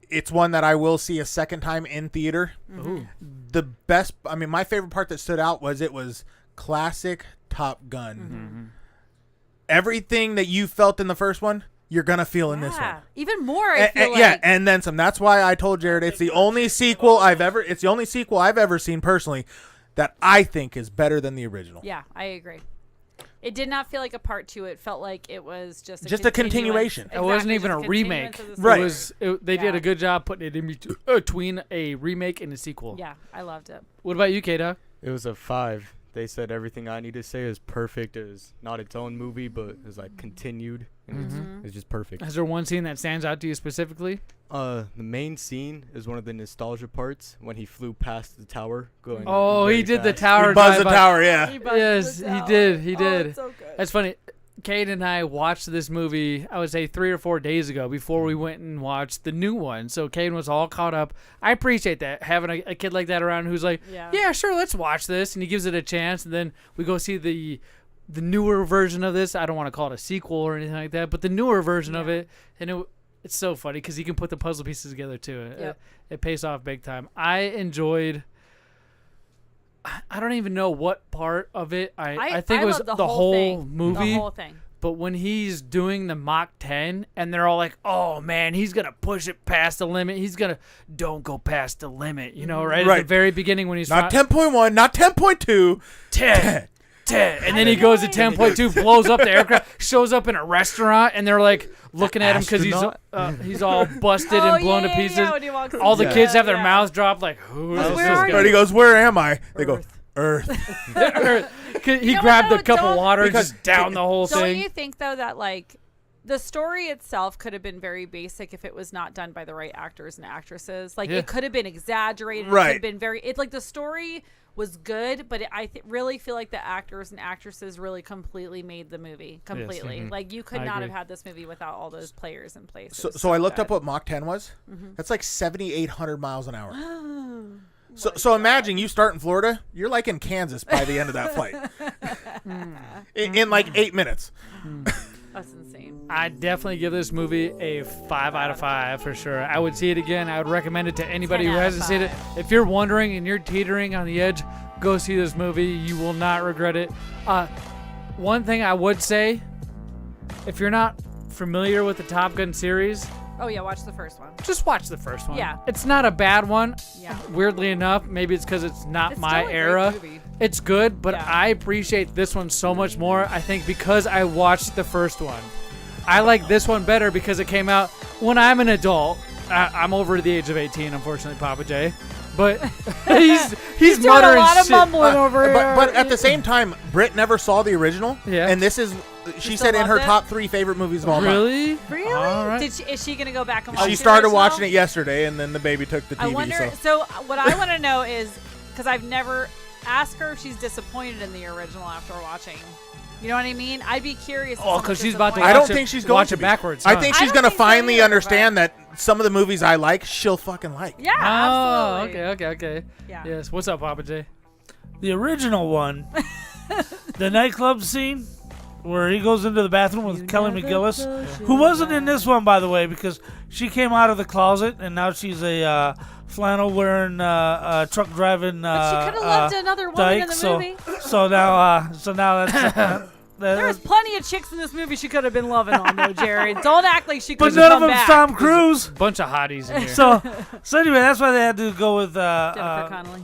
It's one that I will see a second time in theater. Ooh. The best, I mean, my favorite part that stood out was it was classic Top Gun. Mm-hmm. Everything that you felt in the first one, you're gonna feel in this one. Even more, I feel like. Yeah, and then some. That's why I told Jared it's the only sequel I've ever seen personally that I think is better than the original. Yeah, I agree. It did not feel like a part 2. It felt like it was just a continuation. It wasn't even a remake. Right. They did a good job putting it in between a remake and a sequel. Yeah, I loved it. What about you, K-Dog? It was a 5. They said everything I need to say is perfect. It was not its own movie, but it's like continued. And it's just perfect. Is there one scene that stands out to you specifically? The main scene is one of the nostalgia parts when he flew past the tower. Going Oh, very he did the fast. tower. He buzzed the drive-by. tower, yeah. He buzzed Yes, the he tower. did. He Oh, did. it's so good. That's funny. Kate and I watched this movie, I would say 3 or 4 days ago before we went and watched the new one. So Kate was all caught up. I appreciate that, having a kid like that around who's like, yeah, sure, let's watch this. And he gives it a chance. And then we go see the newer version of this. I don't want to call it a sequel or anything like that, but the newer version of it. And it's so funny because he can put the puzzle pieces together too. Yep. It pays off big time. I enjoyed... I don't even know what part of it. I think it was loved the whole thing. movie. The whole thing. But when he's doing the Mach 10 and they're all like, oh, man, he's going to push it past the limit. He's going to don't go past the limit, right? At the very beginning when he's not 10.1, not 10.2, 10. 10. And then he goes to 10.2, blows up the aircraft, shows up in a restaurant, and they're like looking at him because he's all busted and blown to pieces. when he walks All the in. kids have their mouths dropped like, who is this guy? But he goes, where am I? They go, Earth. He grabbed a cup of water and just down the whole Don't thing. you think though that like the story itself could have been very basic if it was not done by the right actors and actresses? Like it could have been exaggerated. It could Right. have been like the story was good, but I really feel like the actors and actresses really completely made the movie completely. Like you could not have had this movie without all those players in place. So I looked up what Mach 10 was. Mm-hmm. That's like 7,800 miles an hour. So imagine you start in Florida, you're like in Kansas by the end of that flight. in like 8 minutes. That's insane. I definitely give this movie a 5 out of 5 for sure. I would see it again. I would recommend it to anybody who hasn't seen it. If you're wondering and you're teetering on the edge, go see this movie. You will not regret it. One thing I would say, if you're not familiar with the Top Gun series, Oh yeah, watch the first one. just watch the first one. Yeah. It's not a bad one. Yeah. Weirdly enough, maybe it's because it's not It's my still a great era. movie. It's good, but I appreciate this one so much more, I think, because I watched the first one. I like this one better because it came out when I'm an adult. I'm over the age of 18, unfortunately, Pappa J. But he's doing muttering a lot of shit. mumbling over here. But at the same time, Britt never saw the original. Yeah. And this is, she still said, in her loved it? top 3 favorite movies of all time. Really? Really? All right. Is she gonna go back and watch? She the started original? watching it yesterday, and then the baby took the TV. I wonder. So what I want to know is because I've never asked her if she's disappointed in the original after watching. You know what I mean? I'd be curious. Oh, because she's about to I don't watch think it, she's going watch to it be. backwards. I huh? think she's going to finally understand that some of the movies I like, she'll fucking like. Yeah, Oh, absolutely. okay. Yeah. Yes. What's up, Pappa J? The original one, the nightclub scene where he goes into the bathroom with Kelly McGillis, who wasn't in this one, by the way, because she came out of the closet and now she's a flannel wearing, truck driving. But she could have loved another woman dyke, in the so, movie. So now that's. There was plenty of chicks in this movie she could have been loving on, though, Jared. Don't act like she But could none come of them's back. Tom Cruise. Bunch of hotties in here. So anyway, that's why they had to go with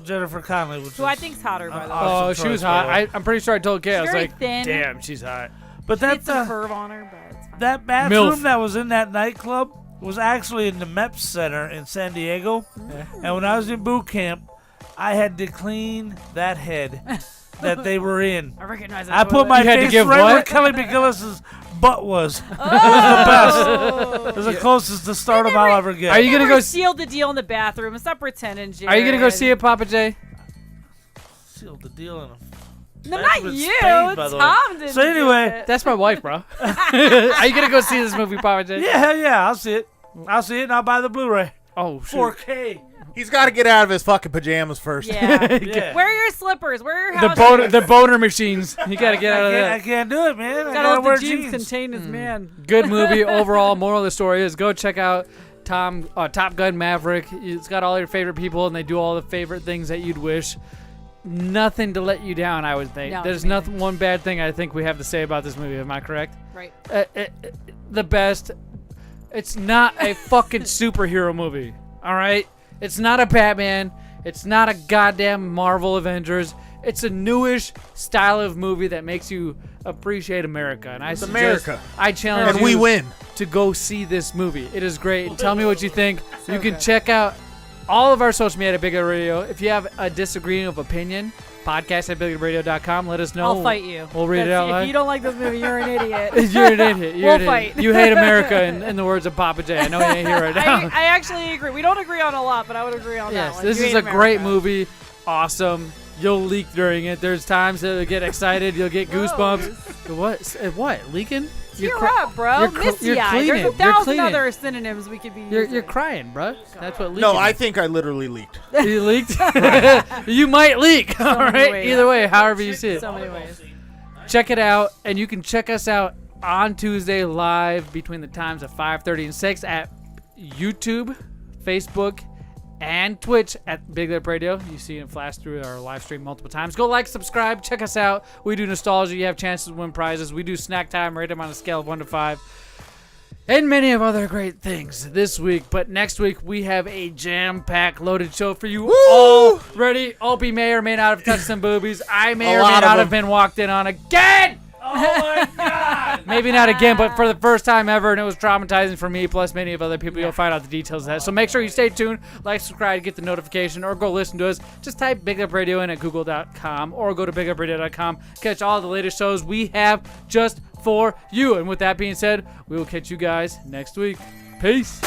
Jennifer Connelly. which who I think's hotter, by the way. Oh, she was hot. I'm pretty sure I told Kay. I was very like, thin. damn, she's hot. But She that gets some curve on her, but it's fine. that bathroom MILF. that was in that nightclub was actually in the MEPS Center in San Diego. And when I was in boot camp, I had to clean that head that they were in. I recognize that. I put my You had to face give right where what? Kelly McGillis's butt was. It was the best. It was the closest to stardom I'll ever get. Are you gonna go? Sealed the deal in the bathroom? Stop pretending, Jared. Are you gonna go see it, Pappa J? Sealed the deal in a No, not bathroom you. stain, by the way. Tom did. So anyway, That's my wife, bro. Are you gonna go see this movie, Pappa J? yeah, hell yeah, I'll see it. I'll see it and I'll buy the Blu-ray. Oh, shoot. 4K. He's got to get out of his fucking pajamas first. Yeah. Yeah. Wear your slippers. Wear your The house boner, shoes. the boner machines. You gotta get out of I that. can't do it, man. I Gotta gotta let wear the jeans jeans. contain his man. Good movie overall. Moral of the story is go check out Top Gun Maverick. It's got all your favorite people, and they do all the favorite things that you'd wish. Nothing to let you down, I would think. No, There's it's amazing. nothing. One bad thing I think we have to say about this movie. Am I correct? Right. The best. It's not a fucking superhero movie. All right. It's not a Batman. It's not a goddamn Marvel Avengers. It's a newish style of movie that makes you appreciate America. And I It's suggest, America. I challenge And you we win. to go see this movie. It is great. Tell me what you think. You can check out all of our social media at BigLipRadio. If you have a disagreeing of opinion, podcast at BigLipRadio.com. Let us know. I'll fight you. We'll read it out loud. If you don't like this movie, you're an idiot. You're an idiot. You're We'll an idiot. fight. You hate America, in the words of Pappa J. I know he ain't here right now. I actually agree. We don't agree on a lot, but I would agree on that Yes, one. this You is hate a great America. movie. Awesome. You'll leak during it. There's times that you'll get excited. You'll get goosebumps. What? Leaking? Tear up, bro. You're Misty-eyed. cleaning. There's a You're 1,000 cleaning. other synonyms we could be using. You're crying, bro. That's what leaking No, I is. think I literally leaked. You leaked? You might leak. All many right. ways. Either way, however you see it. So many ways. Check it out, and you can check us out on Tuesday live between the times of 5:30 and 6 at YouTube, Facebook, and Twitch at Big Lip Radio. You see it flash through our live stream multiple times. Go like, subscribe, check us out. We do nostalgia. You have chances to win prizes. We do snack time, rate them on a scale of 1 to 5. and many of other great things this week. But next week, we have a jam-packed, loaded show for you all ready. Opie may or may not have touched some boobies. I may or may not have been walked in on again. Oh, my God. Maybe not again, but for the first time ever, and it was traumatizing for me, plus many of other people. You'll find out the details of that. So make sure you stay tuned, like, subscribe, get the notification, or go listen to us. Just type Big Up Radio in at google.com or go to BigLipRadio.com. Catch all the latest shows we have just for you. And with that being said, we will catch you guys next week. Peace.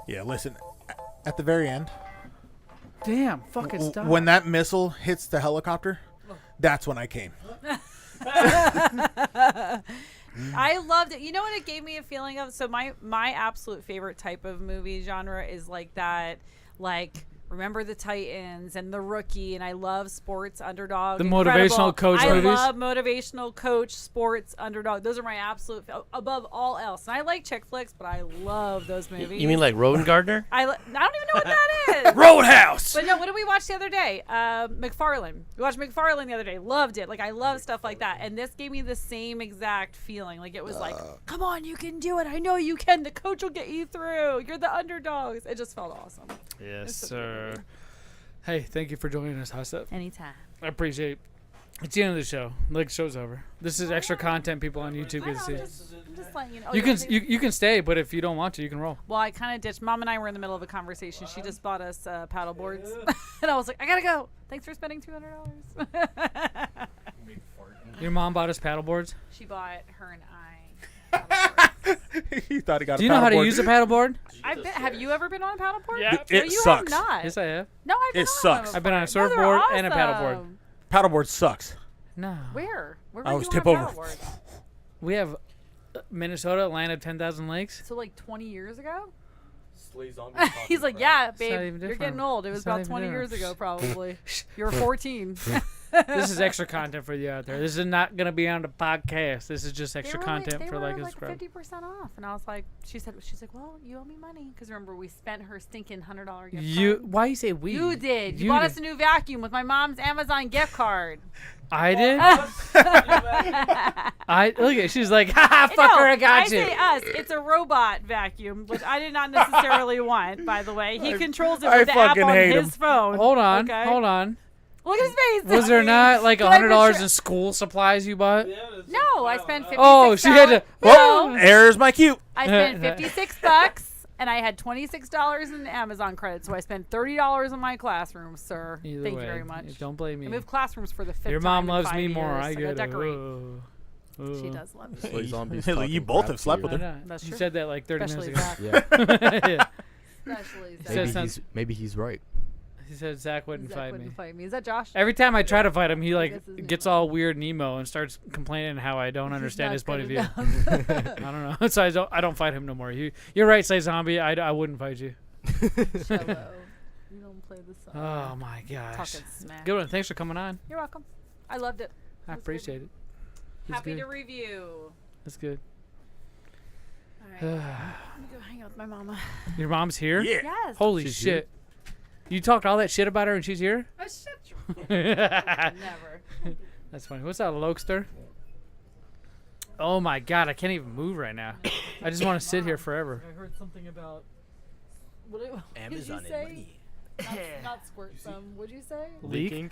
Yeah, listen, at the very end. Damn, fucking stop. When that missile hits the helicopter, that's when I came. I loved it. You know what it gave me a feeling of? So my absolute favorite type of movie genre is like that, like Remember the Titans and The Rookie, and I love sports underdog. The motivational coach movies. I love motivational coach, sports underdog. Those are my absolute above all else. And I like chick flicks, but I love those movies. You mean like Roden Gardner? I don't even know what that is. Roadhouse. But no, what did we watch the other day? McFarlane. We watched McFarlane the other day. Loved it. Like, I love stuff like that. And this gave me the same exact feeling. Like, it was like, come on, you can do it. I know you can. The coach will get you through. You're the underdogs. It just felt awesome. Yes, sir. Hey, thank you for joining us, Hot Stuff. Anytime. I appreciate it. It's the end of the show. Like, show's over. This is extra content people on YouTube get to see. I'm just letting you know. You can stay, but if you don't want to, you can roll. Well, I kind of ditched. Mom and I were in the middle of a conversation. She just bought us paddle boards. And I was like, I got to go. Thanks for spending $200. Your mom bought us paddle boards? She bought her and I. He thought he got. Do you know how to use a paddleboard? Have you ever been on a paddleboard? Yeah, it you sucks. Have not. Yes, I have. No, I've been It sucks. I've been on a surfboard and a paddleboard. Paddleboard sucks. No. Wwhere were I you was on tip a over. paddleboard? We have Minnesota, land of 10,000 lakes. So like 20 years ago? He's like, yeah, It's not babe, even you're different. getting old. It was It's not about even 20 different. years ago, probably. You were 14. This is extra content for you out there. This is not going to be on the podcast. This is just extra content for like a subscriber. 50% off. And I was like, she's like, well, you owe me money. Because remember, we spent her stinking $100 gift card. Why you say we? You did. You bought us a new vacuum with my mom's Amazon gift card. I did? Look at she's like, ha fucker, I got you. I say us. It's a robot vacuum, which I did not necessarily want, by the way. He controls it with the app on his phone. Hold on. Okay? Hold on. Look at his face. Was there not like $100 in school supplies you bought? No, I spent $56. Oh, she had to. No. There's my cue. I spent $56 and I had $26 in Amazon credit, so I spent $30 on my classroom, sir. Either Thank way, you very much. Don't blame me. I moved classrooms for the fifth Your time mom in loves 5 me more. years. I gotta get it. decorate. Ooh. She does love me. Slay zombies You talking both crap have slept to with you. her. That's You true. said that like 30 Especially minutes ago. Zach. Yeah. Especially Says Zach. Maybe he's right. He said Zach wouldn't Zach fight wouldn't me. fight me. Is that Josh? Every time I try to fight him, he Guess like his name gets all weird and emo and starts complaining how I don't understand not his point of good view. I don't know. So I don't fight him no more. You're right, Slay Zombie. I wouldn't fight you. Cello. You don't play the song. Oh my gosh. Talking smack. Good one. Thanks for coming on. You're welcome. I loved it. I appreciate it. It's Happy good. to review. That's good. All right. Let me go hang out with my mama. Your mom's here? Yeah. Yes. Holy She's shit. You talked all that shit about her and she's here? Oh, shut your Never. That's funny. What's that, Lokester? Oh my god, I can't even move right now. I just want to sit here forever. I heard something about. What did Amazon you say? and money. Not squirt some. What'd you say? Leaking?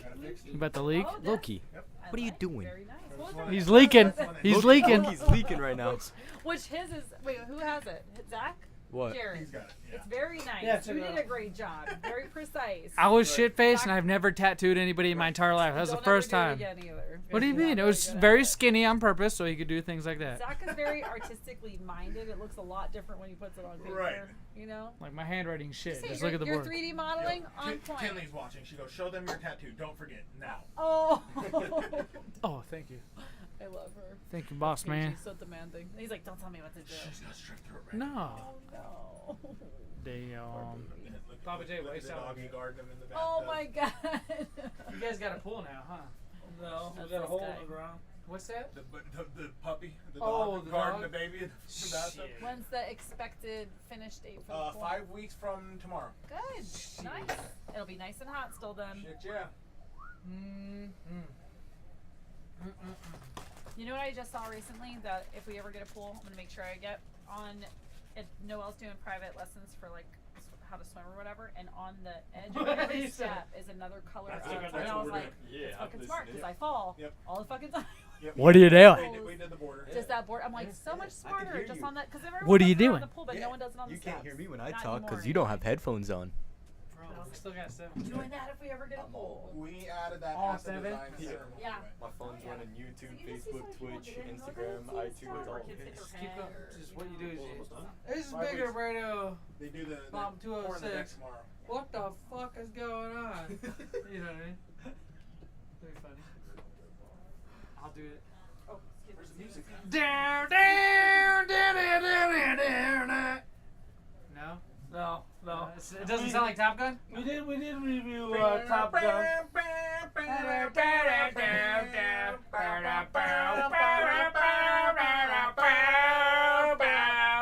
About the leak? Oh, Loki, what are you doing? Very nice. What was it? He's leaking. He's leaking. Loki's leaking right now. Which his is? Wait, who has it? Zach? What? Jared. He's got it, yeah. It's very nice. Yeah, you did a great job. Very precise. I was shit-faced and I've never tattooed anybody in my entire life. That was the Don't first ever do it time. again either. What do you mean? It was very skinny on purpose so he could do things like that. Zach is very artistically minded. It looks a lot different when he puts it on paper. Right. You know? Like my handwriting shit. See, Just look at the your board. 3D modeling on point. Kinley's watching. She goes, show them your tattoo. Don't forget. Now. Oh. Oh, thank you. I love her. Thank you, boss man. She's so demanding. He's like, don't tell me what to do. She's got strip through it. No. Oh, no. Damn. Pappa J, why you sound Doggy garden him in the Oh, my God. You guys got a pool now, huh? No, That's we got a this hole guy. in the ground. What's that? The puppy, the Oh, dog, the guarding dog? the baby in the bathtub. When's the expected finish date for the pool? 5 weeks from tomorrow. Good. Nice. It'll be nice and hot still then. Shit, yeah. You know what I just saw recently? That if we ever get a pool, I'm gonna make sure I get on. Noelle's doing private lessons for like how to swim or whatever, and on the edge of every step is another color. And I was like, it's fucking smart because I fall all the fucking time. What are you doing? We did the border. Just that board. I'm like, so much smarter just on that. Because What are you doing? doing? On the pool, but no one does it on the You steps. can't hear me when I Not talk anymore because you don't have headphones on. We still got 7. We're doing that if we ever get a pool. We added that All at the 7? design ceremony. Yeah. My phone's running YouTube, So you just see Facebook, some people Twitch, get in, like, Instagram, oh, it's iTunes, all. kids hit their Keep head up. or- Just what you do is this is 5 Bigger weeks. Radio. They do the Bomb pour in the 206. deck tomorrow. What the fuck is going on? You know what I mean? Very funny. I'll do it. Oh, Where's the music? Down, down, down, down, down, down, down. No? No. It doesn't sound like Top Gun? We did review Top Gun.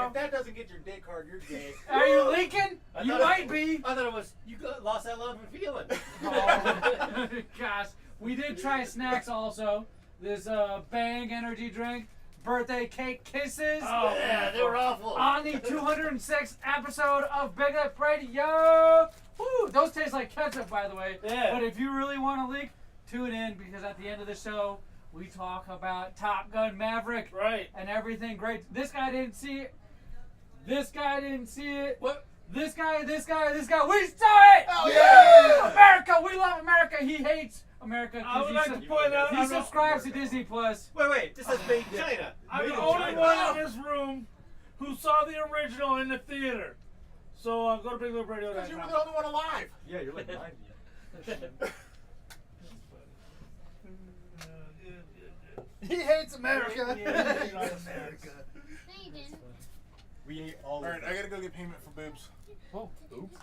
If that doesn't get your dick hard, you're gay. Are you leaking? You might be. I thought it was you lost that love and feeling. Oh, gosh. We did try snacks also. This Bang energy drink. Birthday cake kisses. Oh yeah, they were awful. On the 206th episode of Big Lip Radio. Woo! Those taste like ketchup, by the way. Yeah. But if you really want to leak, tune in because at the end of the show, we talk about Top Gun Maverick. Right. And everything great. This guy didn't see it. This guy didn't see it. What? This guy. We saw it! Oh, yeah! America! We love America. He hates America. I would like to point out he subscribes to Disney Plus. Wait, this says made in China. I'm Made the in only China. one in this room who saw the original in the theater. So go to BigLipRadio.com. Because you were the only one alive. Yeah, you're like 90. He hates America. We ate all Alright, I gotta go get payment for boobs. Whoa. Oops.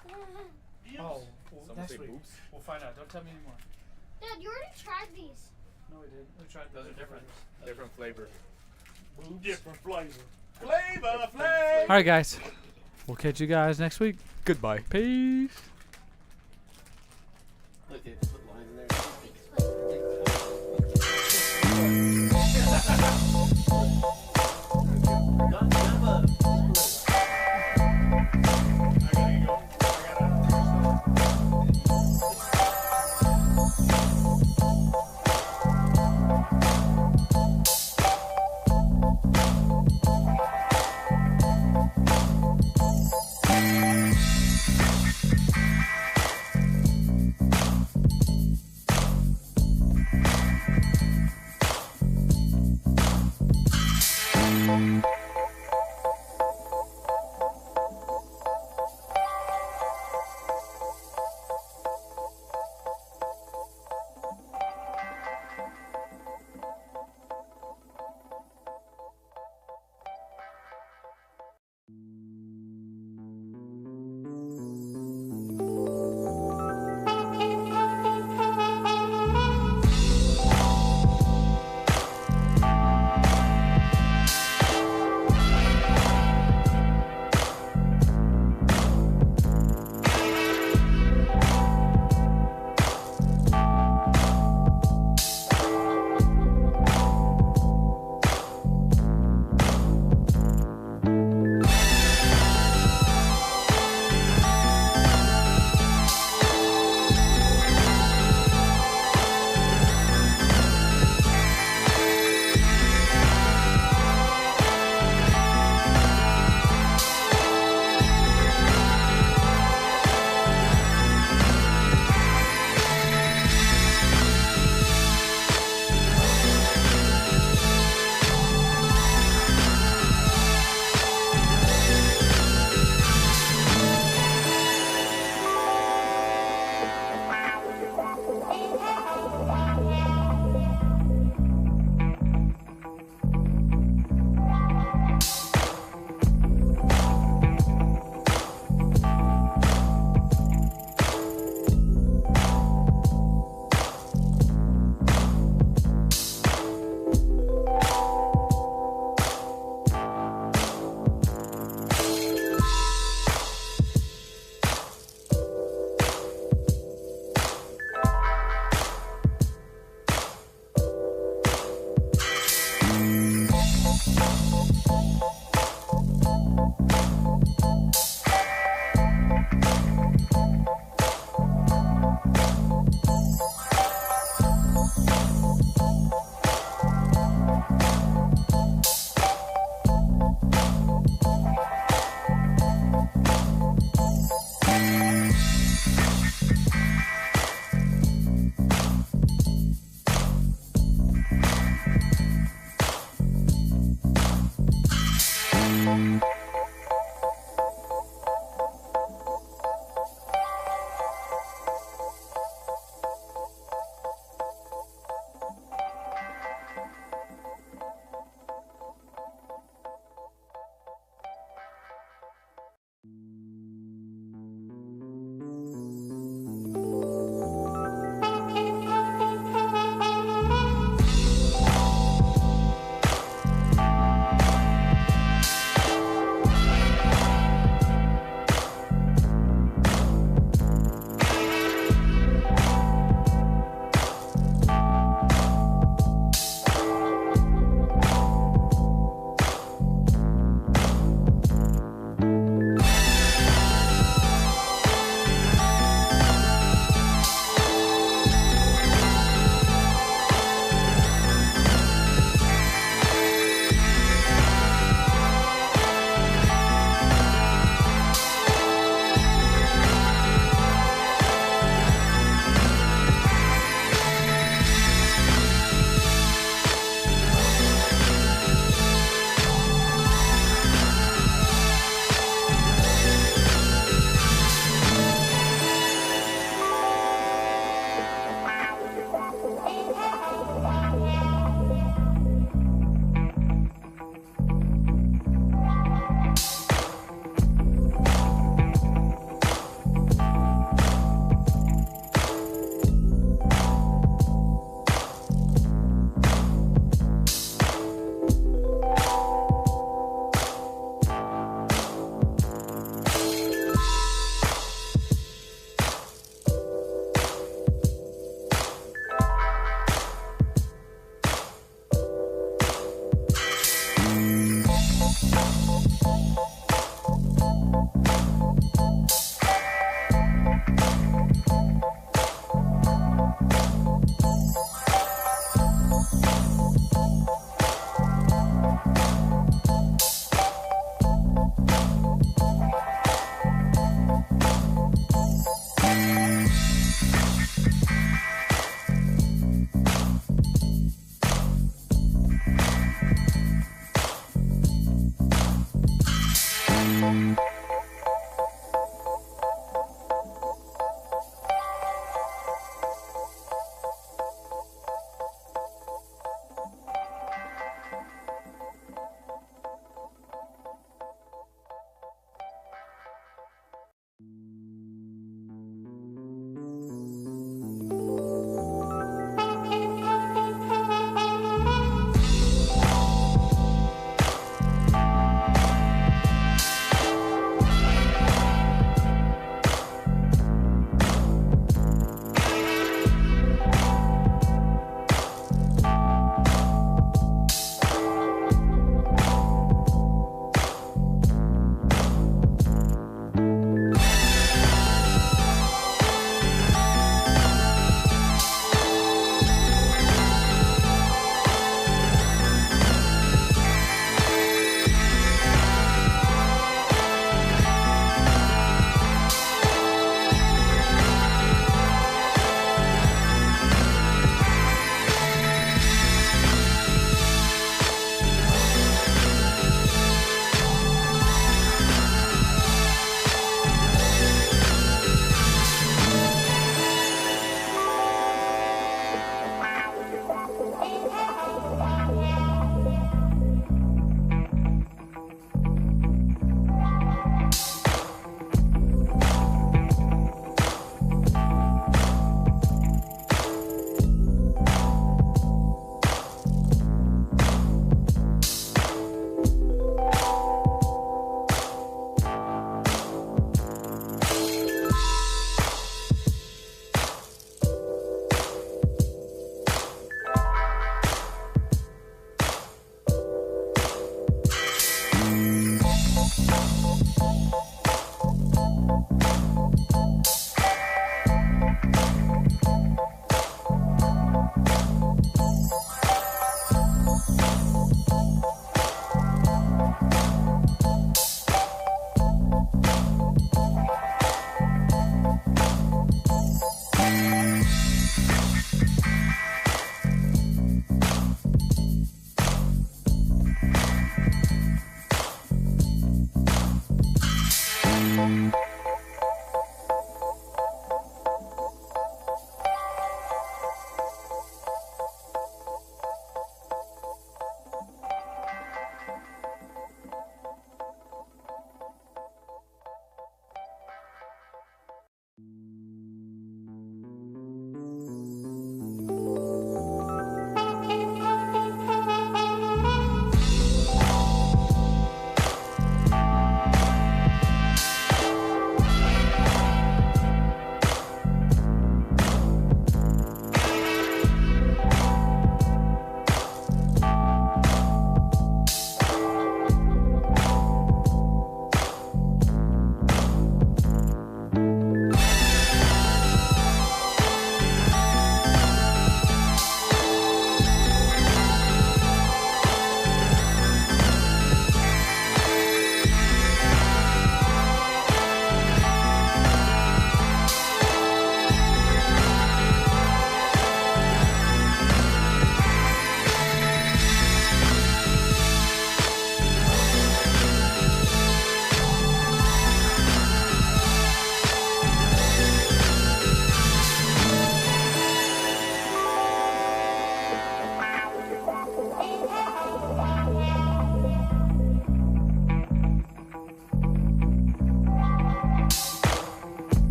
Oh, Someone next say week. boobs? We'll find out. Don't tell me anymore. Dad, you already tried these. No, we didn't. We tried Those are different. Different flavor. Different flavor. Flavor. All right, guys. We'll catch you guys next week. Goodbye. Peace. Look, they put lines in there.